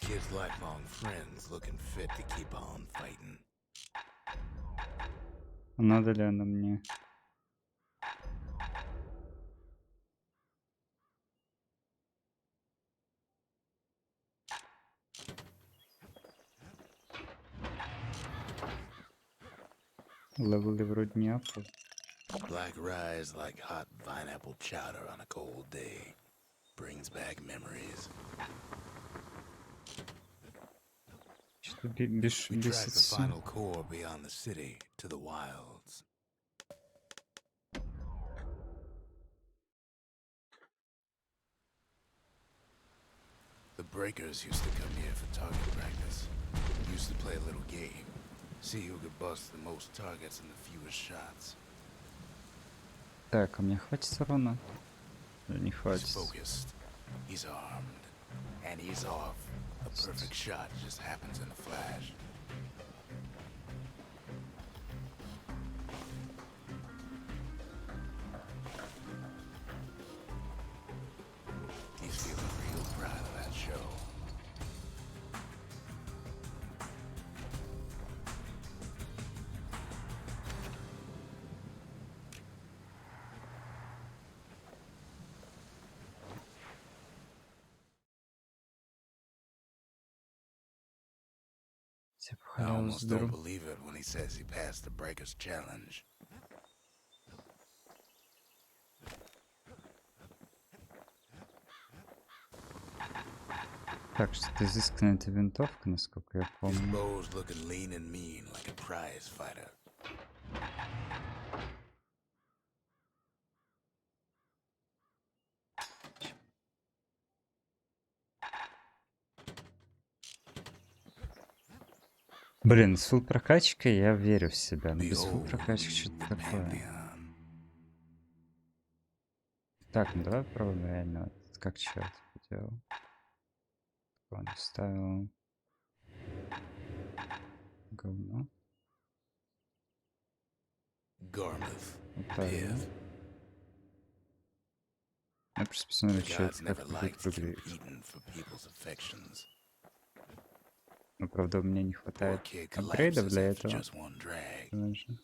Kid's lifelong friends looking fit to keep on fighting. надо ли она мне? Левелы вроде не апал. Black rise like hot pineapple chowder on a cold day. Brings back memories. Что-то We track бесит the всё. final core beyond the city to the wilds. The breakers used to come here for target practice. Used to play a little game. See who could bust the most targets in the fewest shots. Так, а мне хватит урона? Или не He's хватит? focused. He's armed. And he's off. A perfect shot just happens in a flash. He's feeling real proud of that show. Типа I халяву almost don't заберу. believe it when he says he passed the Breakers challenge. Так, что-то изысканная эта винтовка, насколько я His помню. bow's looking lean and mean like a prize fighter. Блин, с фулл прокачкой я верю в себя, но без фулл Behold, прокачки что-то the такое. Pantheon. Так, ну давай попробуем реально, вот как черт делал. Он ставил говно. Garmouth. Вот так, да? Piv. Я просто The посмотрю, что gods это never как будет liked выглядеть. competing for people's affections. Но, правда, мне не Poor хватает kid апгрейдов collapses для after этого. just one drag. Даже.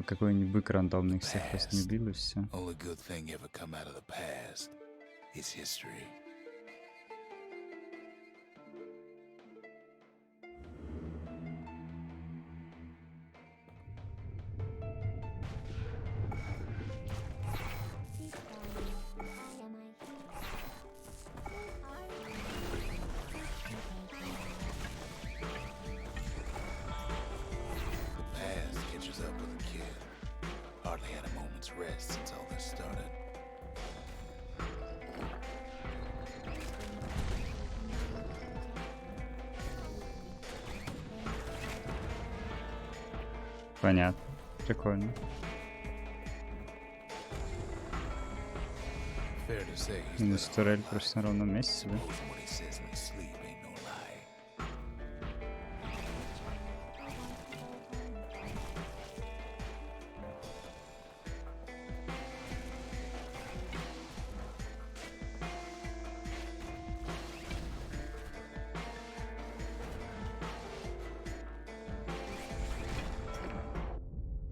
Какой-нибудь бык рандомный всех просто не убил и все. Only good thing ever come out of the past is history. The past catches up with a kid. Hardly had a moment's rest since all this started. Понятно. Прикольно. Fair to say he's Минус been турель a lot. просто на ровном месте себе. Supposing what he says in his sleep ain't no lie.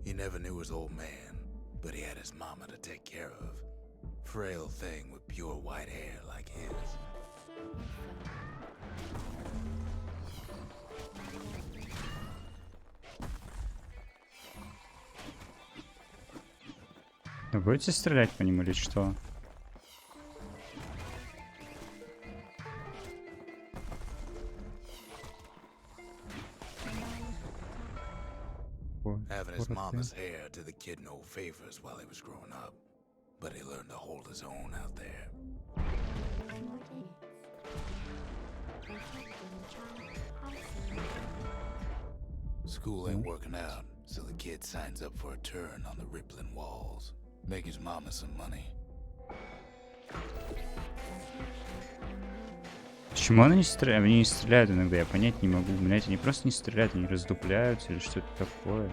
He never knew his old man, but he had his mama to take care of. Frail thing with pure white hair like his. Вы будете стрелять по нему или что? Ой, Having his коротко. mama's hair did the kid no favors while he was growing up, but he learned to hold his own out there. School ain't working out, so the kid signs up for a turn on the rippling walls. Make his mama some money. Почему она не стреляет? Они не стреляют иногда, я понять не могу. Блять, они просто не стреляют, они раздупляются или что-то такое.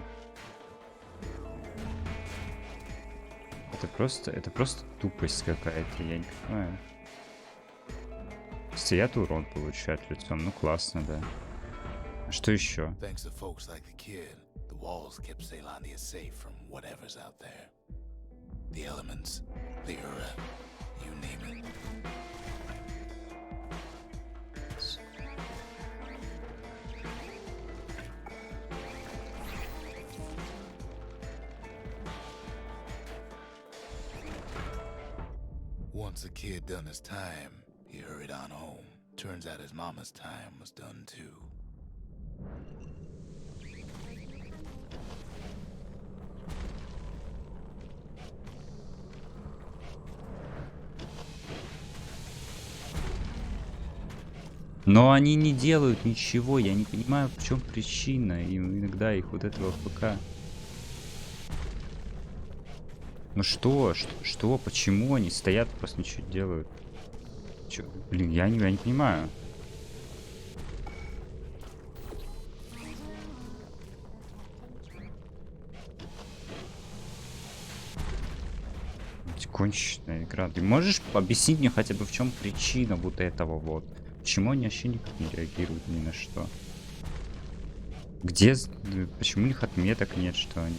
Это просто тупость какая-то, я не понимаю. Стоят урон получают лицом, ну классно, да. А что еще? Thanks to folks like the kid, the walls kept Ceylondia safe from whatever's out there. The elements, the Ura, you name it. Once the kid done his time, he hurried on home. Turns out his mama's time was done too. Но они не делают ничего, я не понимаю, в чем причина. И иногда их вот этого ФК. Ну что, почему они стоят, просто ничего не делают? Чё? Блин, я не понимаю. Конченная игра. Ты можешь объяснить мне хотя бы, в чем причина вот этого вот? Почему они вообще никак не реагируют ни на что? Где... Почему у них отметок нет, что они...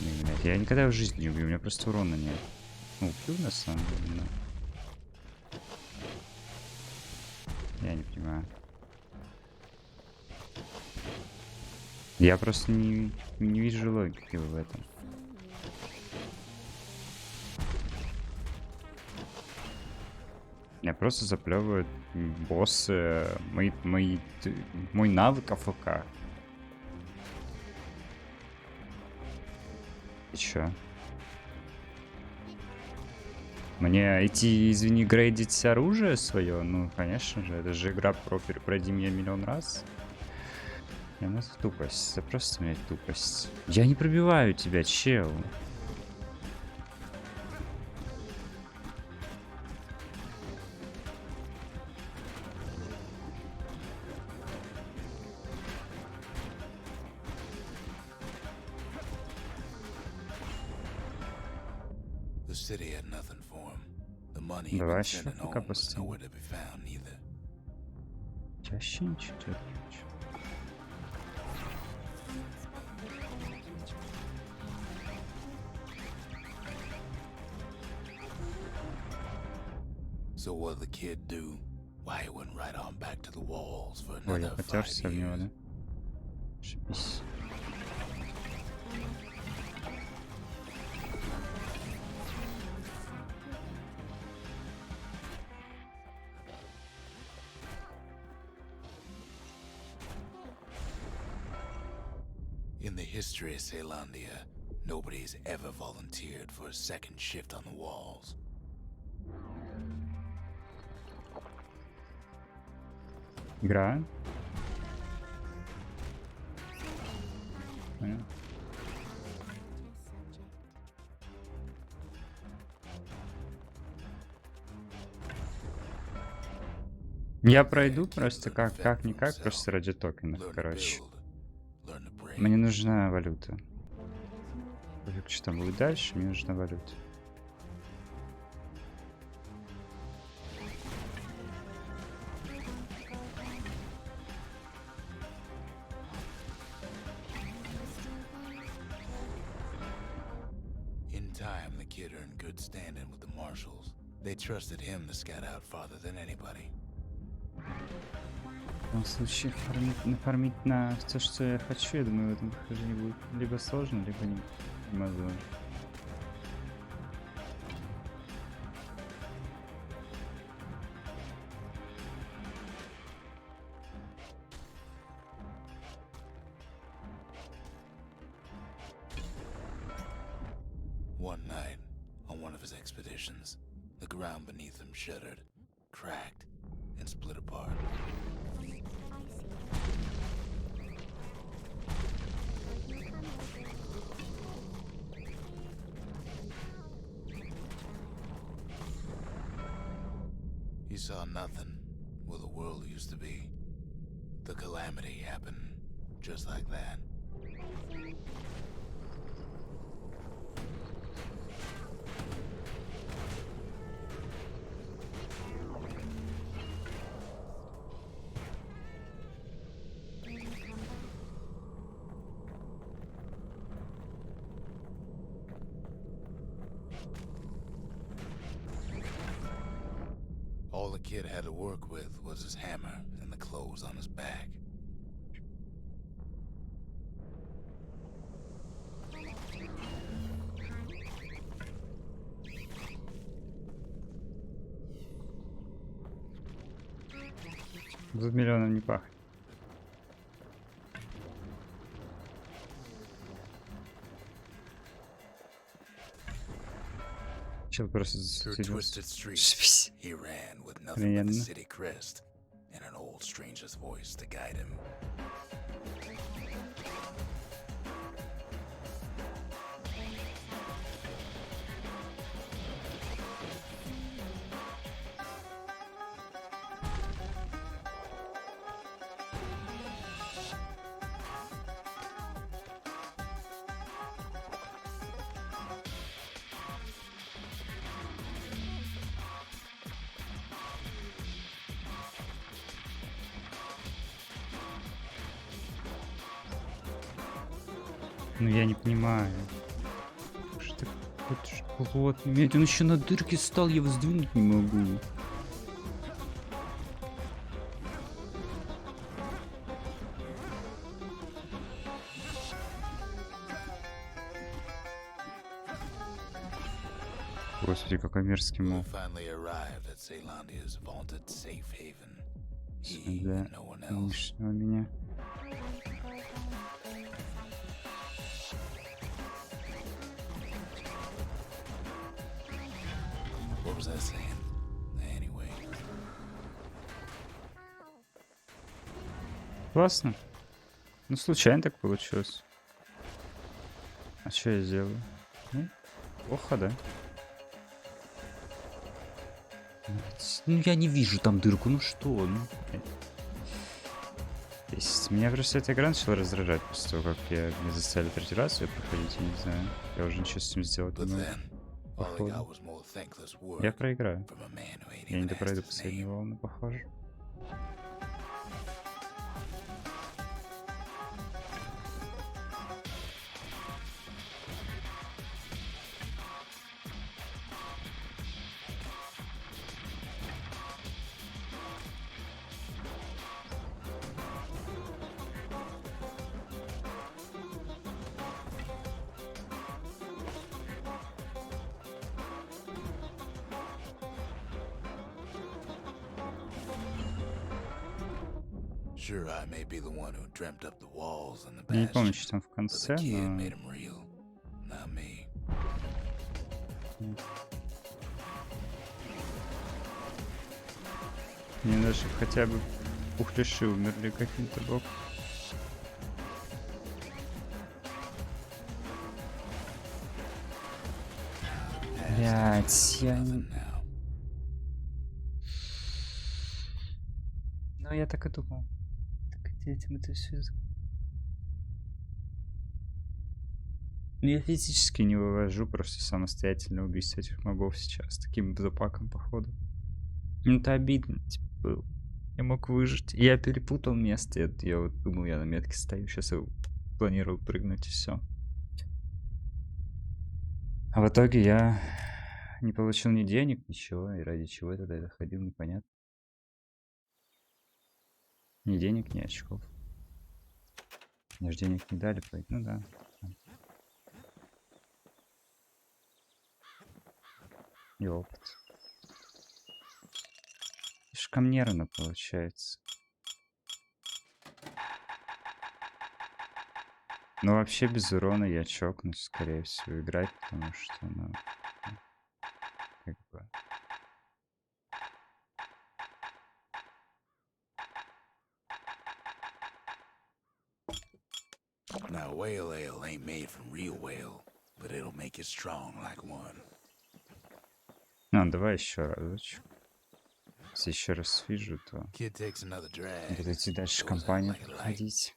Блядь, я никогда в жизни не убью, у меня просто урона нет. Ну, убью на самом деле, но... Я не понимаю. Я просто не вижу логики в этом. Меня просто заплевывают боссы, мой навык АФК. И чё? Мне идти, извини, грейдить оружие свое? Ну, конечно же, это же игра про пройди меня миллион раз. Я на тупость, это просто, блядь, тупость. Я не пробиваю тебя, чел. The city had nothing for him. The money he'd Давай been еще sending пока home was поставим. nowhere to be found either. Чаще ничего делать. So what'd the kid do? Why he went right on back to the walls for Ой, я another 5 потерся в него, years. да? Шибись. In the history of Ceylondia, nobody's ever volunteered for a second shift on the walls. Игра. Понял. Я пройду просто как-никак, просто ради токенов, Learn to короче. build. Learn to break. Мне нужна валюта. Пофиг, что там будет дальше, мне нужна валюта. In time, the kid earned good standing with the marshals. They trusted him to scout out farther than anybody. В любом случае, нафармить на то, что я хочу, я думаю, в этом прохождении будет либо сложно, либо невозможно. One night, on one of his expeditions, the ground beneath him shuddered, cracked, and split apart. He saw nothing where the world used to be. The calamity happened just like that. All the kid had to work with was his hammer and the clothes on his back. Тут миллионом не пахнет. Чел просто Through засветился. twisted streets, he ran with nothing but the Охрененно. city crest and an old stranger's voice to guide him. Ну я не понимаю. Что ты хочешь плотный медь? Он еще на дырке стал, я его сдвинуть не могу. Господи, какой мерзкий We моб. finally arrived at Ceylandia's vaunted safe haven. He Для and no one else. нынешнего меня. What was I saying? Anyway, Классно. Ну, случайно так получилось. А что я сделаю? Ну, плохо, да? Ну, я не вижу там дырку, ну что? Ну, блядь. Бесит. Меня просто эта игра начала раздражать после того, как меня заставили третий раз ее проходить, я не знаю. Я уже ничего с этим сделать не but могу. then all he Походу. got was more thankless work Я проиграю. from a man who ain't Я не even asked допройду his последнюю name. волну, похоже. Sure, I may be the one who dreamt up the walls and the Я не помню, bastion, что там в but конце, the kid но... made him real, not me. Мне надо, чтобы хотя бы пухляши умерли каким-то боком. Блять, я не... Nothing now. Ну, я так и думал. Так этим это все... Ну, я физически не вывожу просто самостоятельное убийство этих мобов сейчас. Таким запаком, походу. Ну, это обидно, типа, было. Я мог выжить. Я перепутал место. Я вот думал, я на метке стою. Сейчас я планировал прыгнуть и все. А в итоге я не получил ни денег, ничего. И ради чего я тогда это ходил, непонятно. Ни денег, ни очков. Мне же денег не дали, поэтому, ну да. И опыт. Слишком нервно получается. Но вообще без урона я чокнусь, скорее всего, играть, потому что, ну, как бы... Now, whale ale ain't made from real whale, but it'll make you strong like one. Ну, давай еще разочек. Если еще раз вижу, то Kid takes another drag. буду идти дальше Goes out компанию like a light. проходить.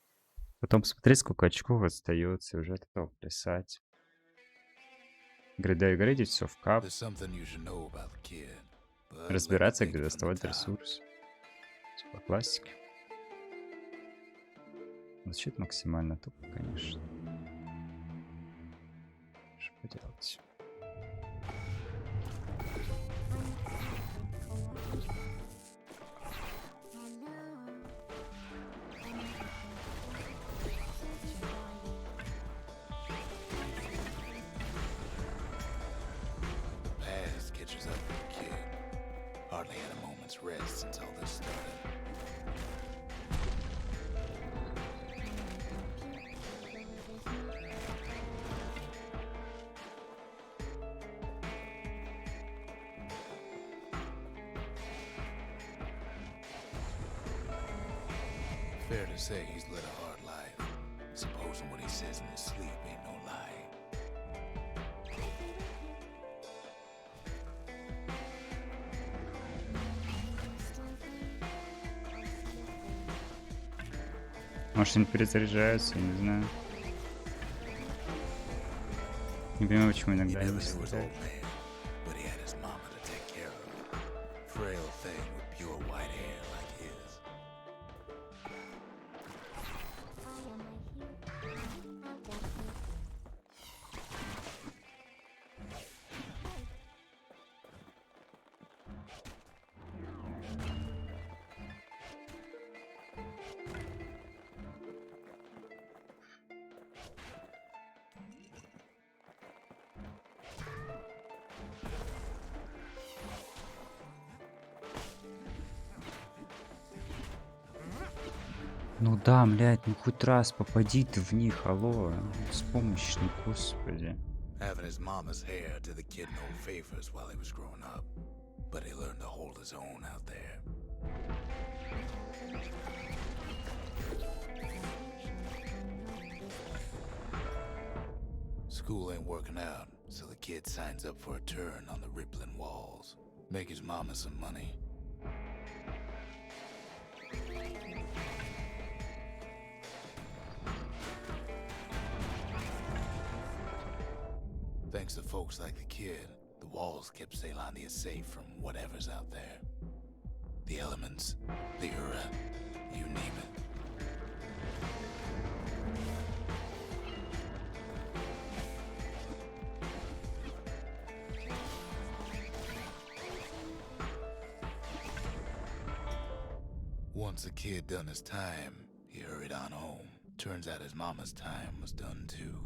Потом смотреть, сколько очков остается, и уже от этого плясать. Грида и гридить все в кап. There's something you should know about the kid, but let me Разбираться, take где it from the доставать top. ресурс. По классике. Звучит максимально тупо, конечно. Что поделать? The past catches up with the kid. Hardly had a moment's rest since all this started. Fair to say he's led a hard life. Supposing what he says in his sleep ain't no lie. Может, они перезаряжаются, я не знаю. Не понимаю, почему He иногда never они knew his стреляют. old man, but he had his mama to take care of. Frail thing with pure white hair like his. Ну да, блядь, ну хоть раз попади ты в них, алло. Беспомощный, господи. Having his mama's hair did the kid no favors while he was growing up, but he learned to hold his own out there. School ain't working out, so the kid signs up for a turn on the rippling walls. Make his mama some money. Thanks to folks like the kid, the walls kept Ceylondia safe from whatever's out there. The elements, the Ura, you name it. Once the kid done his time, he hurried on home. Turns out his mama's time was done too.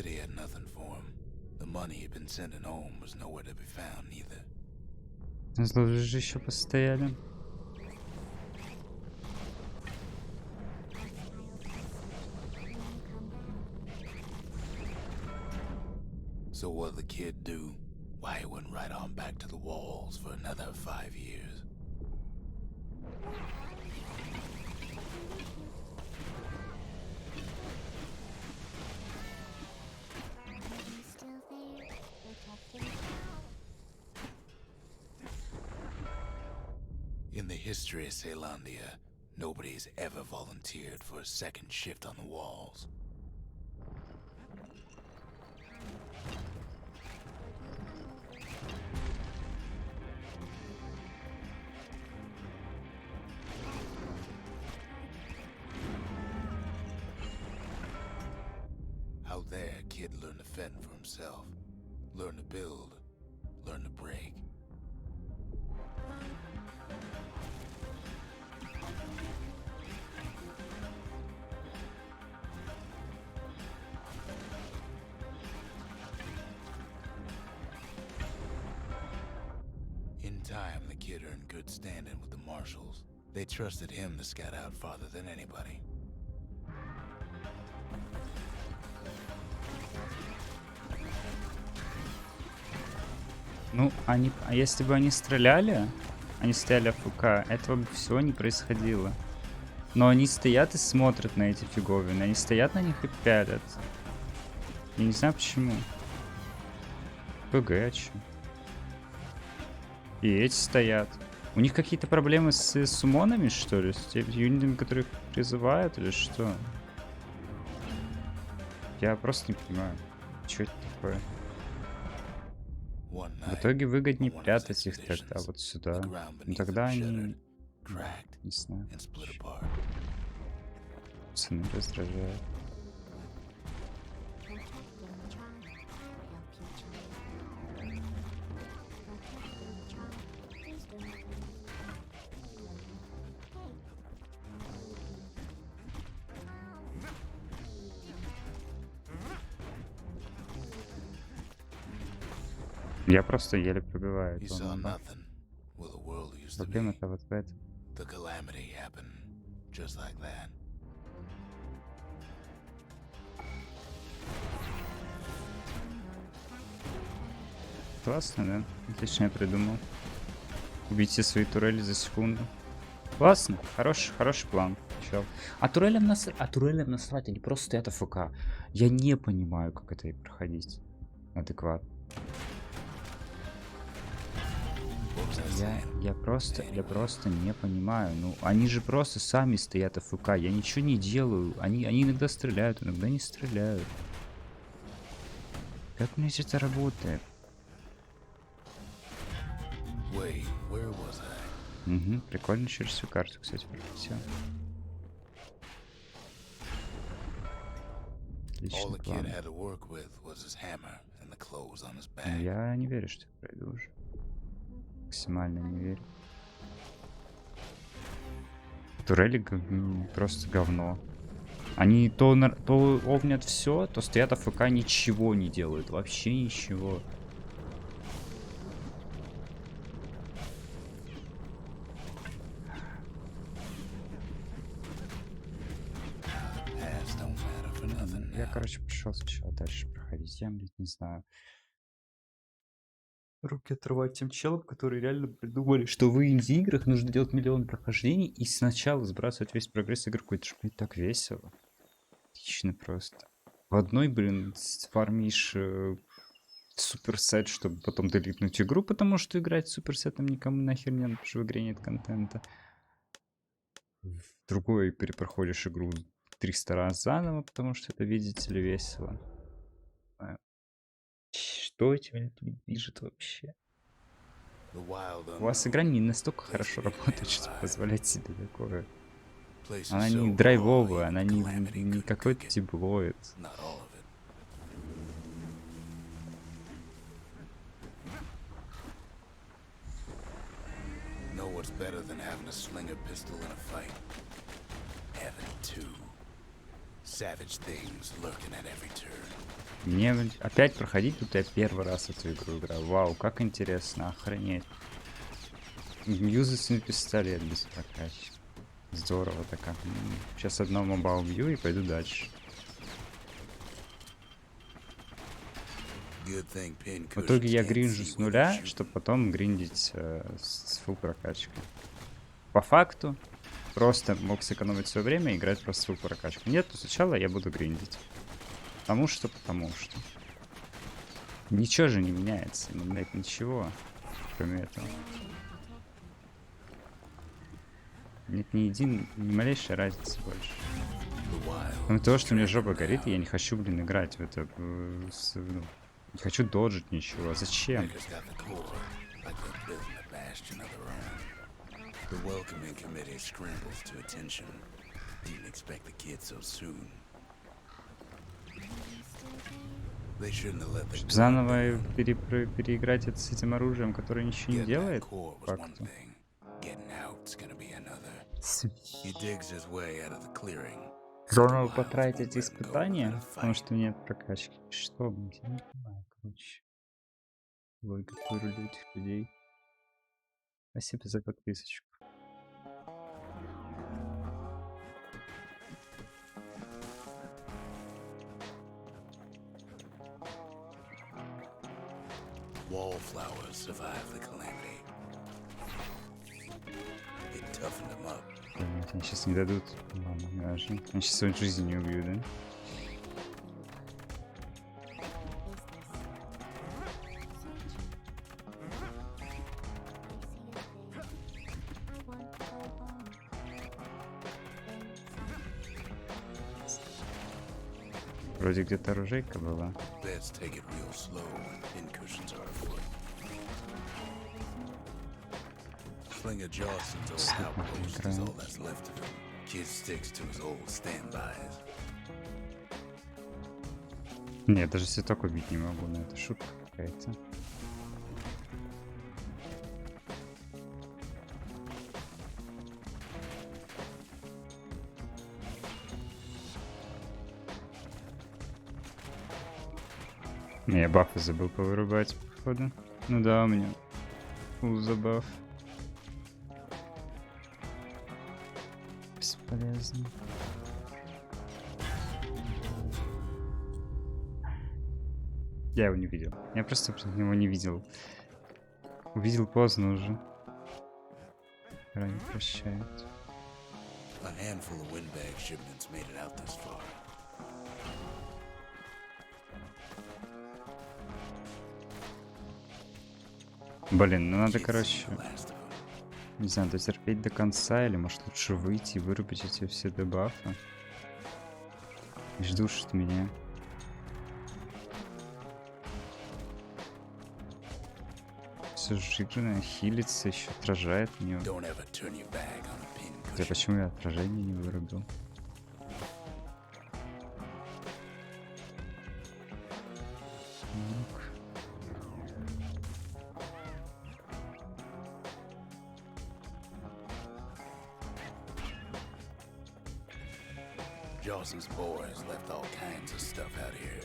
city had nothing for him. The money he'd been sending home was nowhere to be found either. Зло же еще постояли. So what'd the kid do? Why, he went right on back to the walls for another 5 years. Still there, protecting In the history of Caelondia, nobody's ever volunteered for a second shift on the walls. Out there, kid learned to fend for himself, learn to build, learn to break. In time, the kid earned good standing with the marshals. They trusted him to scout out farther than anybody. Ну, они... А если бы они стреляли, они стояли АФК, этого бы всего не происходило. Но они стоят и смотрят на эти фиговины. Они стоят на них и пялят. Я не знаю почему. ПГ, а чё? И эти стоят. У них какие-то проблемы с сумонами, что ли? С теми юнитами, которых призывают, или что? Я просто не понимаю, что это такое. В итоге выгоднее прятать их тогда вот сюда. Ну тогда они... Не знаю. Пацаны раздражают. Я просто еле пробиваю. He saw nothing. Well, the world used to be. Проблема-то вот в этом. The calamity happened just like that. Классно, да? Отлично я придумал. Убить все свои турели за секунду. Классно. Хороший план. Чел. А турелям насрать, они просто стоят АФК. Я не понимаю, как это и проходить адекватно. Я просто не понимаю. Ну, они же просто сами стоят АФК. Я ничего не делаю. Они иногда стреляют, иногда не стреляют. Как мне это работает? Угу, прикольно через всю карту, кстати, пролетел. Отличный план. Я не верю, что я пройду уже. Максимально не верю. Турели просто говно. Они то овнят все, то стоят АФК, ничего не делают. Вообще ничего. Я, короче, пришел сначала дальше проходить. Я, блядь, не знаю. Руки отрывать тем челам, которые реально придумали, что в инди-играх нужно делать миллион прохождений и сначала сбрасывать весь прогресс игроку. Это же, блядь, так весело. Отлично просто. В одной, блин, фармишь суперсет, чтобы потом делитнуть игру, потому что играть с суперсетом никому нахер не надо, потому что в игре нет контента. В другой перепроходишь игру 300 раз заново, потому что это, видите ли, весело. Что этим движет вообще? У вас игра не настолько хорошо работает, чтобы позволять себе такое. Она не драйвовая, она не какой-то тиблоид. Savage things lurking at every turn. Мне опять проходить, тут я первый раз эту игру играю. Вау, как интересно, охренеть. Юзать пистолет без прокачки. Здорово так. Сейчас одного моба убью и пойду дальше. В итоге я гринжу с нуля, чтобы потом гриндить с фулл прокачкой. По факту, просто мог сэкономить свое время и играть просто с фулл прокачкой. Нет, то сначала я буду гриндить. Потому что. Ничего же не меняется. Ну, блядь, ничего. Кроме этого. Нет ни малейшей разницы больше. Кроме того, что у меня жопа горит, и я не хочу, блин, играть в это. Ну, не хочу доджить ничего. Зачем? Чтоб заново переиграть это с этим оружием, которое ничего не делает, по факту. Заново потратить испытания, потому что нет прокачки. Что, блин, я не понимаю, короче. Логика вырулит этих людей. Спасибо за подписочку. Wallflowers survived the calamity. It toughened them up. Нет, они сейчас не дадут. Ладно, не важно. Они сейчас свою жизнь не убьют, да? Вроде где-то оружейка была. Let's take it real slow when pincushions are afoot. Sling a Jawson's old outpost is all that's left of him. Kid sticks to his old standbys. Нет, даже цветок убить не могу, но это шутка какая-то. Не, я бафы забыл повырубать, походу. Ну да, у меня фул забаф. Бесполезно. Я его не видел. Я просто его не видел. Увидел поздно уже. Рано прощают. A handful of windbag shipments made it out this far. Блин, ну надо, Kids короче, seen the last of 'em. не знаю, дотерпеть до конца, или может лучше выйти и вырубить эти все дебафы. И ждут что меня. Все жирное, хилится, еще отражает мне. Don't ever turn your back on a pincushion. Хотя почему я отражение не вырубил? Так. Jawson's boys left all kinds of stuff out here.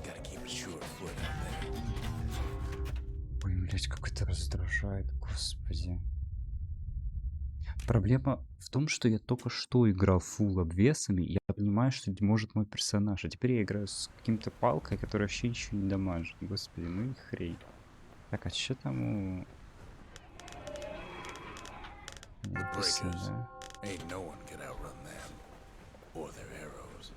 Gotta keep a sure foot out there. Ой, блядь, как это раздражает, господи. Проблема в том, что я только что играл фулл обвесами, и я понимаю, что может мой персонаж. А теперь я играю с каким-то палкой, которая вообще ничего не дамажит. Господи, ну и хрень. Так, а что там у... Не The написано, breakers. да? Ain't no one could outrun them. Or their arrows.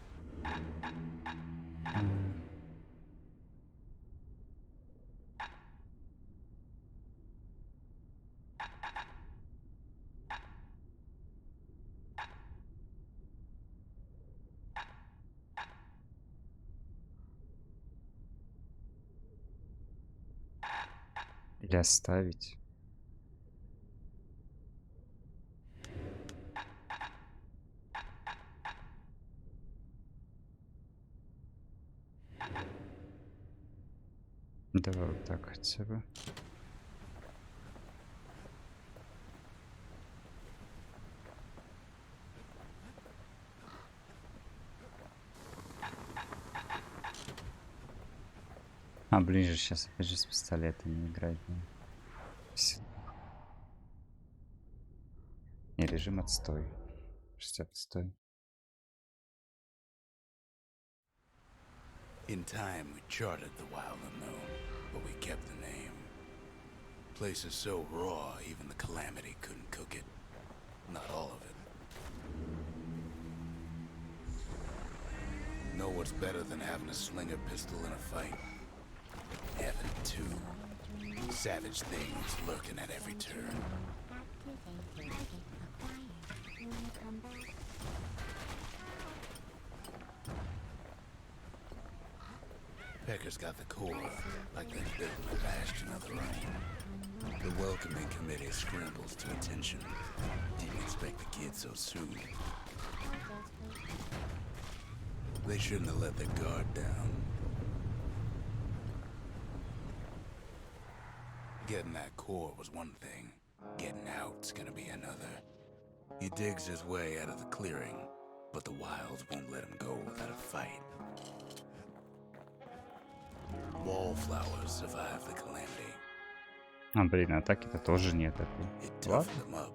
Или оставить. Давай вот так хотя бы. А, ближе сейчас опять же с пистолетами играть. Да. Всё. Не, режим отстой. 60 отстой. In time, we charted the wild unknown, but we kept the name. Place is so raw, even the Calamity couldn't cook it. Not all of it. Know what's better than having a slinger pistol in a fight? Having it too. Savage things lurking at every turn. Activate acquired. When you come back, Pecker's got the core, like they built a bastion of their own. The welcoming committee scrambles to attention. Didn't expect the kid so soon. They shouldn't have let their guard down. Getting that core was one thing. Getting out's gonna be another. He digs his way out of the clearing, but the wilds won't let him go without a fight. Wallflowers survive the calamity. А, блин, атаки-то тоже нет. It Ладно. toughened them up.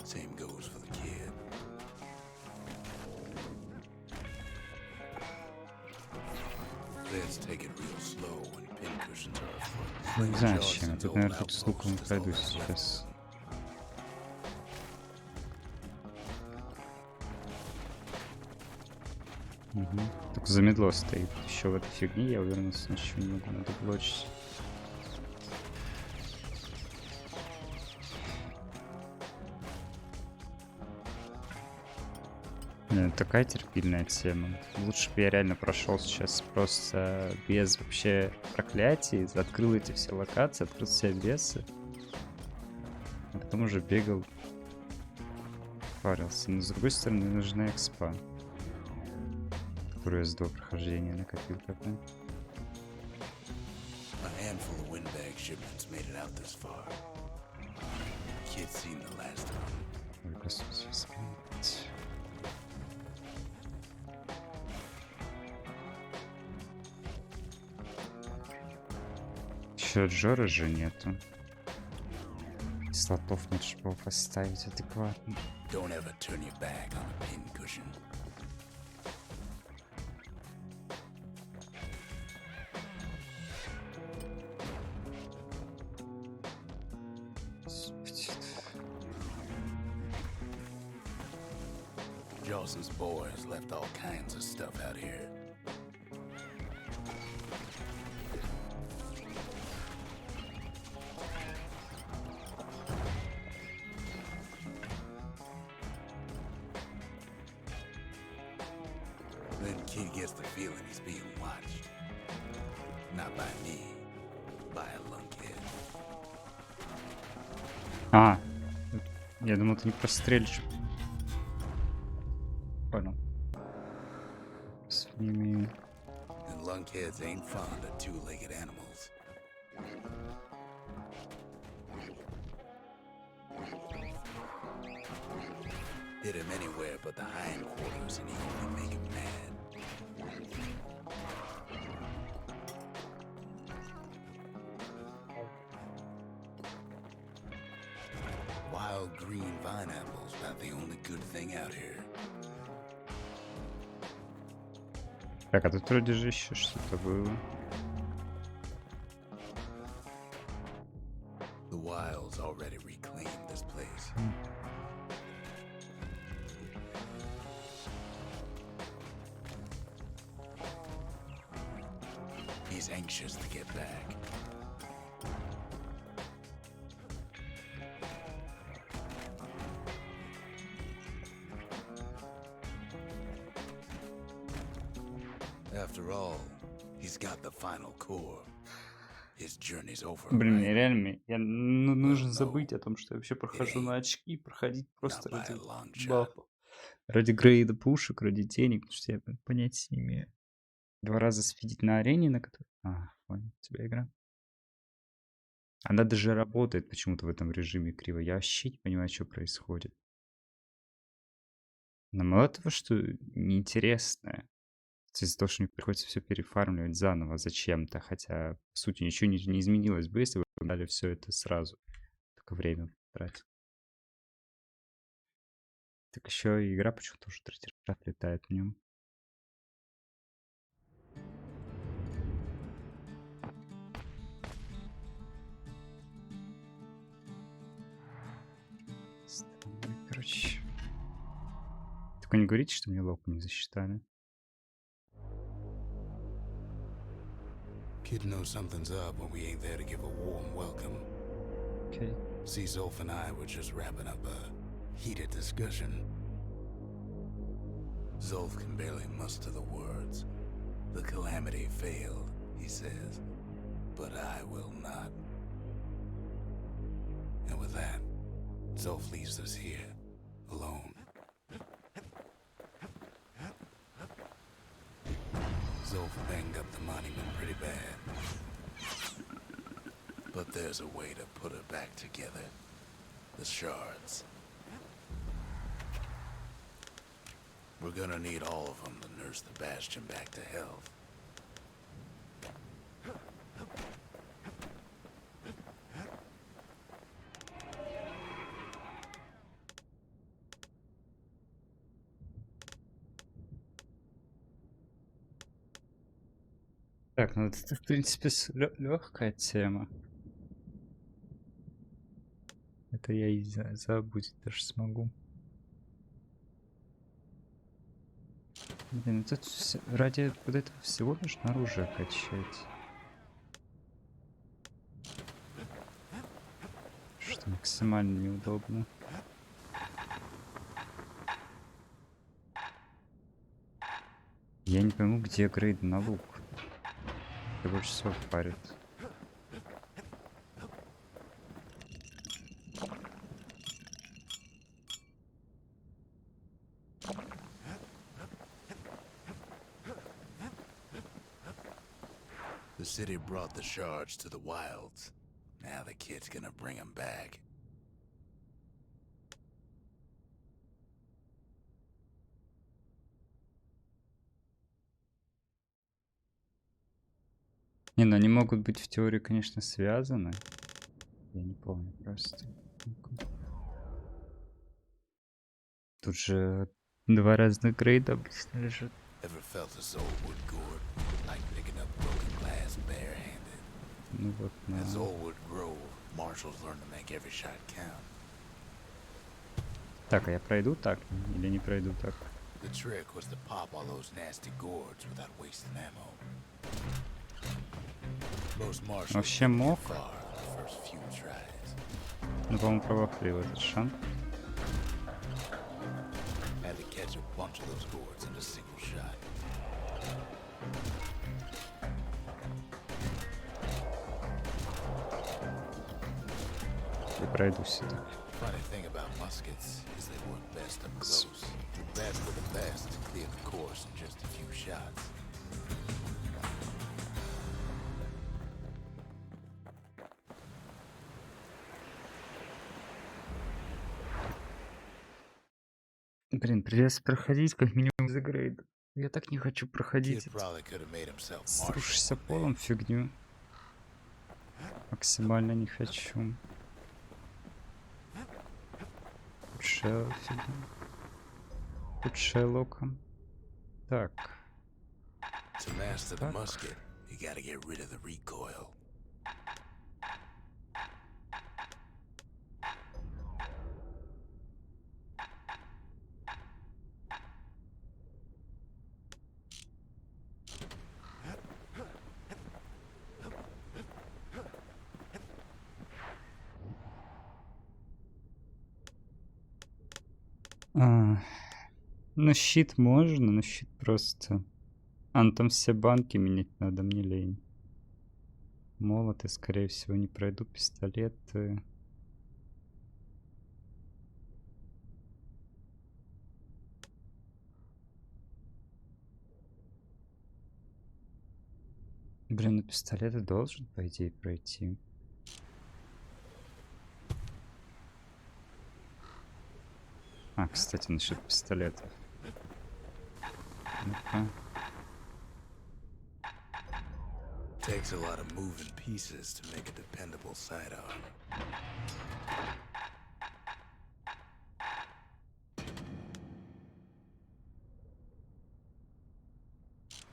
Same goes for the kid. Let's take it real slow when pincushions are afoot. Не знаю, зачем. Тут, наверное, тут с луком пройду сейчас. Угу. Только замедло стоит. Еще в этой фигне я увернулся, ничего не могу, надо блочить. Блин, такая терпильная тема. Лучше бы я реально прошел сейчас просто без вообще проклятий, открыл эти все локации, открыл все обвесы. А потом уже бегал, парился. Но с другой стороны, нужна экспа, которую я с до прохождения накопил тогда. A handful of windbag shipments made it out this far. Kid's seen the last of them. Ой, господи, вспомнить. Еще Джора же нету. Слотов нет, чтобы его поставить адекватно. Don't ever turn your back on a pincushion. Jawson's boys left all kinds of stuff out here. Then kid gets the feeling he's being watched. Not by me, by a lunkhead. А, я думал, ты не прострелишь. Понял. С ними... And lunkheads ain't fond of two-legged animals. Hit him anywhere but the hindquarters and he only make him mad. Wild green vine apples about the only good thing out here. Так, а тут вроде же еще что-то было. The wilds already reclaimed this place. He's anxious to get back. After all, he's got the final core. His journey's over. Блин, right? реально, нужно забыть о том, что я вообще прохожу на очки, проходить просто Not by ради a long shot. бафов. Ради грейда пушек, ради денег, потому что я понятия не имею. 2 раза спидить на арене, на которой... А, понял, у тебя игра. Она даже работает почему-то в этом режиме криво. Я вообще не понимаю, что происходит. Но мало того, что неинтересная. Из-за того, что мне приходится все перефармливать заново зачем-то, хотя, по сути, ничего не изменилось бы, если бы дали все это сразу. Только время тратить. Так еще и игра почему-то уже третий раз летает в нем. Странно, короче. Только не говорите, что мне локу не засчитали. Kid knows something's up when we ain't there to give a warm welcome. Окей. See, Zolf and I were just wrapping up a heated discussion. Zolf can barely muster the words. The calamity failed, he says, but I will not. And with that, Zolf leaves us here, alone. Zolf banged up the monument pretty bad. But there's a way to put it back together. The shards. We're gonna need all of them to nurse the Bastion back to health. Так, ну это, в принципе, легкая тема. Это я и забудет даже смогу. Блин, тут ради вот этого всего нужно оружие качать. Что максимально неудобно. Я не пойму, где грейд на лук. Это больше всего парит. The city brought the shards to the wilds. Now the kid's gonna bring them back. Не, ну они могут быть в теории, конечно, связаны. Я не помню просто. Тут же два разных грейда обычно лежат. Ever felt a Zolwood gourd? Like picking up broken glass barehanded. Ну вот, At на... Zolwood Grove, marshals learn to make every shot count. Так, а я пройду так или не пройду так? The trick was to pop all those nasty gourds without wasting ammo. Most marshals Вообще didn't get мог. far the first few tries. Ну, по-моему, провахлил этот шанс. Had to catch a bunch of those gourds in a single shot. Я пройду сюда. Funny thing about muskets is they work best up close. Best of the best clear the course in just a few shots. Блин, придется проходить как минимум за грейд. Я так не хочу Kid проходить. probably could have made himself Срушишься marshal one day. полом фигню. Максимально не хочу. Лучше фигню. Лучше локом. Так. To master the Так. musket, you gotta get rid of the recoil. Ну, щит можно, но щит просто... А, ну там все банки менять надо, мне лень. Молоты, скорее всего, не пройду. Пистолеты... Блин, ну пистолеты должен, по идее, пройти. А, кстати, насчет пистолетов. Ну-ка. Takes a lot of moving pieces to make a dependable sidearm.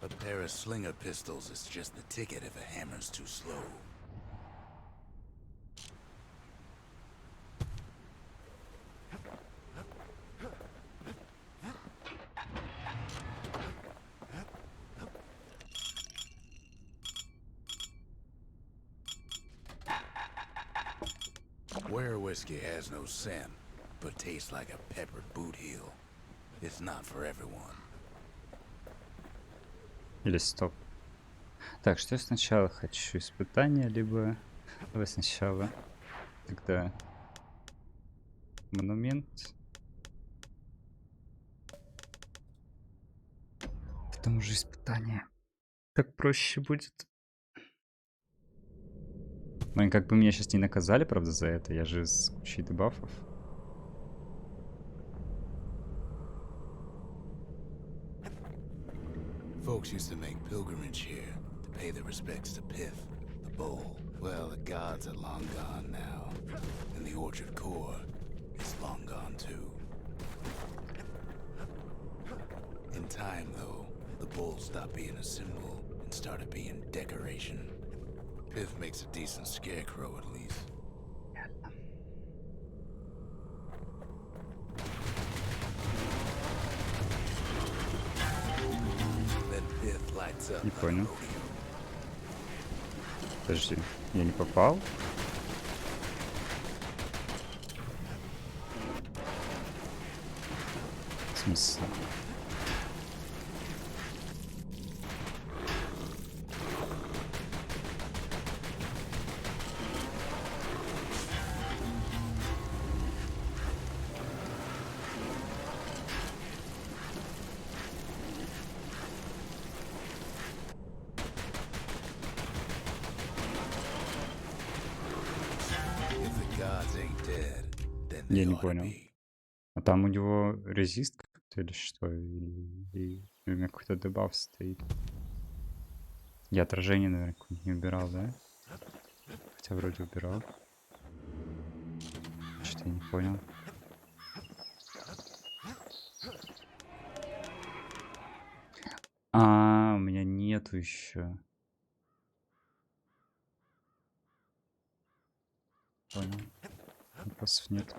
A pair of slinger pistols is just the ticket if a hammer's too slow. Where whiskey has no scent, but tastes like a peppered boot heel, it's not for everyone. Или стоп. Так, что я сначала хочу? Испытания, либо... Давай сначала. Тогда... Монумент. Потом уже испытание. Так проще будет. Ну и как бы меня сейчас не наказали, правда, за это. Я же с кучей дебафов. Folks used to make pilgrimage here to pay their respects to Pith, the bull. Well, the gods are long gone now, and the orchard core is long gone too. In time, though, the bull stopped being a symbol and started being decoration. Pith makes a decent scarecrow, at least. Then Pith lights up Не like a понял. rodeo. Подожди, я не попал? В смысле? If the gods ain't dead, then Я they не ought to понял. be. А там у него резист какой-то или что? Или у меня какой-то дебаф стоит? Я отражение, наверное, какое-нибудь не убирал, да? Хотя вроде убирал. Что-то я не понял. У меня нету еще. Понял. Вопросов нет.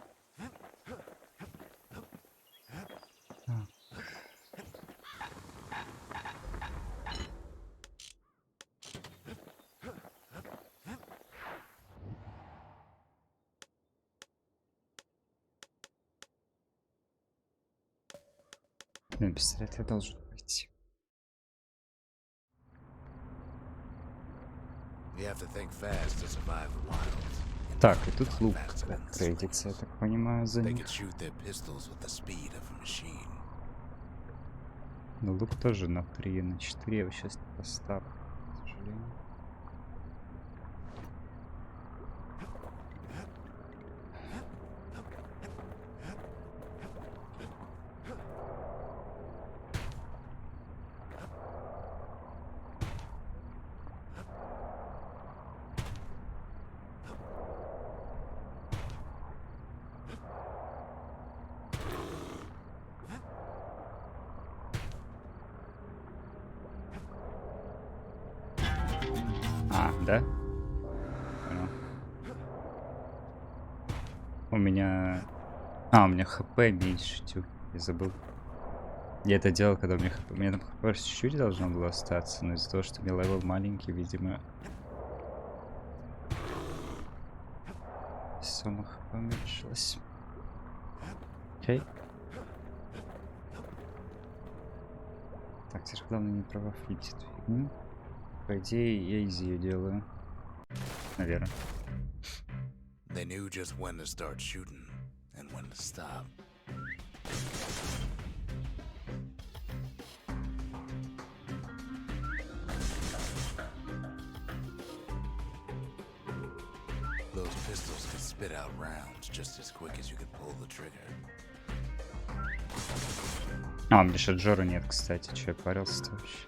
Так. Блин, пистолет я должен найти. You have to think fast to survive the wilds. Так, и тут лук апгрейдится, я так понимаю, за They них. could shoot their pistols with the speed of a machine. Но лук тоже на 3, на 4 я его сейчас не поставлю, к сожалению. Да? Понял. У меня... у меня хп меньше, тю, я забыл. Я это делал, когда у меня хп... У меня там хп чуть-чуть должно было остаться, но из-за того, что у меня левел маленький, видимо... Сумма хп уменьшилась. Окей. Так, теперь главное не провафлить эту фигню. По идее, я изи ее делаю. Наверное. They knew just when to start shooting and when to stop. Those pistols could spit out rounds just as quick as you could pull the trigger. У меня еще Джора нет, кстати. Че, я парился-то вообще?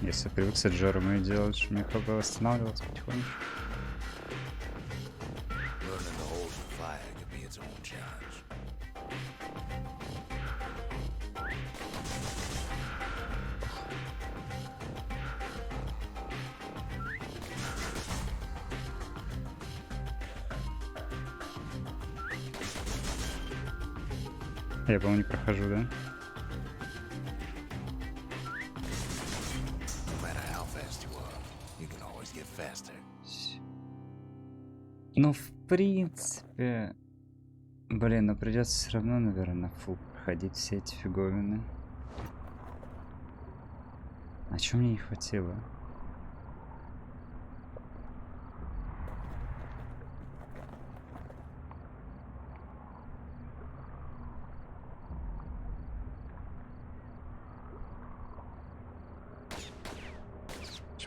Если привык с Джером и делать, что мне хп восстанавливалось потихоньку. Learning to hold the fire could be its own challenge. Я, по-моему, не прохожу, да? No matter how fast you are, you can always get faster. Ну, в принципе... Блин, но придется все равно, наверное, на фул проходить все эти фиговины. А чего мне не хватило?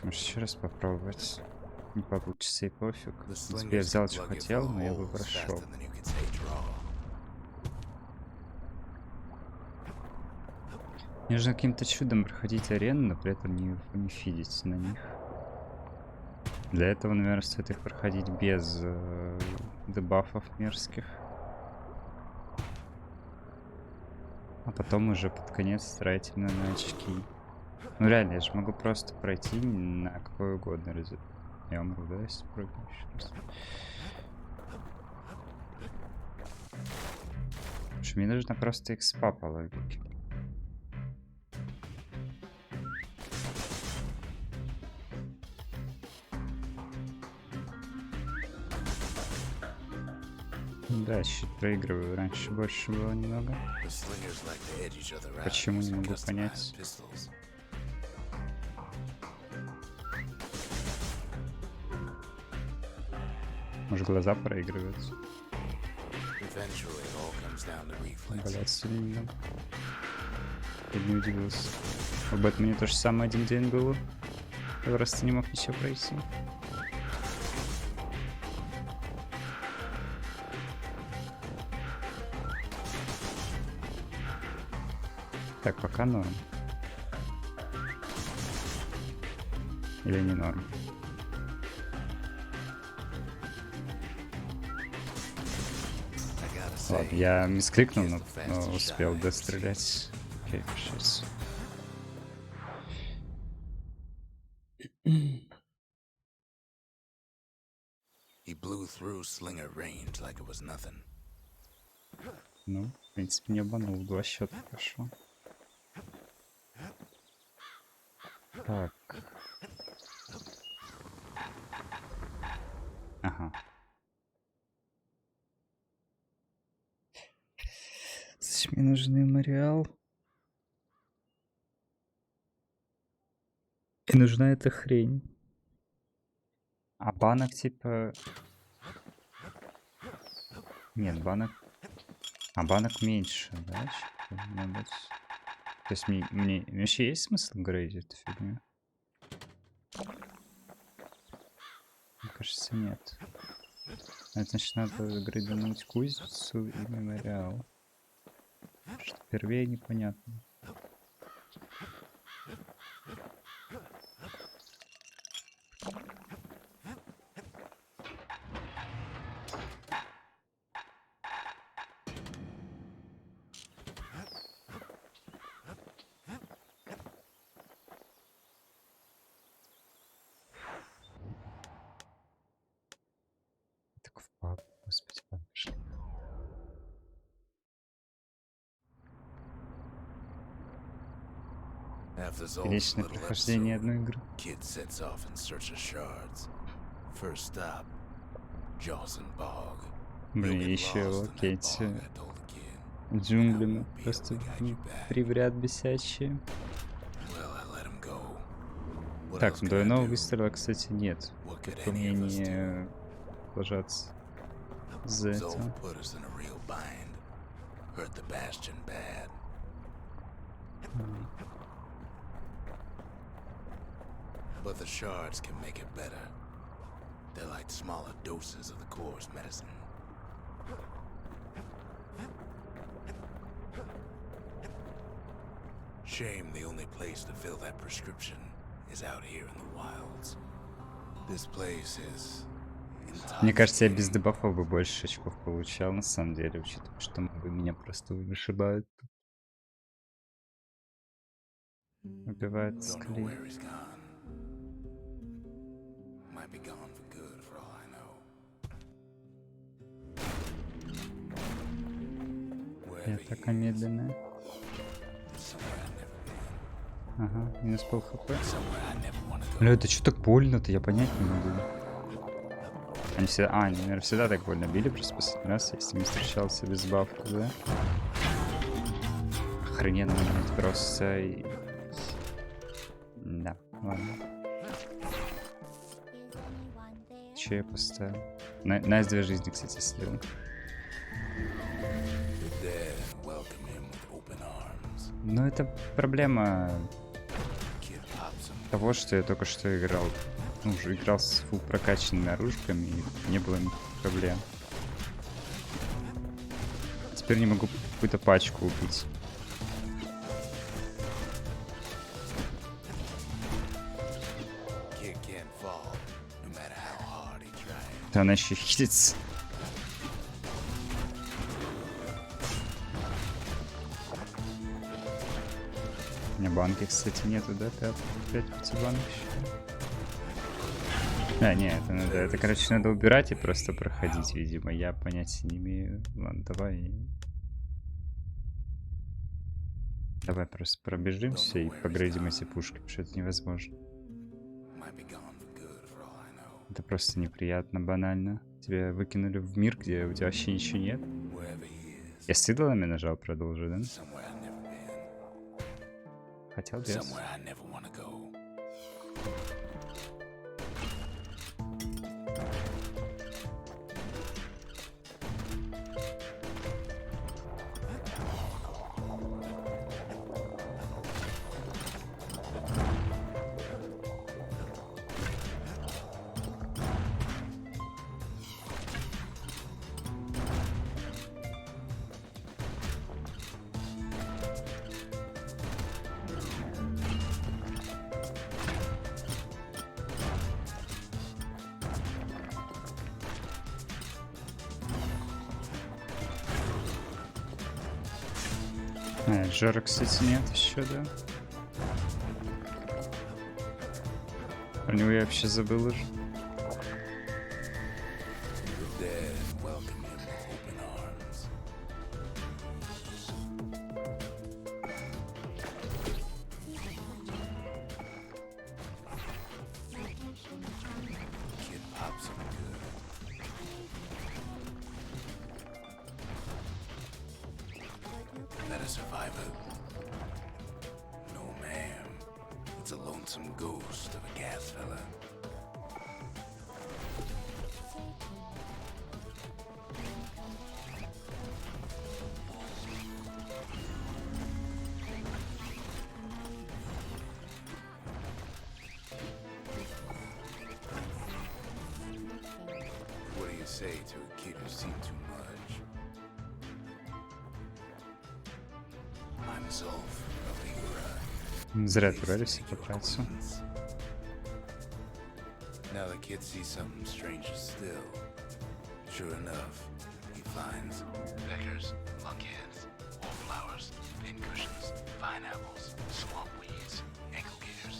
Может еще раз попробовать? Не получится и пофиг. В The принципе, я slingers взял, can что plug it хотел, full of но я бы holes прошел. faster than you can say draw. Мне нужно каким-то чудом проходить арену, но при этом не фидить на них. Для этого, наверное, стоит их проходить без дебафов мерзких. А потом уже под конец старательно на очки. Ну реально, я же могу просто пройти на какой угодно результат. Я умру, да, если прыгну еще раз. Потому что мне нужно просто экспа по логике. Да, чуть проигрываю. Раньше больше было немного. The slingers like to edge each other out Почему не using могу customized понять? pistols. Может, глаза проигрываются? Eventually, it all comes down to reflexes. Боляться немного. Я не удивился. В Бэтмене то же самое один день было. Я просто не мог ничего пройти. Так, пока норм. Или не норм? I gotta say, Ладно, я мискликнул, he's но the fastest успел shot I ever дострелять. Окей, сейчас. He blew through slinger range like it was nothing. Ну, в принципе, не обманул. 2 счета прошло. Так. Ага. Значит, мне нужен мемориал. И нужна эта хрень. А банок типа... Нет, банок... А банок меньше, да? Что-то надо... То есть мне вообще есть смысл грейдить эту фигню? Мне кажется, нет. Это значит, надо грейдануть кузницу и мемориал. Что впервые непонятно. Так в паб, господи, паб пошли. After Zol's Вечное little прохождение episode, одной игры. Kid sets off in search of shards. First stop, Jawson Bog. Блин, You'll get еще lost in that локейте bog, I told the kid. джунглями. won't be able Просто to guide you back. привряд бесячие. Well, I let him go. What Так, else could I двойного do? выстрела, кстати, нет. What could Только any мне of us do? не ложаться за Zol это. put us in a real bind. Hurt the Bastion bad. But the shards can make it better. They're like smaller doses of the core's medicine. Shame the only place to fill that prescription is out here in the wilds. This place is Мне кажется, я без дебафов бы больше очков получал, на самом деле, учитывая, что мобы меня просто вышибают. Убивают с Don't know клей. where he's gone. Might be gone for good for all I know. Я Wherever такая медленная. somewhere I've never been. Ага, минус пол хп. Somewhere I never wanna go. Бля, это что так больно-то? Я понять не могу. Они всегда... они, наверное, всегда так больно били, просто последний раз, если не встречался без бафа, да? Охрененно момент просто и... Да, ладно. Is anyone there? Че я поставил? Найс 2 жизни, кстати, слил. The dead welcome him with open arms. Но это проблема Kid pops him. того, что я только что играл. Ну, уже играл с фул прокачанными оружками, и не было никаких проблем. Теперь не могу какую-то пачку убить. Kid can't fall, no matter how hard he tries. Да она еще хитится. У меня банки, кстати, нету, да? 5 банок еще. А, нет, это надо. Это, короче, надо убирать и просто проходить, видимо. Я понятия не имею. Ладно, давай. Давай просто пробежимся и погрейдим эти пушки, потому что это невозможно. Might be gone for good for all I know. Это просто неприятно, банально. Тебя выкинули в мир, где у тебя вообще ничего нет. Wherever he is, Я с идолами нажал, продолжу, да? somewhere I've never been. Хотел без. Somewhere I never wanna go. Жора, кстати, нет еще, да? Про него я вообще забыл уже. The dead welcome him with open arms. Kid pops him good. That a survivor? No, ma'am. It's a lonesome ghost of a gas fella. What do you say to a kid who's seen too much? I'm Zolf of Igora. Зря отправились по трассе. Now the kid sees something stranger still. Sure enough, he finds peckers, lunkheads, wallflowers, pincushions, vine apples, swamp weeds, ankle gators.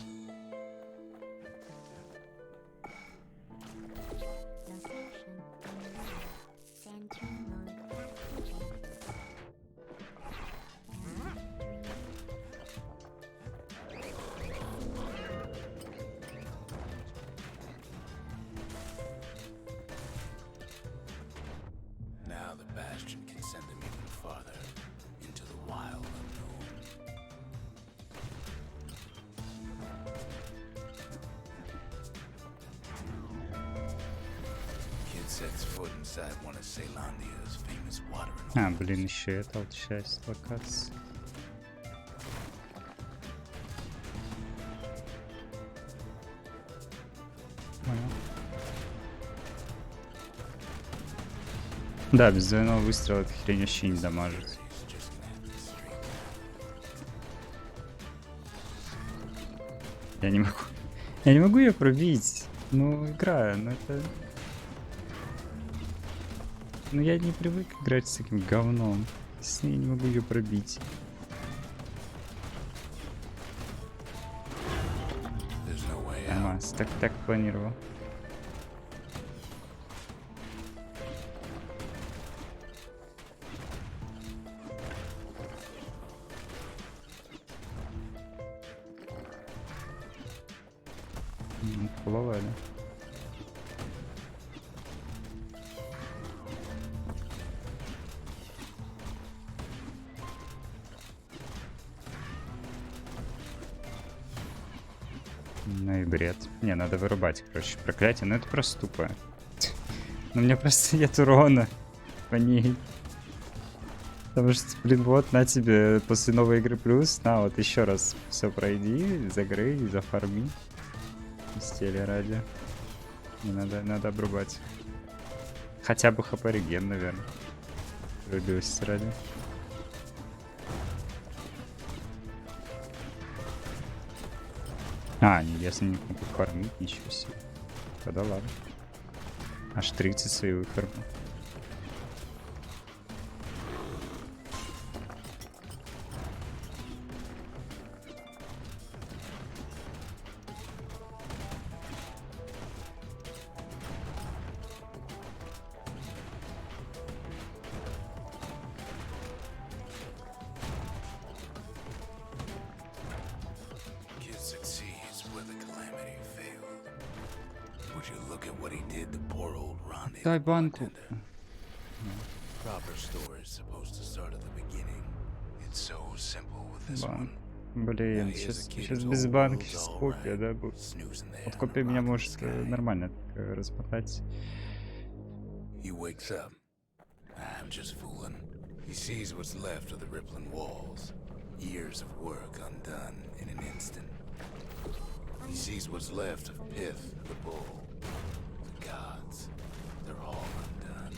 The session is Sentinel Activate. Now the Bastion can send them even farther into the wild unknown. Kid sets foot inside one of Ceylondia's famous watering А, holes. блин, еще это вот часть локации. Понял. Да, без двойного выстрела эта хрень вообще не дамажит. He's just gonna have to streak. Я не могу. Я не могу ее пробить. Ну, играю, но это... Ну, я не привык играть с таким говном. Я не могу ее пробить. There's no way out. Нормально, так планировал. Половали. Ну и бред. Не, надо вырубать, короче, проклятие. Ну это просто тупо. Ну у меня просто нет урона по ней. Потому что, блин, вот на тебе после новой игры плюс. На, вот еще раз все пройди, загрей, зафарми. Стили ради. Не надо обрубать. Хотя бы хп реген, наверное. Справедливости ради. А, не, если не могу фармить, ничего себе. Тогда ладно. Аж 30 свои выфармил. Kid succeeds where the calamity failed. Would you look at what he did to poor old Ronnie? Дай the банку. bartender? Proper story is supposed to start at the beginning. It's so simple with this Бан. one. Блин, Now here's a kid сейчас whose без whole банки, world's сейчас all копия, right, да, будет. snoozing there Вот in the копия меня rock in the может sky. нормально так, размотать. He wakes up. I'm just fooling. He sees what's left of the rippling walls. Years of work undone in an instant. He sees what's left of Pith, the bull. The gods. They're all undone.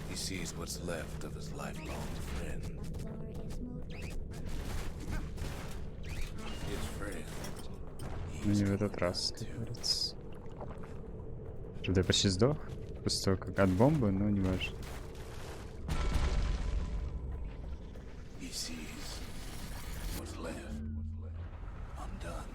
He sees what's left of his lifelong friend. His friend. He Ну was не в going этот раз, down как too. говорится. Правда, я почти сдох. После того, как от бомбы, но не важно. He sees what's left undone.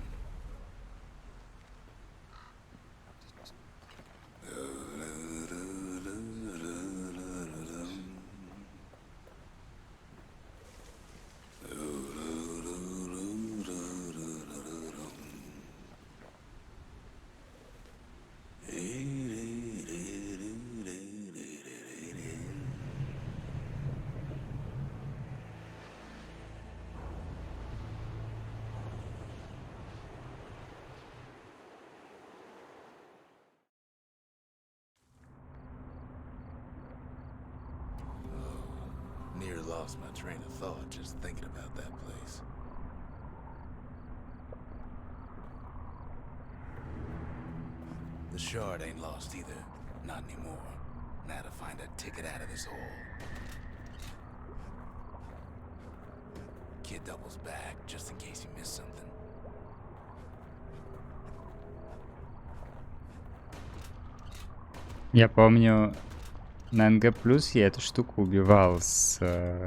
Near lost my train of thought just thinking about that place. The shard ain't lost either. Not anymore. Now to find a ticket out of this hole. Kid doubles back just in case he missed something. Я помню, на НГ плюс я эту штуку убивал с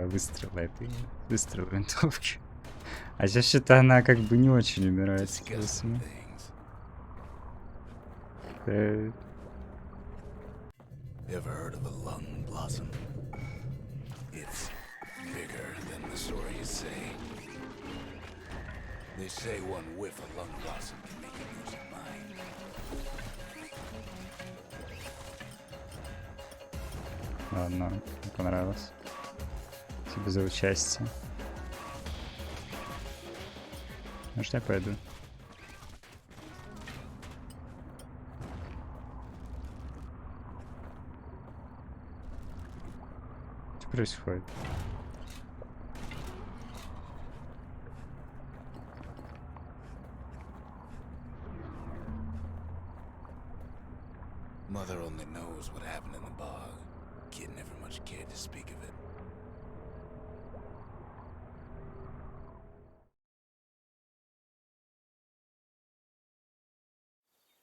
выстрела винтовки. А сейчас что-то она как бы не очень умирает. Disgusting things. Ever heard of a lung blossom? It's bigger than the stories say. They say one whiff of lung blossom can make you lose your mind. Ладно, мне понравилось. Спасибо за участие. Может, я пойду. Что происходит? Mother only knows what happened in the bog. Kid never much cared to speak of it.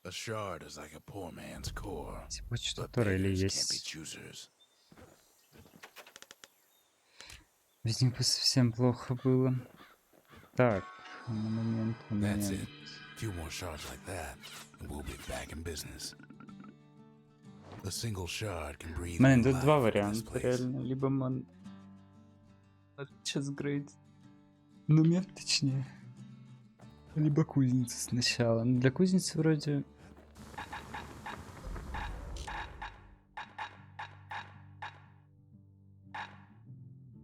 A shard is like a poor man's core, Почта but турели beggars can't be есть. choosers. Без них бы совсем плохо было. Так, момент, That's момент. it. Few more shards like that, and we'll be back in business. A single shard can breathe Блин, new тут два life into this варианта place. реально. Либо man... Сейчас грейд. Ну, мед точнее. Либо кузница сначала. Но для кузницы вроде...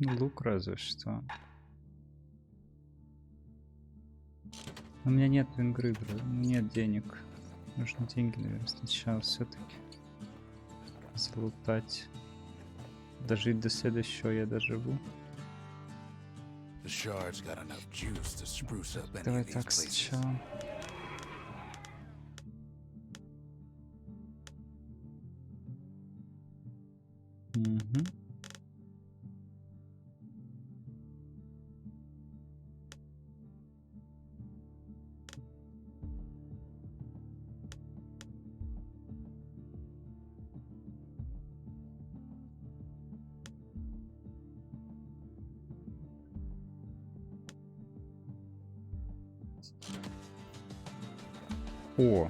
Ну, лук разве что. У меня нет вингры, нет денег. Нужно деньги, наверное, сначала все-таки залутать. Дожить до следующего я доживу. The shard's got enough juice to spruce up any Давай of these так places. сначала. Угу. О!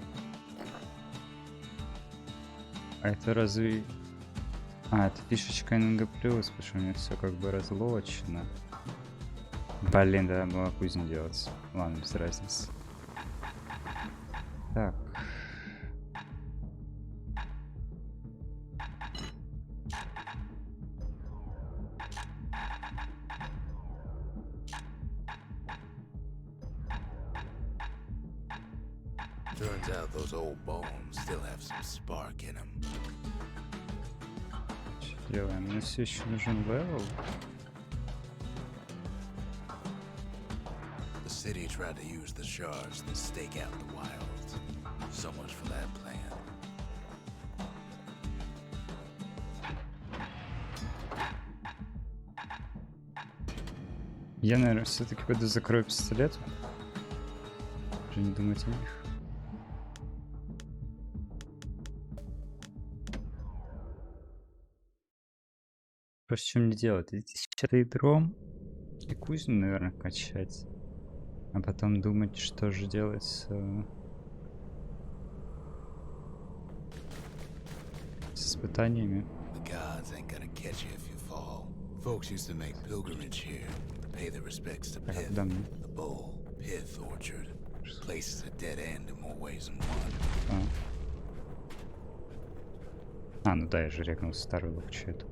А это разве... А, это фишечка НГ+, потому что у меня все как бы разлочено. Блин, да, была кузня делать. Ладно, без разницы. Так. Turns out those old bones still have some spark in them. Что делаем? Мне все еще нужен левел. The city tried to use the shards to stake out the wilds. So much for that plan. Я, наверное, все-таки пойду закрою пистолет. Уже не думать о них. Просто что мне делать? Идти сейчас ядром и кузню, наверное, качать. А потом думать, что же делать с испытаниями. The gods ain't gonna catch you if you fall. Folks used to make pilgrimage here to pay their respects to Так, а Pith, куда мне? the bull, Pith Orchard. Place is a dead end in more ways than one. Ну да, я же рекнул старый лук, что это?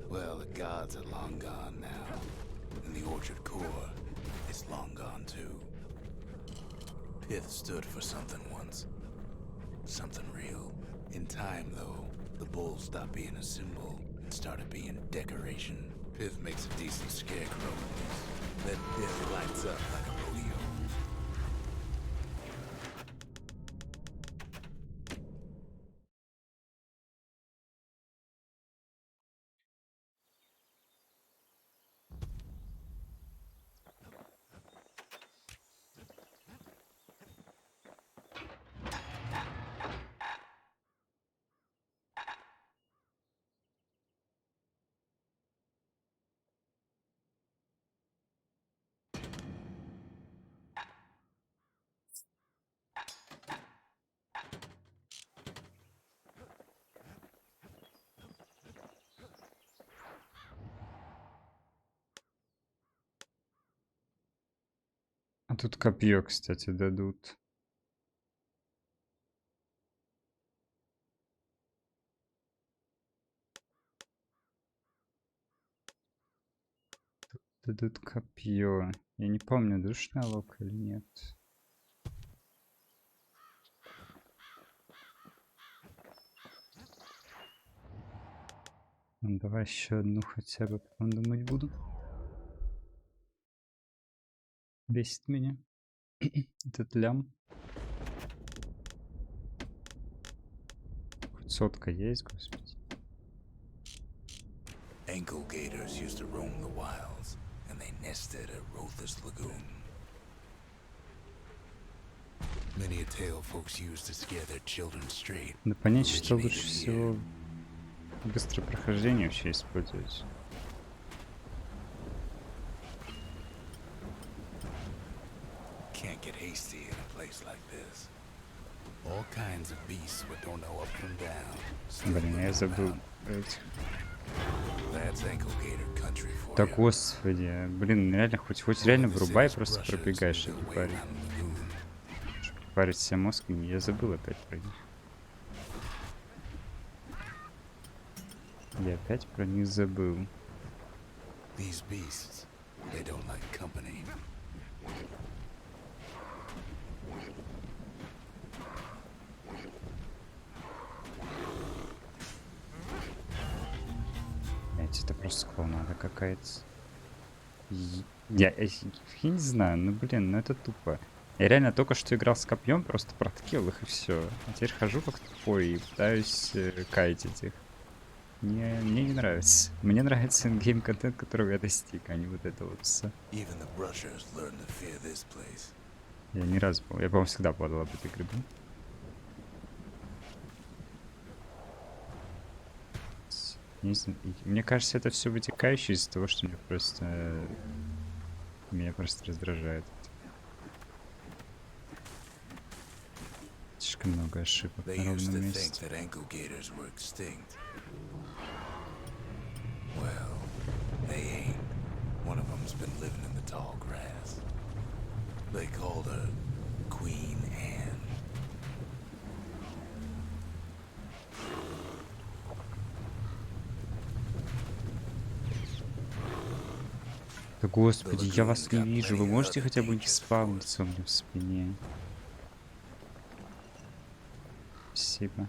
Well, the gods are long gone now, and the orchard core is long gone too. Pith stood for something once, something real. In time, though, the bull stopped being a symbol and started being decoration. Pith makes a decent scarecrow. Then Pith lights up like a rodeo. А тут копье, кстати, дадут. Дадут копье. Я не помню, душный лук или нет. Ну, давай еще одну хотя бы, потом думать буду. Бесит меня этот лям. Хоть сотка есть, господи. Ankle gators used to roam the wilds, and they nested at Rothes Lagoon. Many a tale folks use to scare their children straight. Надо понять, что originated лучше всего here. быстрое прохождение вообще использовать. Can't get hasty in a place like this. All kinds of beasts what don't know up from down. Still Блин, я looking забыл about. про этих. That's Ankle Gator country for Да you. господи, блин, реально, хоть реально врубай, просто пробегаешь эти парень. Парить себе мозг, и я забыл опять про них. Я опять про них забыл. These beasts, they don't like company. Блять, это просто клоунада какая-то. Я не знаю, ну блин, ну это тупо. Я реально только что играл с копьем, просто проткил их и все. А теперь хожу как тупой и пытаюсь кайтить их. Мне не нравится. Мне нравится ингейм контент, которого я достиг, а не вот это вот все. Even the brushers learn to fear this place. Я ни разу, я, по-моему, всегда падал об этой грибы. Не знаю, мне кажется, это все вытекающее из-за того, что меня просто раздражает. Слишком много ошибок They на used ровном to think месте. that ankle gators were extinct. Well, they ain't. One of them's been living in the tall grass. They called her Queen Anne. Да господи, я вас не вижу. Вы можете хотя бы не спавниться у меня в спине? Спасибо.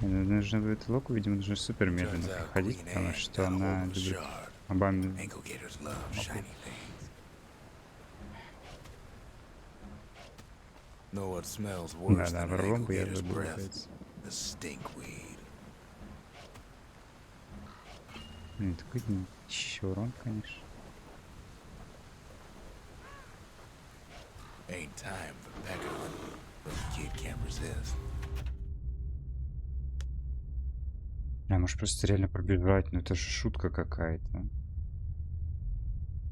Нужно в эту локу, видимо, нужно супер медленно Turns out проходить, Queen потому Anne что got a она hold of a любит shard. мобами. Ankle gators love shiny things. Know what smells worse Да-да, than an ворлом ankle бы я gator's забыл, breath? блядь. The stinkweed. Ну, такой еще урон, конечно. Ain't time for pecker hunting, but the kid can't resist. А может просто реально пробивать, ну это же шутка какая-то.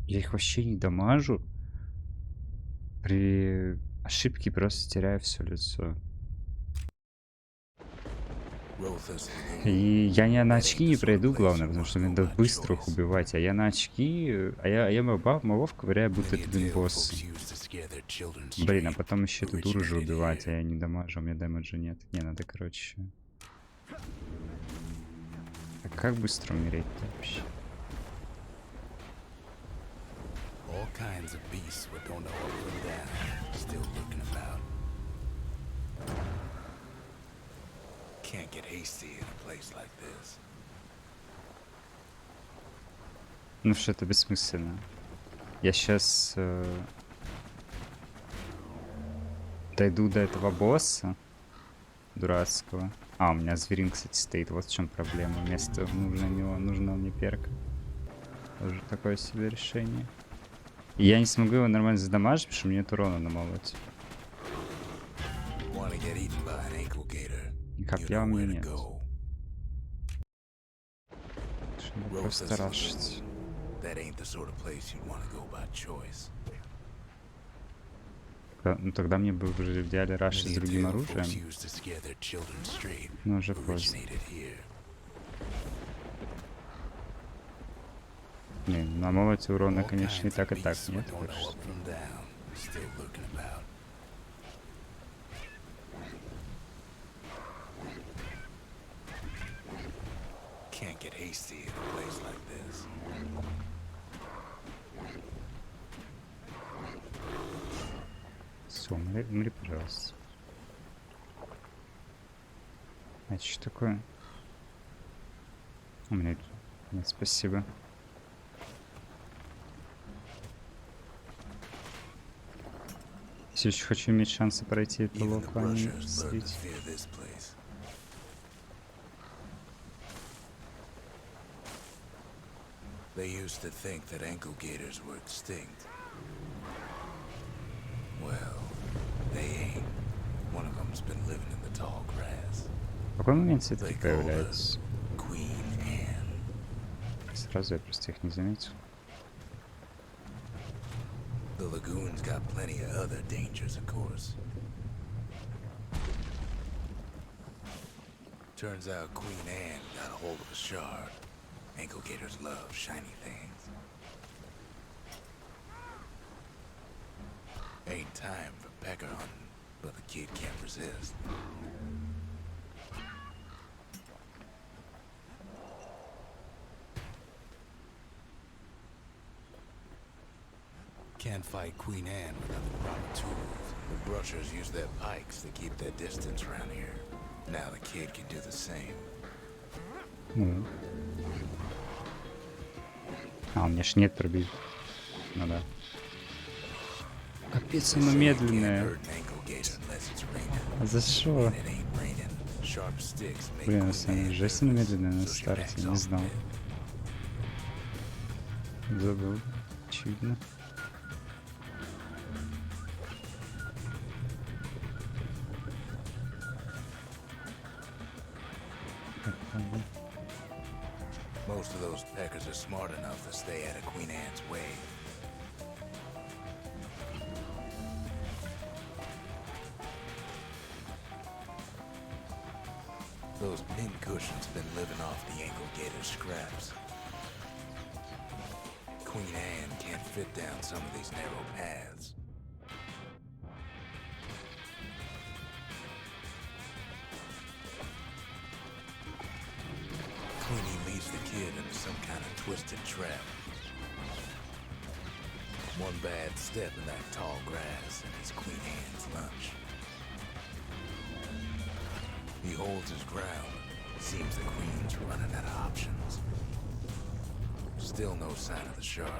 Я их вообще не дамажу. При ошибке просто теряю все лицо. Rothus И я не на That очки ain't the не sort of пройду, place главное, you потому wanna что мне go надо by быстро их choice. убивать. А я на очки, я мобов ковыряю, будто Many это, a блин, tale босс. folks use to scare their children Блин, а straight. потом еще эту дуру же Originated убивать, а here. я не дамажу, у меня дэмэджа нет. Не, надо, короче... А как быстро умереть-то вообще? All kinds of beasts what don't know up from down, still lurking about. Can't get hasty in a place like this. Ну что, это бессмысленно. Я сейчас дойду до этого босса дурацкого. А, у меня зверин, кстати, стоит. Вот в чем проблема. Вместо нужного мне перка. Тоже такое себе решение. И я не смогу его нормально задамажить, потому что мне нет урона намолоть. Wanna get eaten by an ankle gator? И You копья у know меня where to нет. go. Чтобы Rothus просто рашить. That ain't the sort of place you'd want to go by choice. Ну тогда мне бы уже в идеале рашить с Many a другим tale folks оружием. use to scare their children straight. Но уже поздно. Originated here. Блин, на молоте урона, All конечно, и kinds так, of и так beasts нет. what don't Так know что... up from down, still lurking about. Can't get hasty in a place like this. Все, умри, пожалуйста. А это что такое? У меня... Нет, спасибо. Все еще хочу иметь шансы пройти эту Even the локу, а не brushers learn to слить. fear this place. They used to think that ankle gators were extinct. lagoon's been living in the tall grass. В какой момент They все-таки call her появляются? Queen Anne. Сразу я просто их не заметил. The lagoon's got plenty of other dangers, of course. Turns out Queen Anne got a hold of a shard. Ankle gators love shiny things. Ain't time for pecker hunting, but the kid can't resist. Can't fight Queen Anne without the proper tools. The brushers use their pikes to keep their distance around here. Now the kid can do the same. Ну. А, у меня ж нет труби. Ну да. Капец, They оно say you can't медленное. hurt an ankle gator unless it's raining. А за что? When it ain't raining, sharp sticks make Блин, на Queen самом деле, Anne жесть оно nervous, медленное на so she старте, backs не off a знал. bit. Забыл. Очевидно. Most of those peckers are smart enough to stay out of Queen Anne's way. Those pin cushions been living off the ankle gator's scraps. Queen Anne can't fit down some of these narrow paths. Queenie leads the kid into some kind of twisted trap. One bad step in that tall grass and it's Queen Anne's lunch. He holds his ground. Seems the Queen's running out of options. Still no sign of the shard.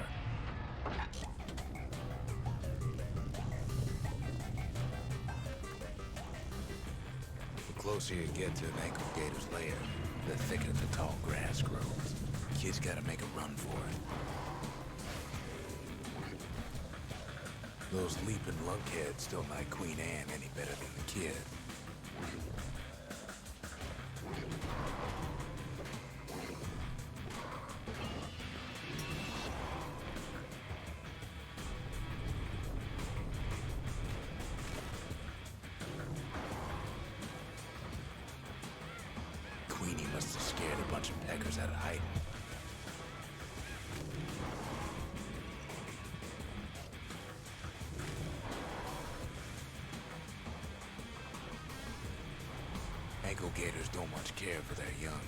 The closer you get to an ankle gator's lair, the thicker the tall grass grows. Kid's gotta make a run for it. Those leaping lunkheads don't like Queen Anne any better than the kid. Queenie must have scared a bunch of peckers out of hiding. Ankle gators don't much care for their young.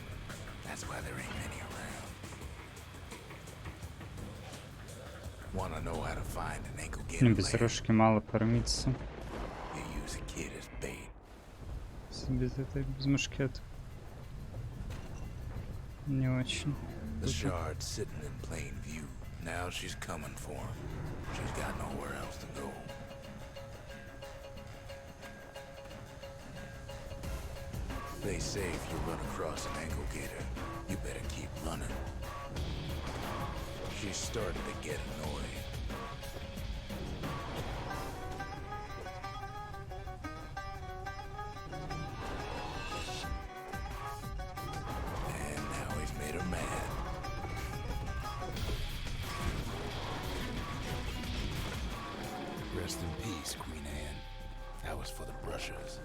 That's why there ain't many around. Wanna know how to find an ankle gator Ну, без lair? рожки мало кормиться. You use a kid as bait. Без этой, без мушкет. Не очень. The shard's sitting in plain view. Now she's coming for him. She's got nowhere else to go. They say if you run across an ankle gator, you better keep running. She's starting to get annoyed. And now he's made her mad. Rest in peace, Queen Anne. That was for the brushers.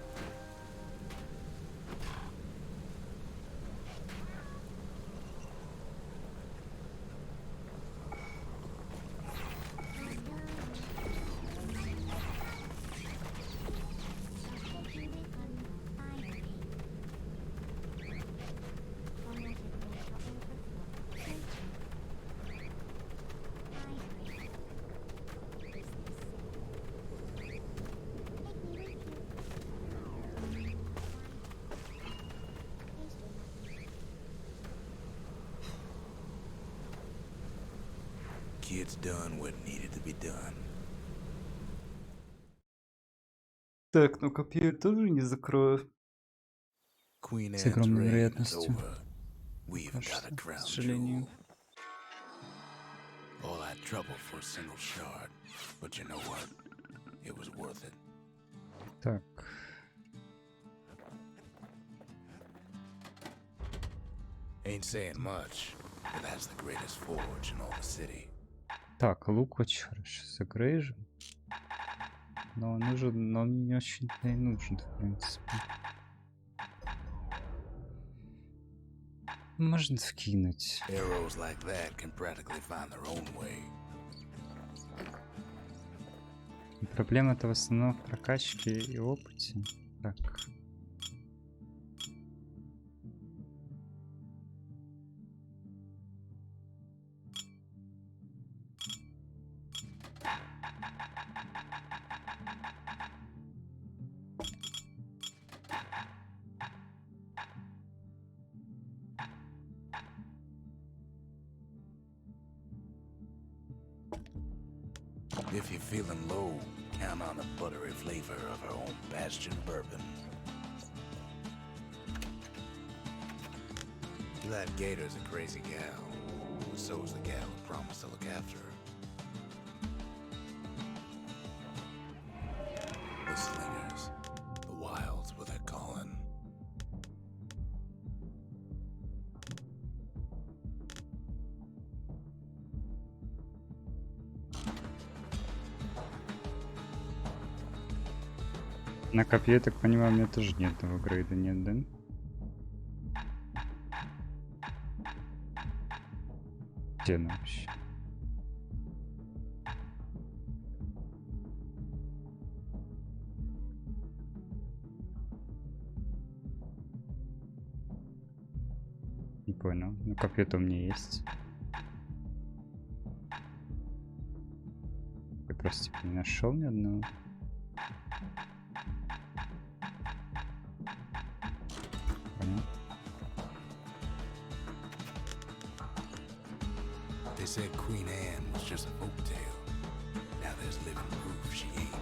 Kid's done what needed to be done. Так, ну копье тоже не закрою. Queen С Anne's огромной reign is вероятностью. over. We even got a Кажется, к crown сожалению. jewel. All that trouble for a single shard. But you know what? It was worth it. Так. Ain't saying much, but that's the greatest forge in all the city. Так, лук очень хорошо загрейжен. Но он нужен, но он не очень-то и нужен, в принципе. Можно вкинуть. Arrows like that can practically find their own way. Проблема-то в основном в прокачке и опыте. Так. If you're feeling low, count on the buttery flavor of our own Bastion bourbon. That Gator's a crazy gal. So's the gal who promised to look after her. The slingers, the wilds were their calling. На копье, я так понимаю, у меня тоже ни одного грейда нет, да? Где она вообще? Не понял. Ну, копье-то у меня есть. Я просто типа не нашел ни одного. Понял. They said Queen Anne was just a folktale. Now there's living proof she ain't.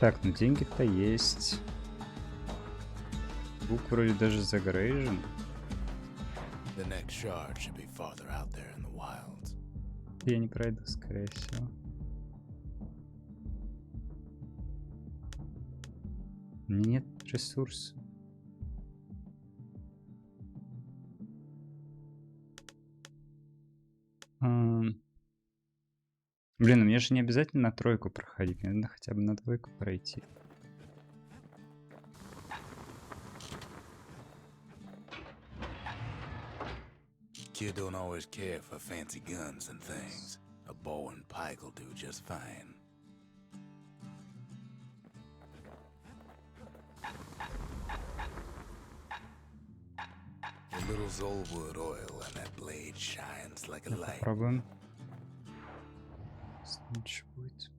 Так, ну деньги-то есть. Лук вроде даже загрейжен. The next shard should be farther out there in the wilds. Я не пройду, скорее всего. У меня нет ресурсов. Блин, мне же не обязательно на тройку проходить, мне надо хотя бы на двойку пройти. Kid don't always care for fancy guns and things. A bow and pike will do just fine. A little Zolwood oil and that blade shines like a light. Попробуем. Что будет?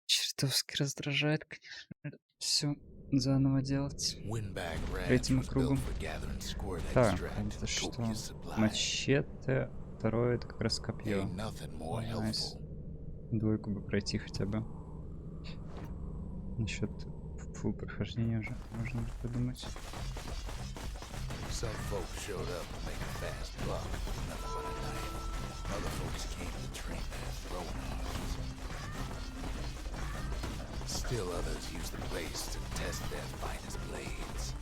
Чертовски раздражает, конечно, все заново делать. Windbag rats Третьему was кругу. built for gathering squirt Так, extract это and что? copious supply. Мачете. Второе это как раз копье. Ain't nothing more Найс. helpful. Двойку бы пройти хотя бы. Насчет фул прохождения уже можно будет подумать. Some folks showed up to make a fast buck with nothing but a knife. Other folks came to train their throwing arms. Still others used the place to test their finest blades.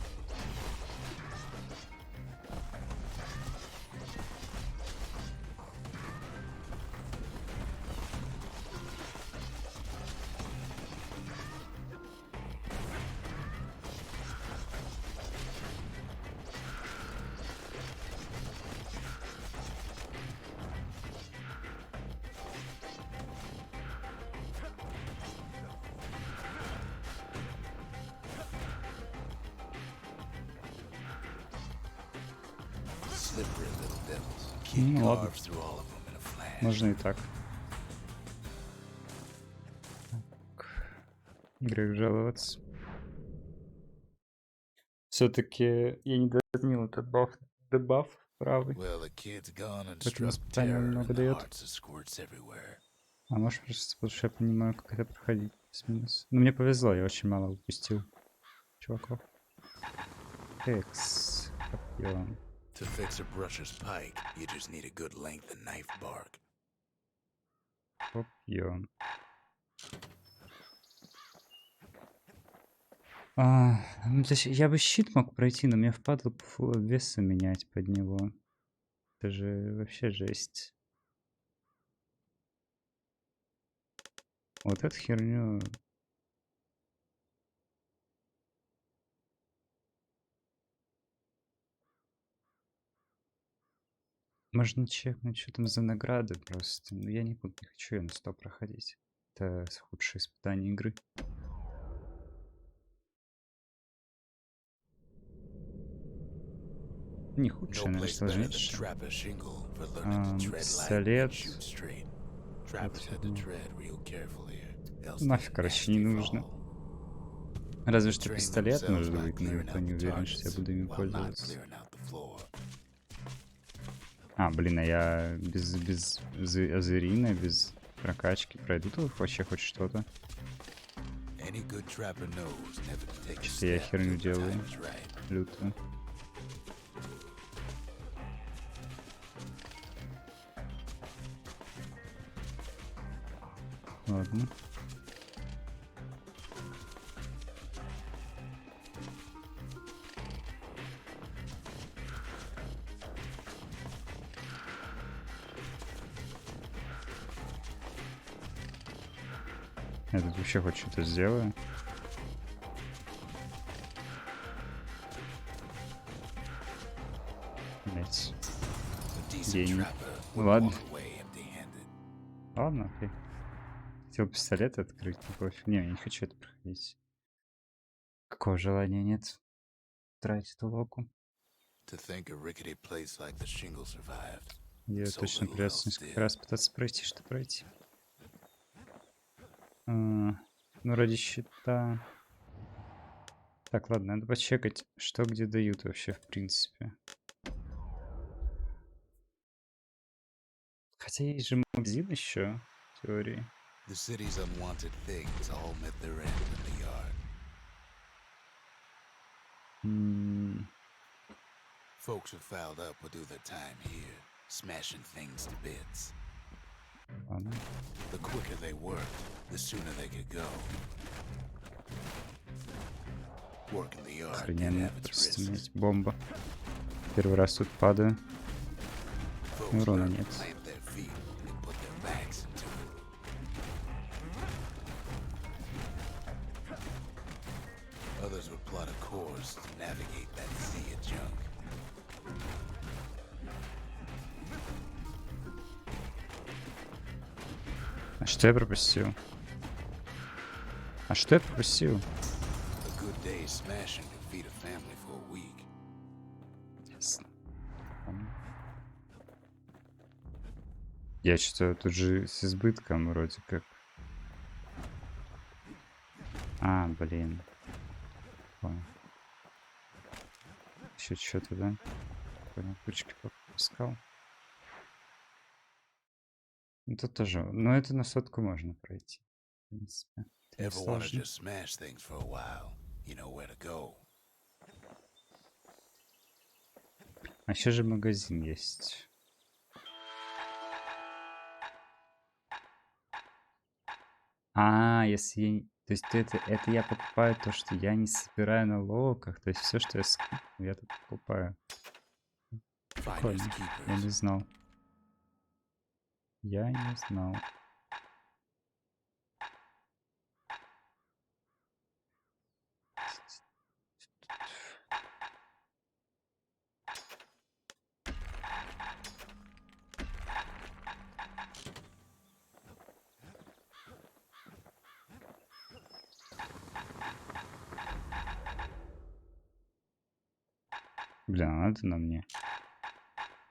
Slippery little devils. Kid Ну ладно. carves through all of them in a flash. Можно и так. Грех жаловаться. Все-таки я недооценил этот дебаф правый. Well, the kid's gone and Поэтому struck испытание terror много in the дает. hearts of squirts everywhere. А может просто потому что я понимаю, как это проходить плюс-минус. Но мне повезло, я очень мало упустил чуваков. Экс. Копье. To fix a brusher's pike, you just need a good length of knife bark. Копье. Ну, то есть я бы щит мог пройти, но мне впадло веса менять под него. Это же вообще жесть. Вот эту херню. Можно чекнуть, что там за награды просто. Но я не хочу ее на 100 проходить. Это худшее испытание игры. Не худшее, No наверное, place better than сложнейшее. trapper shingle for learning to tread light Пистолет. and shoot straight. Trappers had to tread real carefully, else Нафиг, they'd короче, не nasty нужно. fall. Разве They что train пистолет themselves может by быть, но я clearing то out не the уверен, что я targets буду ими while not пользоваться. clearing out the floor. А, блин, а я без азерина, без прокачки пройду тут вообще хоть что-то. Any good trapper knows never to take a Что я step херню till the делаю. time is right. Лютую. Ладно. Я тут вообще хоть что-то сделаю. Блять. A decent Гений. trapper Ну wouldn't ладно. walk away empty-handed. Ладно, окей. Хотел пистолет открыть, но пофиг. Не, я не хочу это проходить. Какого желания нет тратить локу. To think a rickety place like the shingle survived. Я So точно little придется else несколько did. раз пытаться пройти, что пройти. Ну, ради щита. Так, ладно, надо почекать, что где дают вообще, в принципе. Хотя есть же магазин еще, в теории. The city's unwanted things all met their end in the yard. Folks who fouled up would do their time here, smashing things to bits. Ладно. The quicker they worked, the sooner they could go. Work in the yard did Охрененно, have its просто, risks. блядь, бомба. Первый раз тут падаю. Folks урона learned to нет. plant their feet and put their backs into it. Others would plot a course to navigate that sea of junk. А что я пропустил? А что я пропустил? A good day's smashing could feed a family for a week. Ясно. Я что-то тут же с избытком вроде как. А, блин. Понял. Еще что-то, да? Понял, кучки попускал. Ну, тут тоже. Но это на сотку можно пройти. В принципе. Это не Ever want to сложно. just smash things for a while? You know where to go. А еще же магазин есть. А, если я... То есть это я покупаю то, что я не собираю на локах. То есть все, что я скипну, я тут покупаю. Finders Прикольно. Я keepers. не знал. Я не знал. Бля, надо на мне.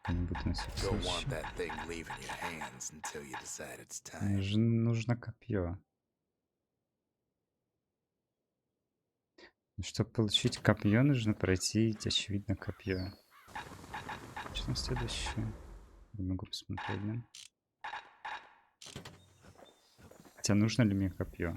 Как-нибудь на всякий Don't want случай. that thing leaving your hands until you decide it's Мне time. же нужно копье. Чтобы получить копье, нужно пройти, очевидно, копье. Что там следующее? Не могу посмотреть, да? Хотя нужно ли мне копье?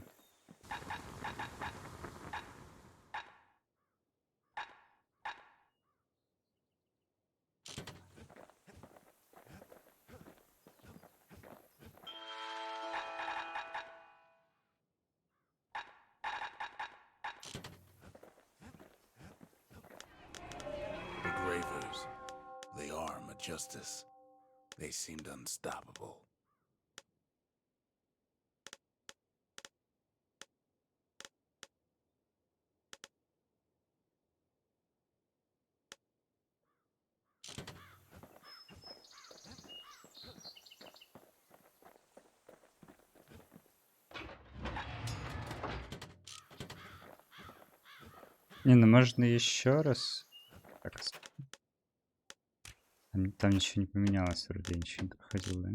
justice. They seemed unstoppable. Не, ну можно еще раз. Так, там ничего не поменялось, вроде я ничего не проходил, да?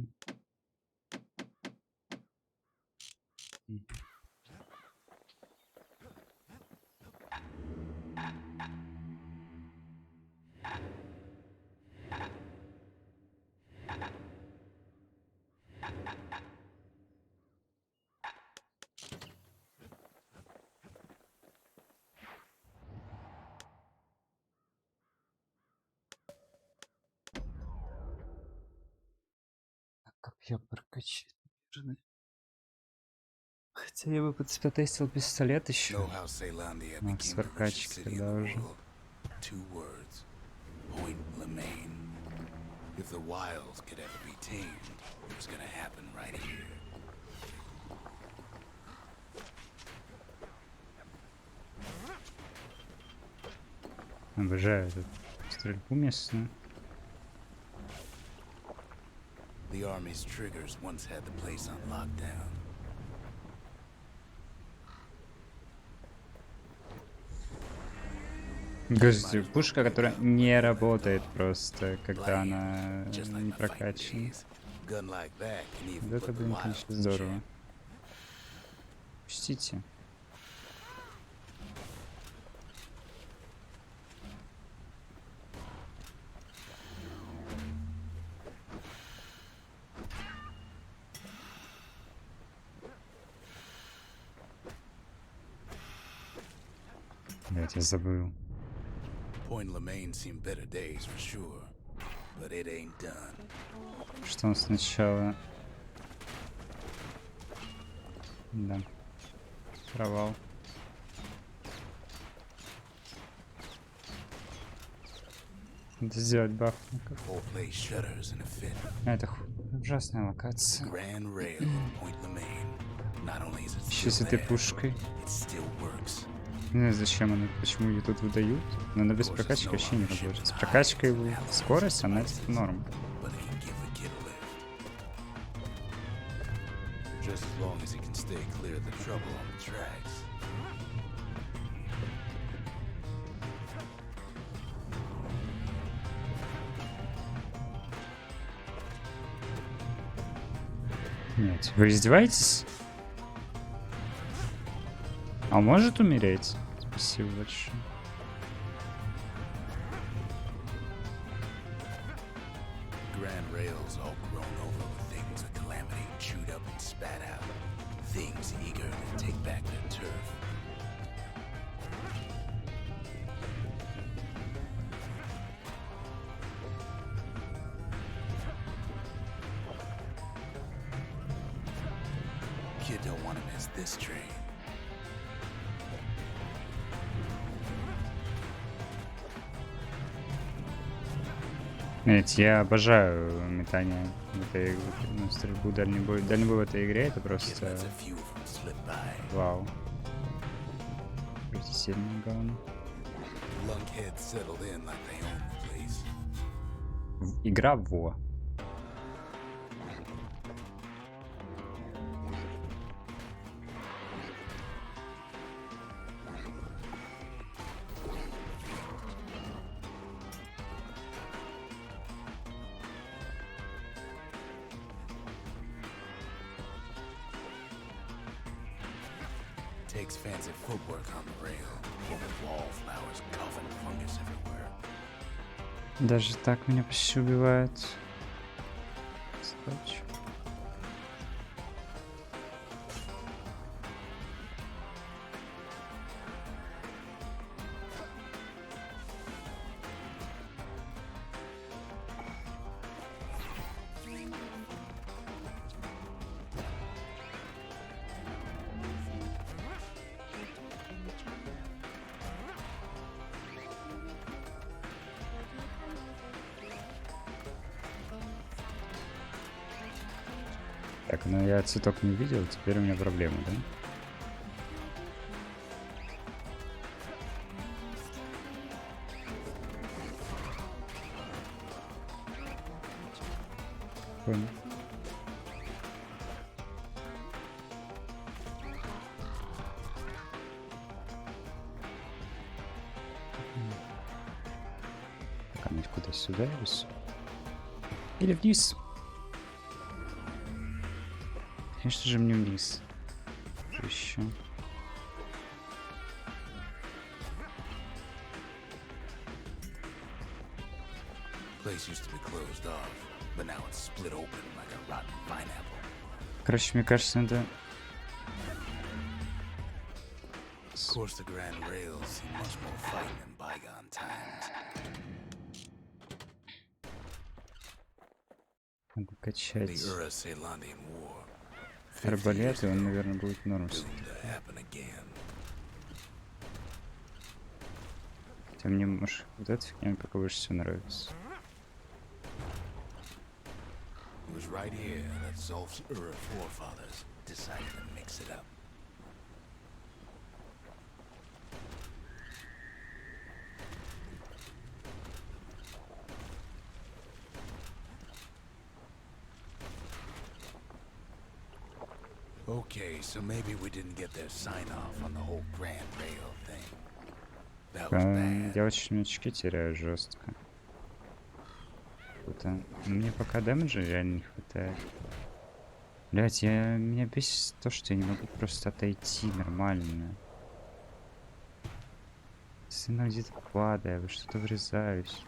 Копье прокачать, наверное. Хотя я бы потестил пистолет еще. Know how Celandia Ну, became the с richest прокачки city in тогда the уже. world? 2 words. Point Lemaine. If the wilds could ever be tamed, it was gonna happen right here. Обожаю эту стрельбу местную. The army's triggers once had the place on lockdown. Господи, пушка, которая не работает просто, когда она не прокачана. Gun like that can even Вот это, put the блин, wilds конечно, in здорово. check. Пустите. Блять, я забыл. Point Lemaine seen better days for sure, but it ain't done. Что он сначала... Да. Провал. Надо сделать баф. Whole place shudders in a fit. Это ужасная локация. Grand Rail of Point Lemaine. Not only is it Еще с still этой there, пушкой. it still works. Не знаю, зачем она, почему ее тут выдают. Но она без прокачки вообще не работает. С прокачкой скорость, она типа норм. But it can give a kid a lift. Just as long as he can stay clear of the trouble on the tracks. Нет, вы издеваетесь? А он может умереть? Спасибо большое. Grand Rail's all grown over with things that Calamity chewed up and spat out. Things eager to take back their turf. Kid don't want to miss this train. Нет, я обожаю метание в этой ну, стрельбу дальнебой. Дальнебой в этой игре это Kid просто lets a few of them slip by. вау. Просто сильно говно. Lunkheads settled in like they own the place. Игра во. Takes fancy footwork on the rail. Over wallflowers, coughing fungus everywhere. Даже так меня почти убивают. Скотч. Так, ну я цветок не увидел, теперь у меня проблемы, да? Понял. Так, а мне куда сюда или вниз? Конечно же мне вниз. Еще. Place used to be closed off, but now it's split open like a rotten pineapple. Короче, мне кажется, надо... Of course, the Grand Rails seem much more fun than bygone times. Надо The качать Ura-Ceylonian War. 50 years арбалет, и он, ago, наверное, будет норм. doomed to happen again. Хотя мне, может, вот эта фигня пока больше всего нравится. It was right here that Zolf's Ura forefathers decided to mix it up. Okay, so maybe we didn't get their sign-off on the whole Grand Rail thing. That was bad. Я очень очки теряю жестко. Ну, мне пока дэмэджа реально не хватает. Блять, меня бесит то, что я не могу просто отойти нормально. Сына где-то падаю, во что-то врезаюсь.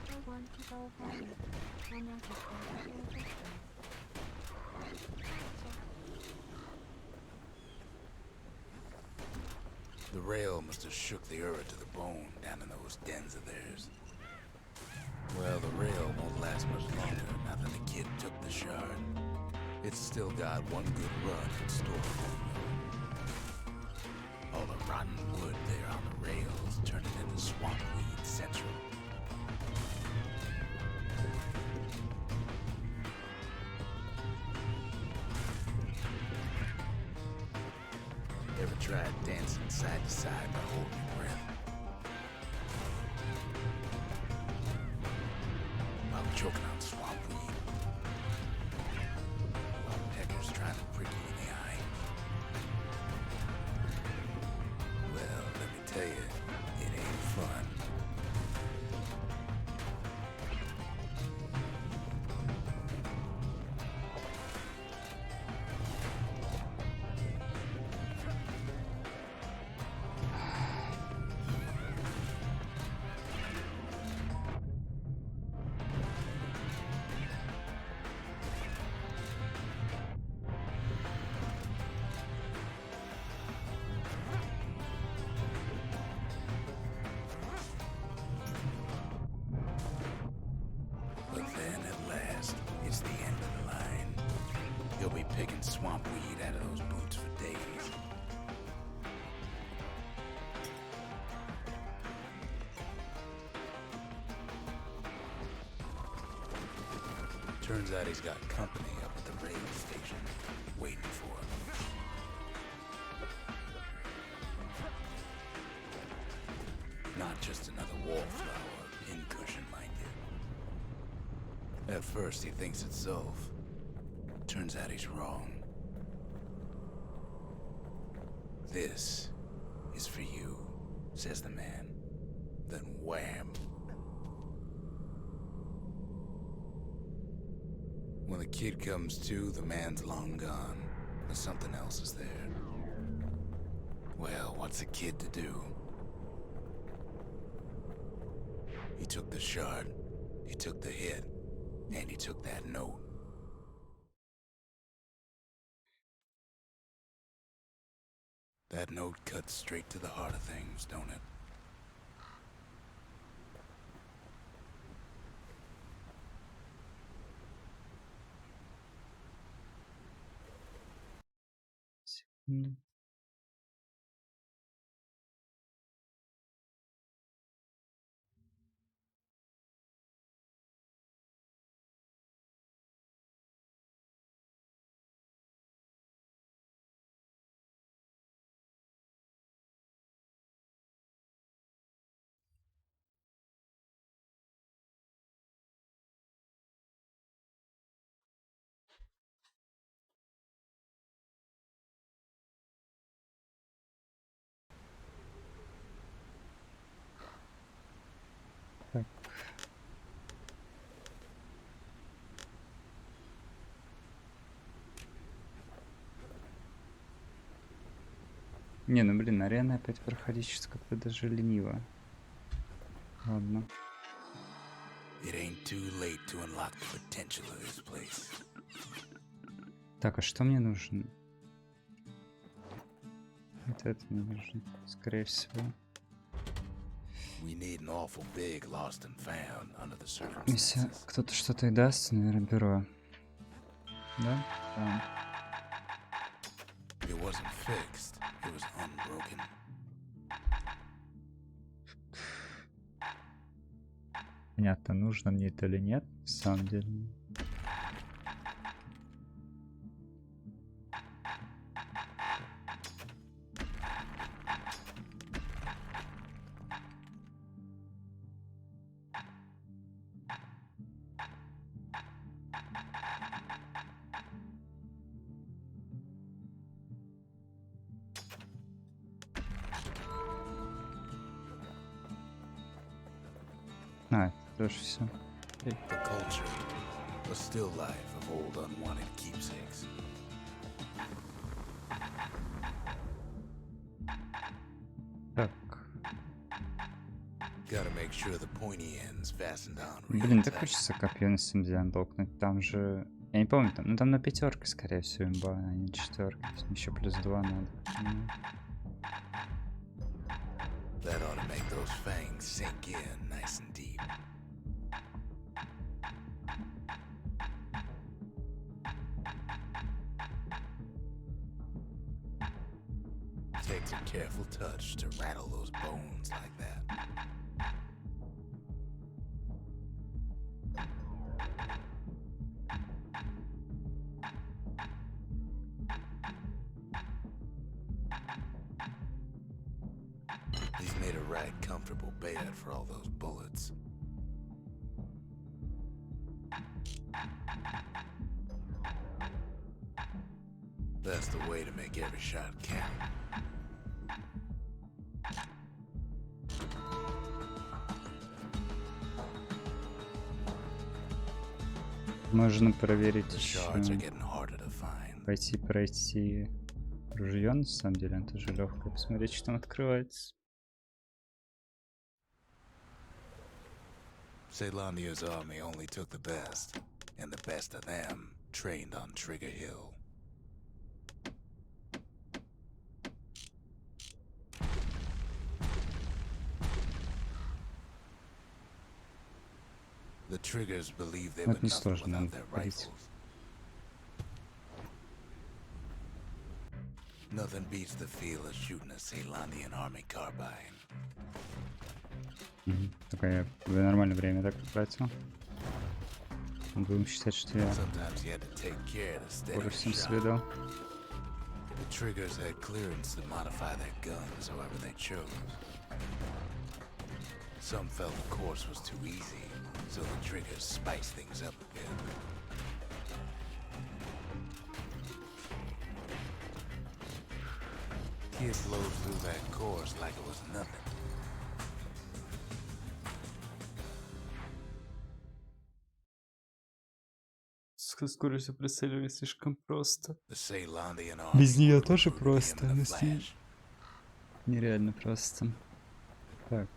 I want to go home. I know just want to go this way. The rail must have shook the Ura to the bone down in those dens of theirs. Well, the rail won't last much longer now that the kid took the shard. It's still got one good run in store for them. All the rotten wood there on the rails turning into swamp weed central. Ever tried dancing side to side by holding your breath? While choking on swamp weed. While peckers trying to prick you in the eye. Well, let me tell you, it ain't fun. But then at last, it's the end of the line. You'll be picking swamp weed out of those boots for days. Turns out he's got company up at the rail station, waiting for him. Not just another wallflower, pincushion, mind you. At first he thinks it's Zolf. Turns out he's wrong. This is for you, says the man. Then wham! When the kid comes to, the man's long gone, but something else is there. Well, what's a kid to do? He took the shard, he took the hit, and he took that note. That note cuts straight to the heart of things, don't it? Ну, Не, ну блин, арены опять проходить сейчас как-то даже лениво. Ладно. It ain't too late to unlock the potential of this place. Так, а что мне нужно? Это мне нужно, скорее всего. We need an awful big lost and found under the Если circumstances. кто-то что-то и даст, наверное, беру. Да? Да. It wasn't fixed, it was unbroken. Понятно, нужно мне это или нет, на самом деле. А, это тоже все. The culture, a still life of old unwanted keepsakes. Так. Gotta make sure the pointy ends fastened on Блин, real так tight. хочется копье на самом деле анлокнуть. Там же... Я не помню, там, ну там на пятерка, скорее всего, имба, а не четверка. Еще плюс 2 надо. That ought to make those fangs sink in nice and deep. Takes a careful touch to rattle those bones like that. He's made a right comfortable bed for all those bullets. That's the way to make every shot count. Можно проверить The еще. shards are getting harder to find. Пройти ружье, на самом деле, это же легко. Посмотреть, что там открывается. Ceylonia's army only took the best, and the best of them trained on Trigger Hill. The Triggers believe they Ну, were это nothing несложно, without надо their говорить. rifles. Nothing beats the feel of shooting a Ceylonian army carbine. Только я нормальное время так потратил. Будем считать, что я Sometimes you had to take care to steady уже your всем shot. свидал. The Triggers had clearance to modify their guns however they chose. Some felt the course was too easy, so the Triggers spiced things up a bit. Kids blows through that course like it was nothing. Скорость прицеливания слишком просто. The Ceylonian Без army нее would have тоже routed him просто, in a но с ней flash. нереально просто. Так.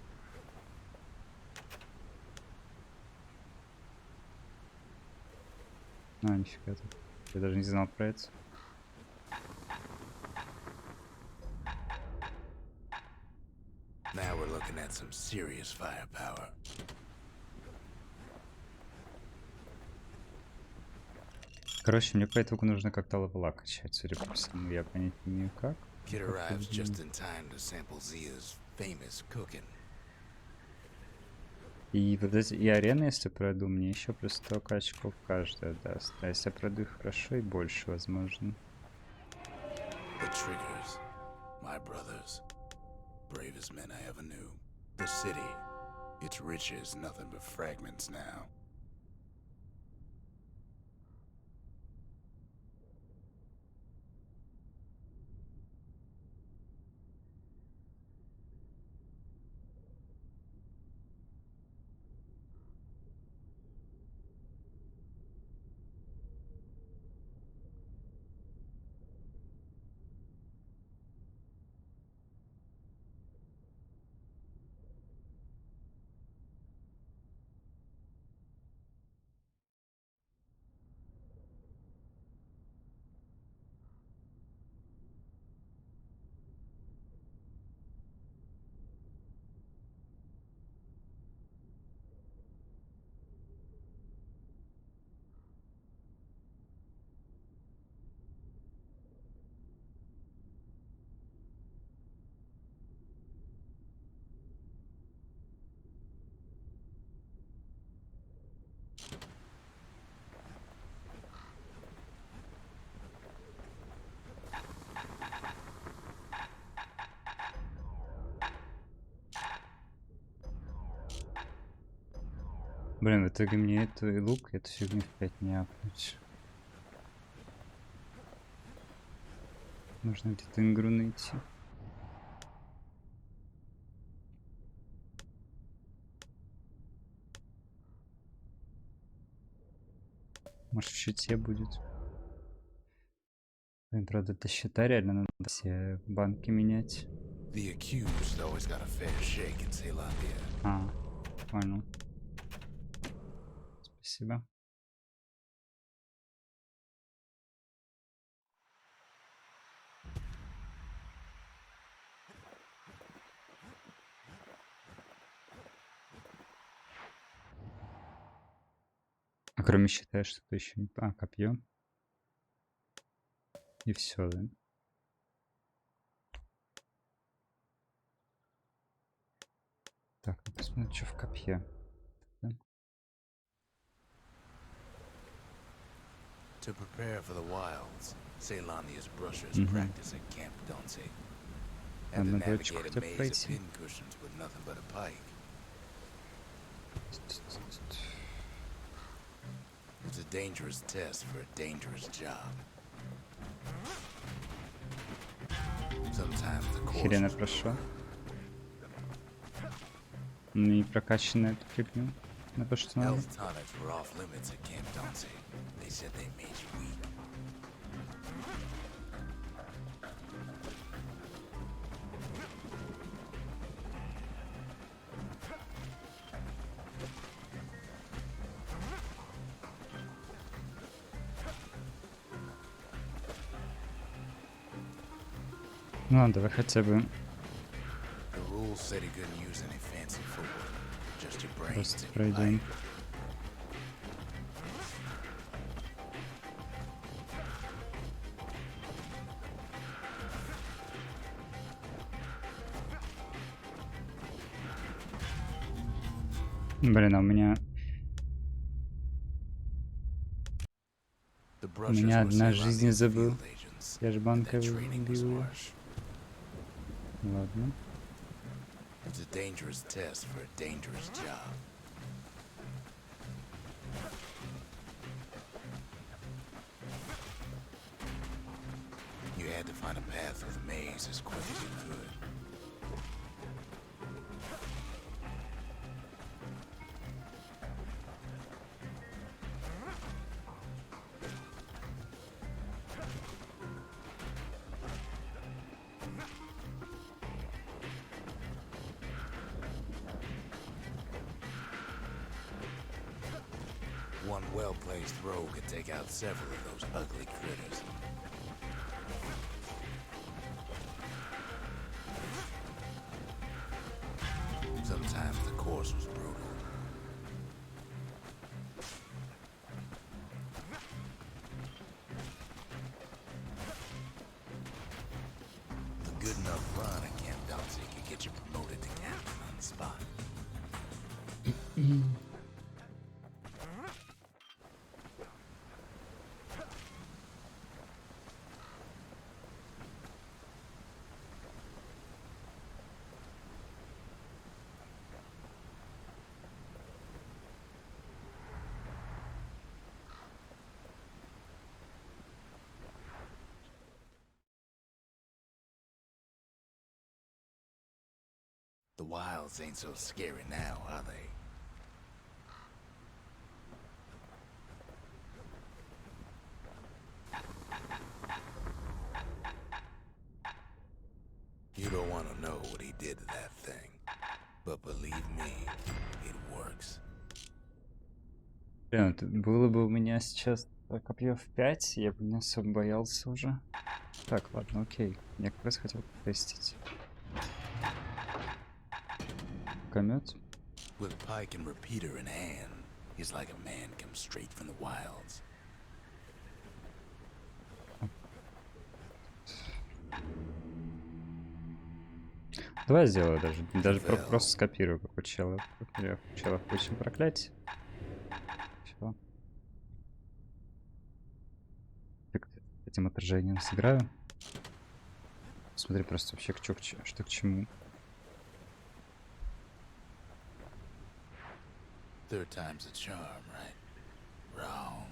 А, нифига тут. Я даже не знал про это. Now we're looking at some serious firepower. Короче, мне по итогу нужно как-то левела качать, судя по всему. Я понять не имею как. Kid Как arrives это just делать. in time to sample Zia's famous cooking. И вот эти, и арены, если пройду, мне еще плюс 100 очков каждая даст. А если я пройду их хорошо, и больше, возможно. The Triggers, my brothers, bravest men I ever knew. The city, its riches nothing but fragments now. Блин, в итоге мне эту и лук, и эту фигню опять не апнуть. Нужно где-то игру найти. Может, в щите будет. Блин, правда, до счета реально надо все банки менять. The accused always got a fair shake in Ceylondia. А, понял. Спасибо. А кроме щита что-то еще не... А, копье. И все, да? Так, ну посмотрим, что в копье. Да? To prepare for the wilds, Ceylonia's brushers Мгм. practice at Camp Donce. Had to Ладно, дочку navigate a хотя бы maze of пройти. pincushions with nothing but a pike. It's a dangerous test for a dangerous job. Sometimes the course Хрена was прошел. brutal. Не прокачанная эту фигню. На то, что надо. Health tonics were off limits at Camp Donce. They said they made you weak. Ну ладно, давай хотя бы The rules said he couldn't use any fancy footwork, just your brains просто and your пройдем. life. Блин, а у меня The У меня brushers were одна жизнь Ceylonia's забыл. field agents, Я же but банкой their training was убил. harsh. Ладно. It's a dangerous test for a dangerous job. You had to find a path through the maze as quick as you could. One well-placed throw could take out several of those ugly critters. Sometimes the course was brutal. The good enough run at Camp Donce could get you promoted to captain on the spot. The wilds ain't so scary now, are they? You don't want to know what he did to that thing. But believe me, it works. Блин, это было бы у меня сейчас копье в 5, я бы не особо боялся уже. Так, ладно, окей. Я как раз хотел потестить. Комет. With pike and repeater in hand, he's like a man come straight from the wilds. Давай сделаю даже просто скопирую, как у чела. Как у чела включим проклятие. Всё. Этим отражением сыграю. Смотри просто вообще что к чему. Third time's a charm, right? Wrong.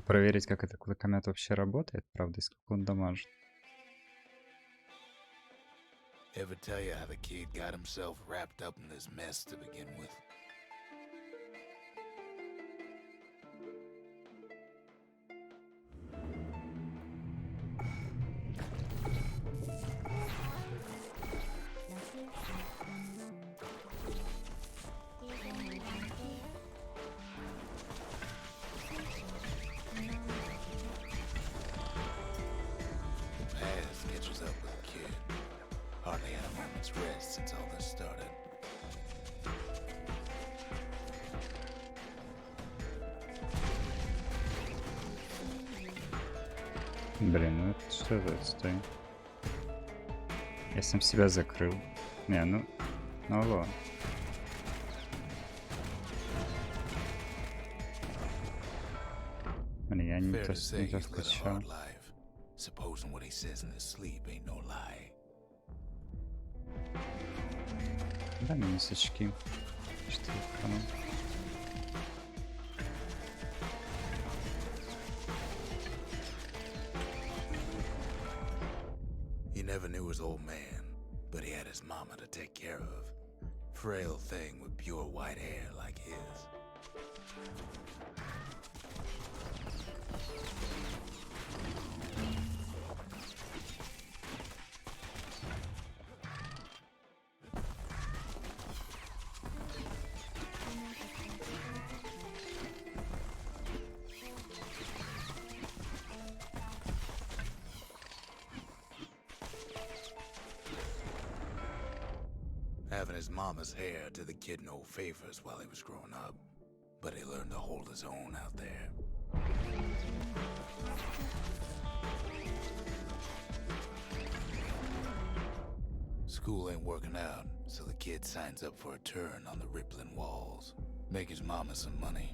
Проверить, как этот кулакомет вообще работает, правда, и сколько он дамажит. Ever tell you how the kid got himself wrapped up in this mess to begin with? The past catches up with the kid. Hardly had a moment's rest since all this started. Блин, ну это что за отстой? Я сам себя закрыл. Не, ну алло. Блин, я не Fair то to say he's led a скачал. hard life. Supposing what he says in his sleep ain't no lie. Да, минус очки. 4 хрона. He never knew his old man, but he had his mama to take care of. Frail thing with pure white hair like his. Having his mama's hair did the kid no favors while he was growing up, but he learned to hold his own out there. School ain't working out, so the kid signs up for a turn on the rippling walls. Make his mama some money.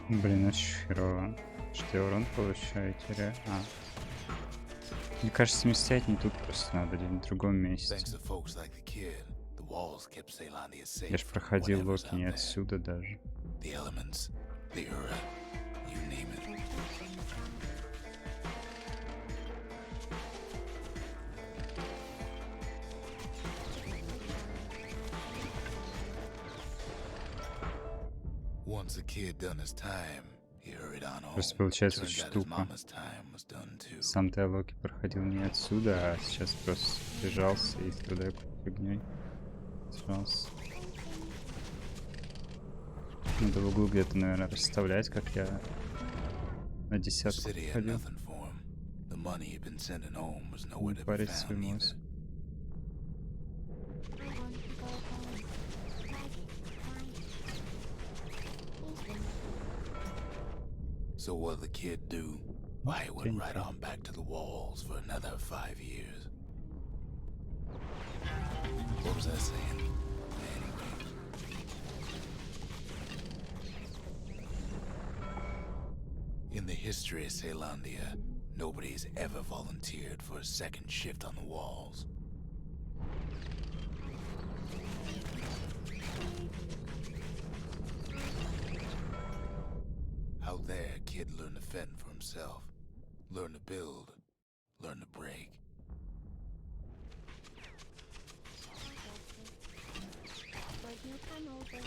Блин, очень херово. Что я урон получаю, теряю? Мне кажется, местять не тут просто надо, где-нибудь в другом месте. Thanks to folks like the kid, the walls kept Ceylondia safe. Я ж from проходил whatever's Локи не out there. отсюда даже. The elements, the Ura, you name it. Once the kid done his time, he hurried on home. Просто получается Turns out his штука. mama's time was done too. Сам-то я Локи проходил не отсюда, а сейчас просто сбежался и страдаю какой-то фигней. Сжался. Надо в углу где-то, наверное, расставлять, как я на The десятку city had ходил. nothing for him. The money he'd been sending home was nowhere Не to be парить свой found мозг. either. I want to go home. So what'd the kid do? Why, he went right on back to the walls for another 5 years. What was I saying? Anyway. In the history of Ceylondia, nobody's ever volunteered for a second shift on the walls. Out there, kid learned to fend for himself, learn to build, learn to break. Would you come over here?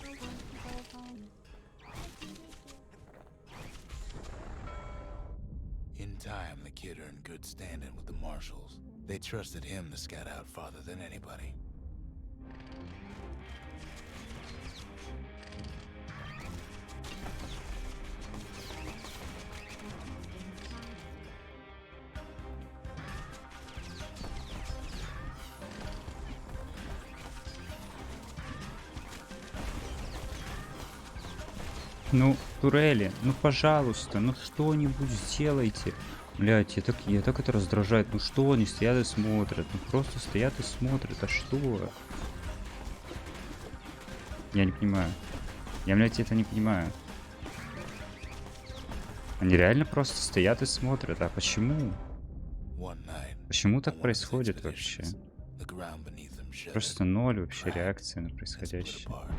I want to go home. In time, the kid earned good standing with the marshals. They trusted him to scout out farther than anybody. Ну, турели, ну пожалуйста, ну что-нибудь сделайте. Блять, я так это раздражает. Ну что они стоят и смотрят? Ну просто стоят и смотрят. А что? Я не понимаю. Я, блядь, это не понимаю. Они реально просто стоят и смотрят. А почему? One night, Почему on так one of his происходит вообще? expeditions, the ground beneath them shuddered, Просто ноль вообще cracked, реакции на and split происходящее. apart.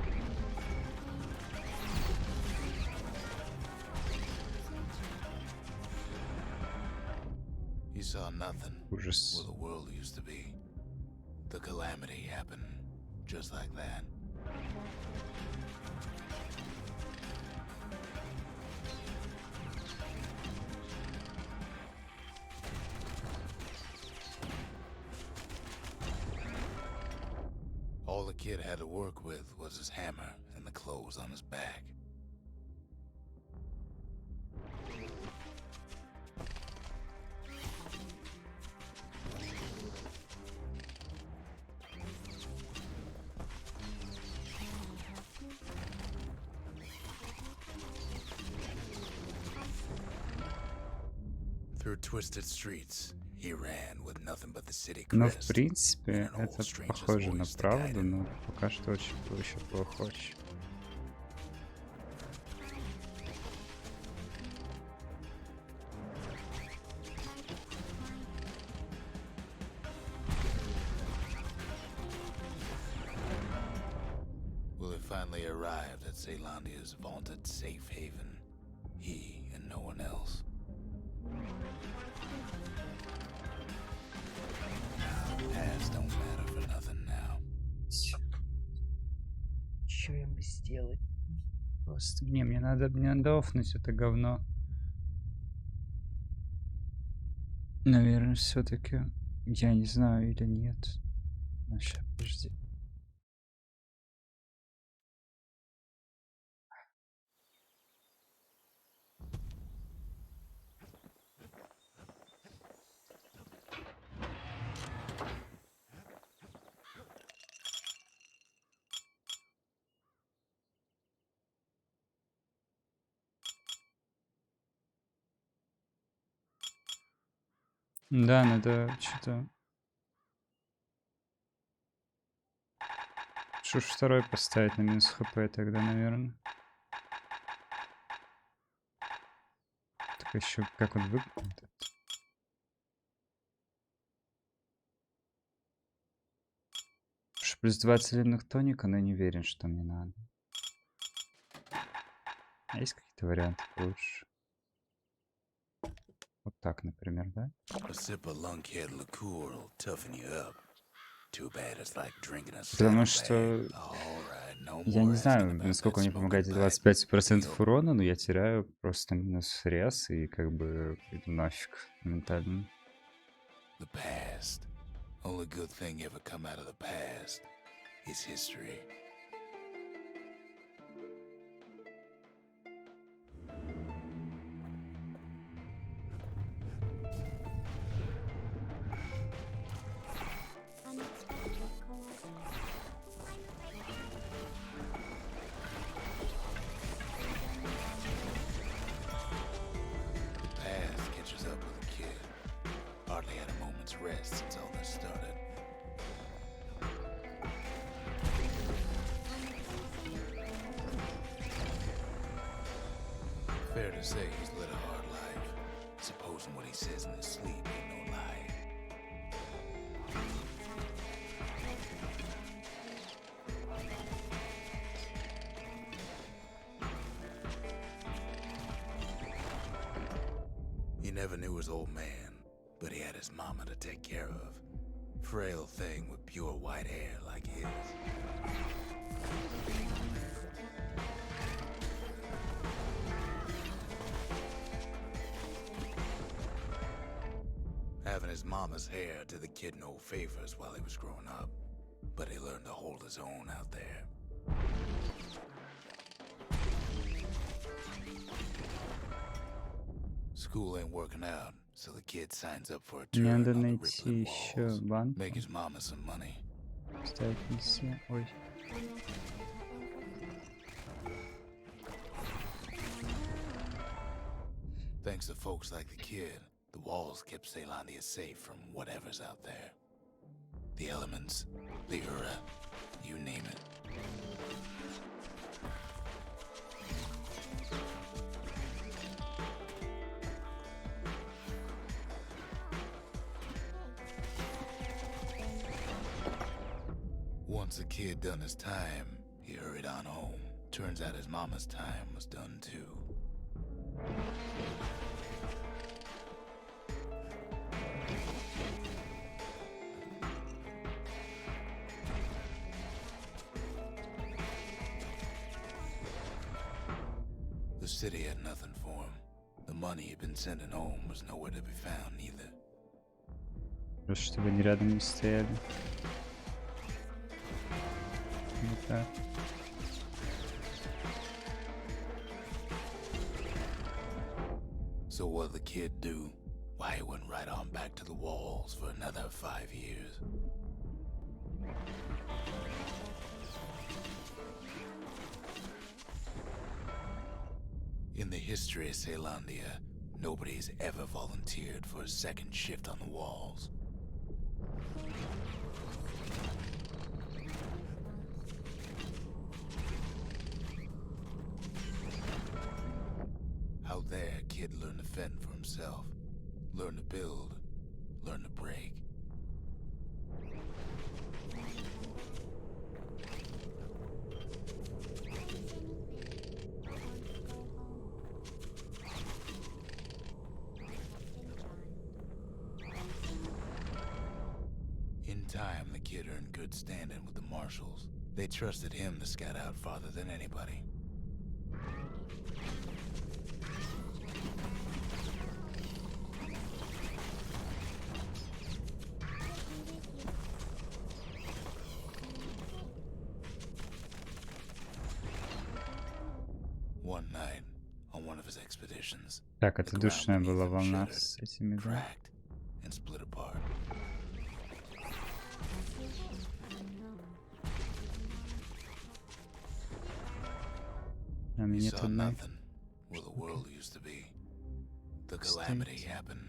He saw nothing where Ужас. the world used to be. The calamity happened just like that. All the kid had to work with was his hammer and the clothes on his back. Through twisted streets, he ran with nothing but the city Но, в crest. принципе, это похоже на правду, но пока что очень еще плохо очень. Will it finally arrived at Ceylandia's vaunted safe haven? He and no one else. Past don't matter for nothing now. Что ему сделать? Просто мне надо офнуть это говно. Наверное, все-таки. Я не знаю или нет. Сейчас, подожди. Да, надо что-то. Что ж второй поставить на минус хп тогда, наверное. Так еще как он выглядит? Плюс 2 целебных тоника, но я не уверен, что мне надо. А есть какие-то варианты лучше? Вот так, например, да? A sip of lunkhead liqueur will toughen you up. Too bad it's like drinking a Потому saddlebag. что All right, no я more не asking знаю, about насколько that мне помогает smoking pipe. 25% урона, но я теряю просто минус рез и как бы иду нафиг моментально. The past. Only good thing ever come out of the past is history. Unexpected call. The past catches up with a kid. Hardly had a moment's rest since all this started. Fair to say he's led a hard life. Supposing what he says in his sleep ain't no lie. He never knew his old man, but he had his mama to take care of. Frail thing with pure white hair like his. Having his mama's hair did the kid no favors while he was growing up, but he learned to hold his own out there. School ain't working out, so the kid signs up for a Мне turn надо on the найти rippling еще walls, банку. make his mama some money. Ставить миссию. Ой. Thanks to folks like the kid, the walls kept Ceylandia safe from whatever's out there. The elements, the Ura, you name it. kid done his time, he hurried on home. Turns out his mama's time was done too. The city had nothing for him. The money he'd been sending home was nowhere to be found either. Просто чтобы они рядом не стояли. Вот так. So what'd the kid do? Why, he went right on back to the walls for another 5 years. In the history of Ceylondia, nobody's ever volunteered for a second shift on the walls. Out there, kid learned to fend for himself, learn to build, learn to break. In time, the kid earned good standing with the marshals. They trusted him to scout out farther than anybody. One night, on one of his expeditions, Так, the это ground душная beneath была him волна shuddered, с этими, да? cracked, and split apart. А He мне saw тут nothing where the world used to be. The calamity Стоит happened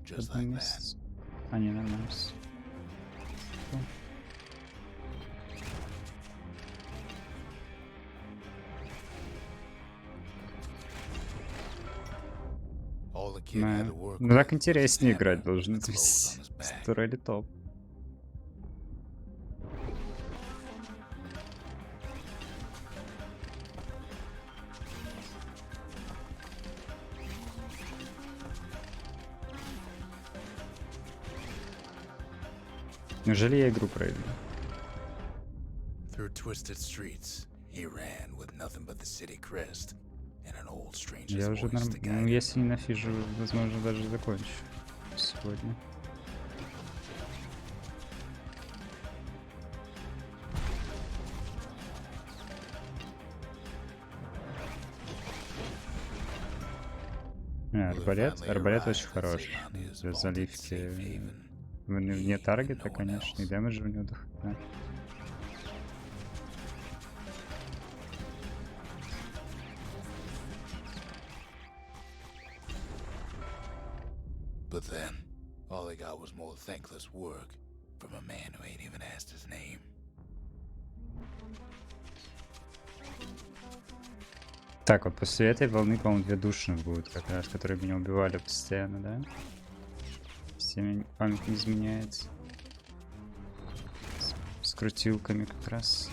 в just одном like that. месте. А, не, нормально. Всё. All the kid had to work Ну так with was his интереснее hammer играть and должно the clothes on быть. his back. Строили топ. Неужели я игру пройду? Through twisted streets, he ran with nothing but the city crest and an old stranger's Я уже voice to Ну, guide him. если не нафижу, возможно, даже закончу сегодня. Арбалет. Арбалет очень хороший. Для заливки вне таргета, конечно, и дэмэджа у него дохуя. But then, all they got was more thankless work from a man who ain't even asked his name. Так, вот после этой волны, по-моему, две душных будут как раз, которые меня убивали постоянно, да? Всеми память не изменяется. С крутилками как раз.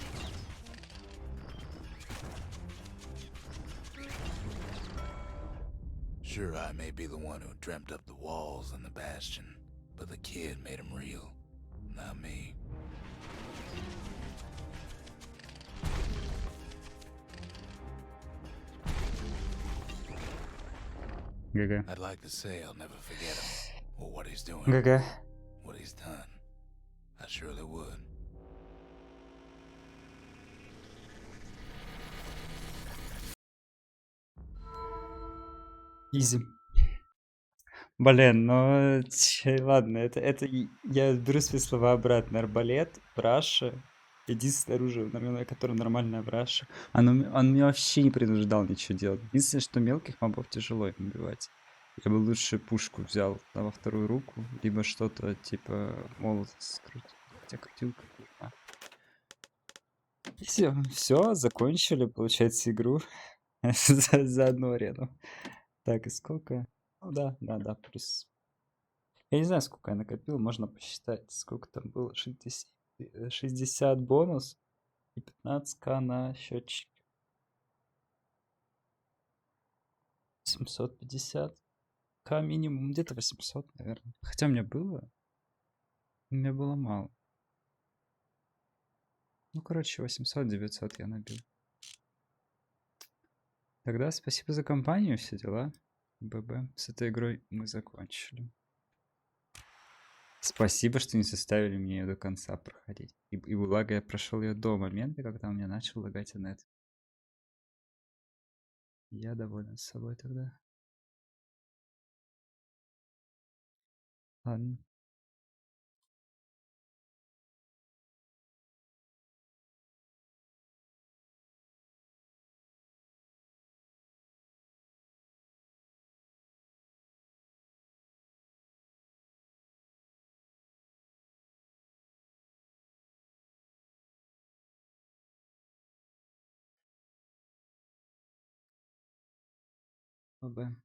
Sure, I may be the one who dreamt up the walls and the Bastion, but the kid made them real, not me. ГГ. I'd like to say I'll never forget him, or what he's doing, ГГ. what he's done. I surely would. Изи. Блин, ну, ладно, я беру свои слова обратно. Арбалет, браша, единственное оружие, которое нормальное браша. Он меня вообще не принуждал ничего делать. Единственное, что мелких мобов тяжело им убивать. Я бы лучше пушку взял во вторую руку, либо что-то типа молот скрутить. Хотя крутилка. Все, закончили, получается, игру за одну арену. Так, и сколько? Ну да, плюс. Я не знаю, сколько я накопил, можно посчитать, сколько там было. 60 бонус. И 15к на счетчик. 750к минимум, где-то 800, наверное. Хотя у меня было мало. Ну, короче, 800-900 я набил. Тогда спасибо за компанию, все дела. ББ. С этой игрой мы закончили. Спасибо, что не заставили меня ее до конца проходить. И благо я прошел ее до момента, когда у меня начал лагать инет. Я доволен собой тогда. Ладно. ББ.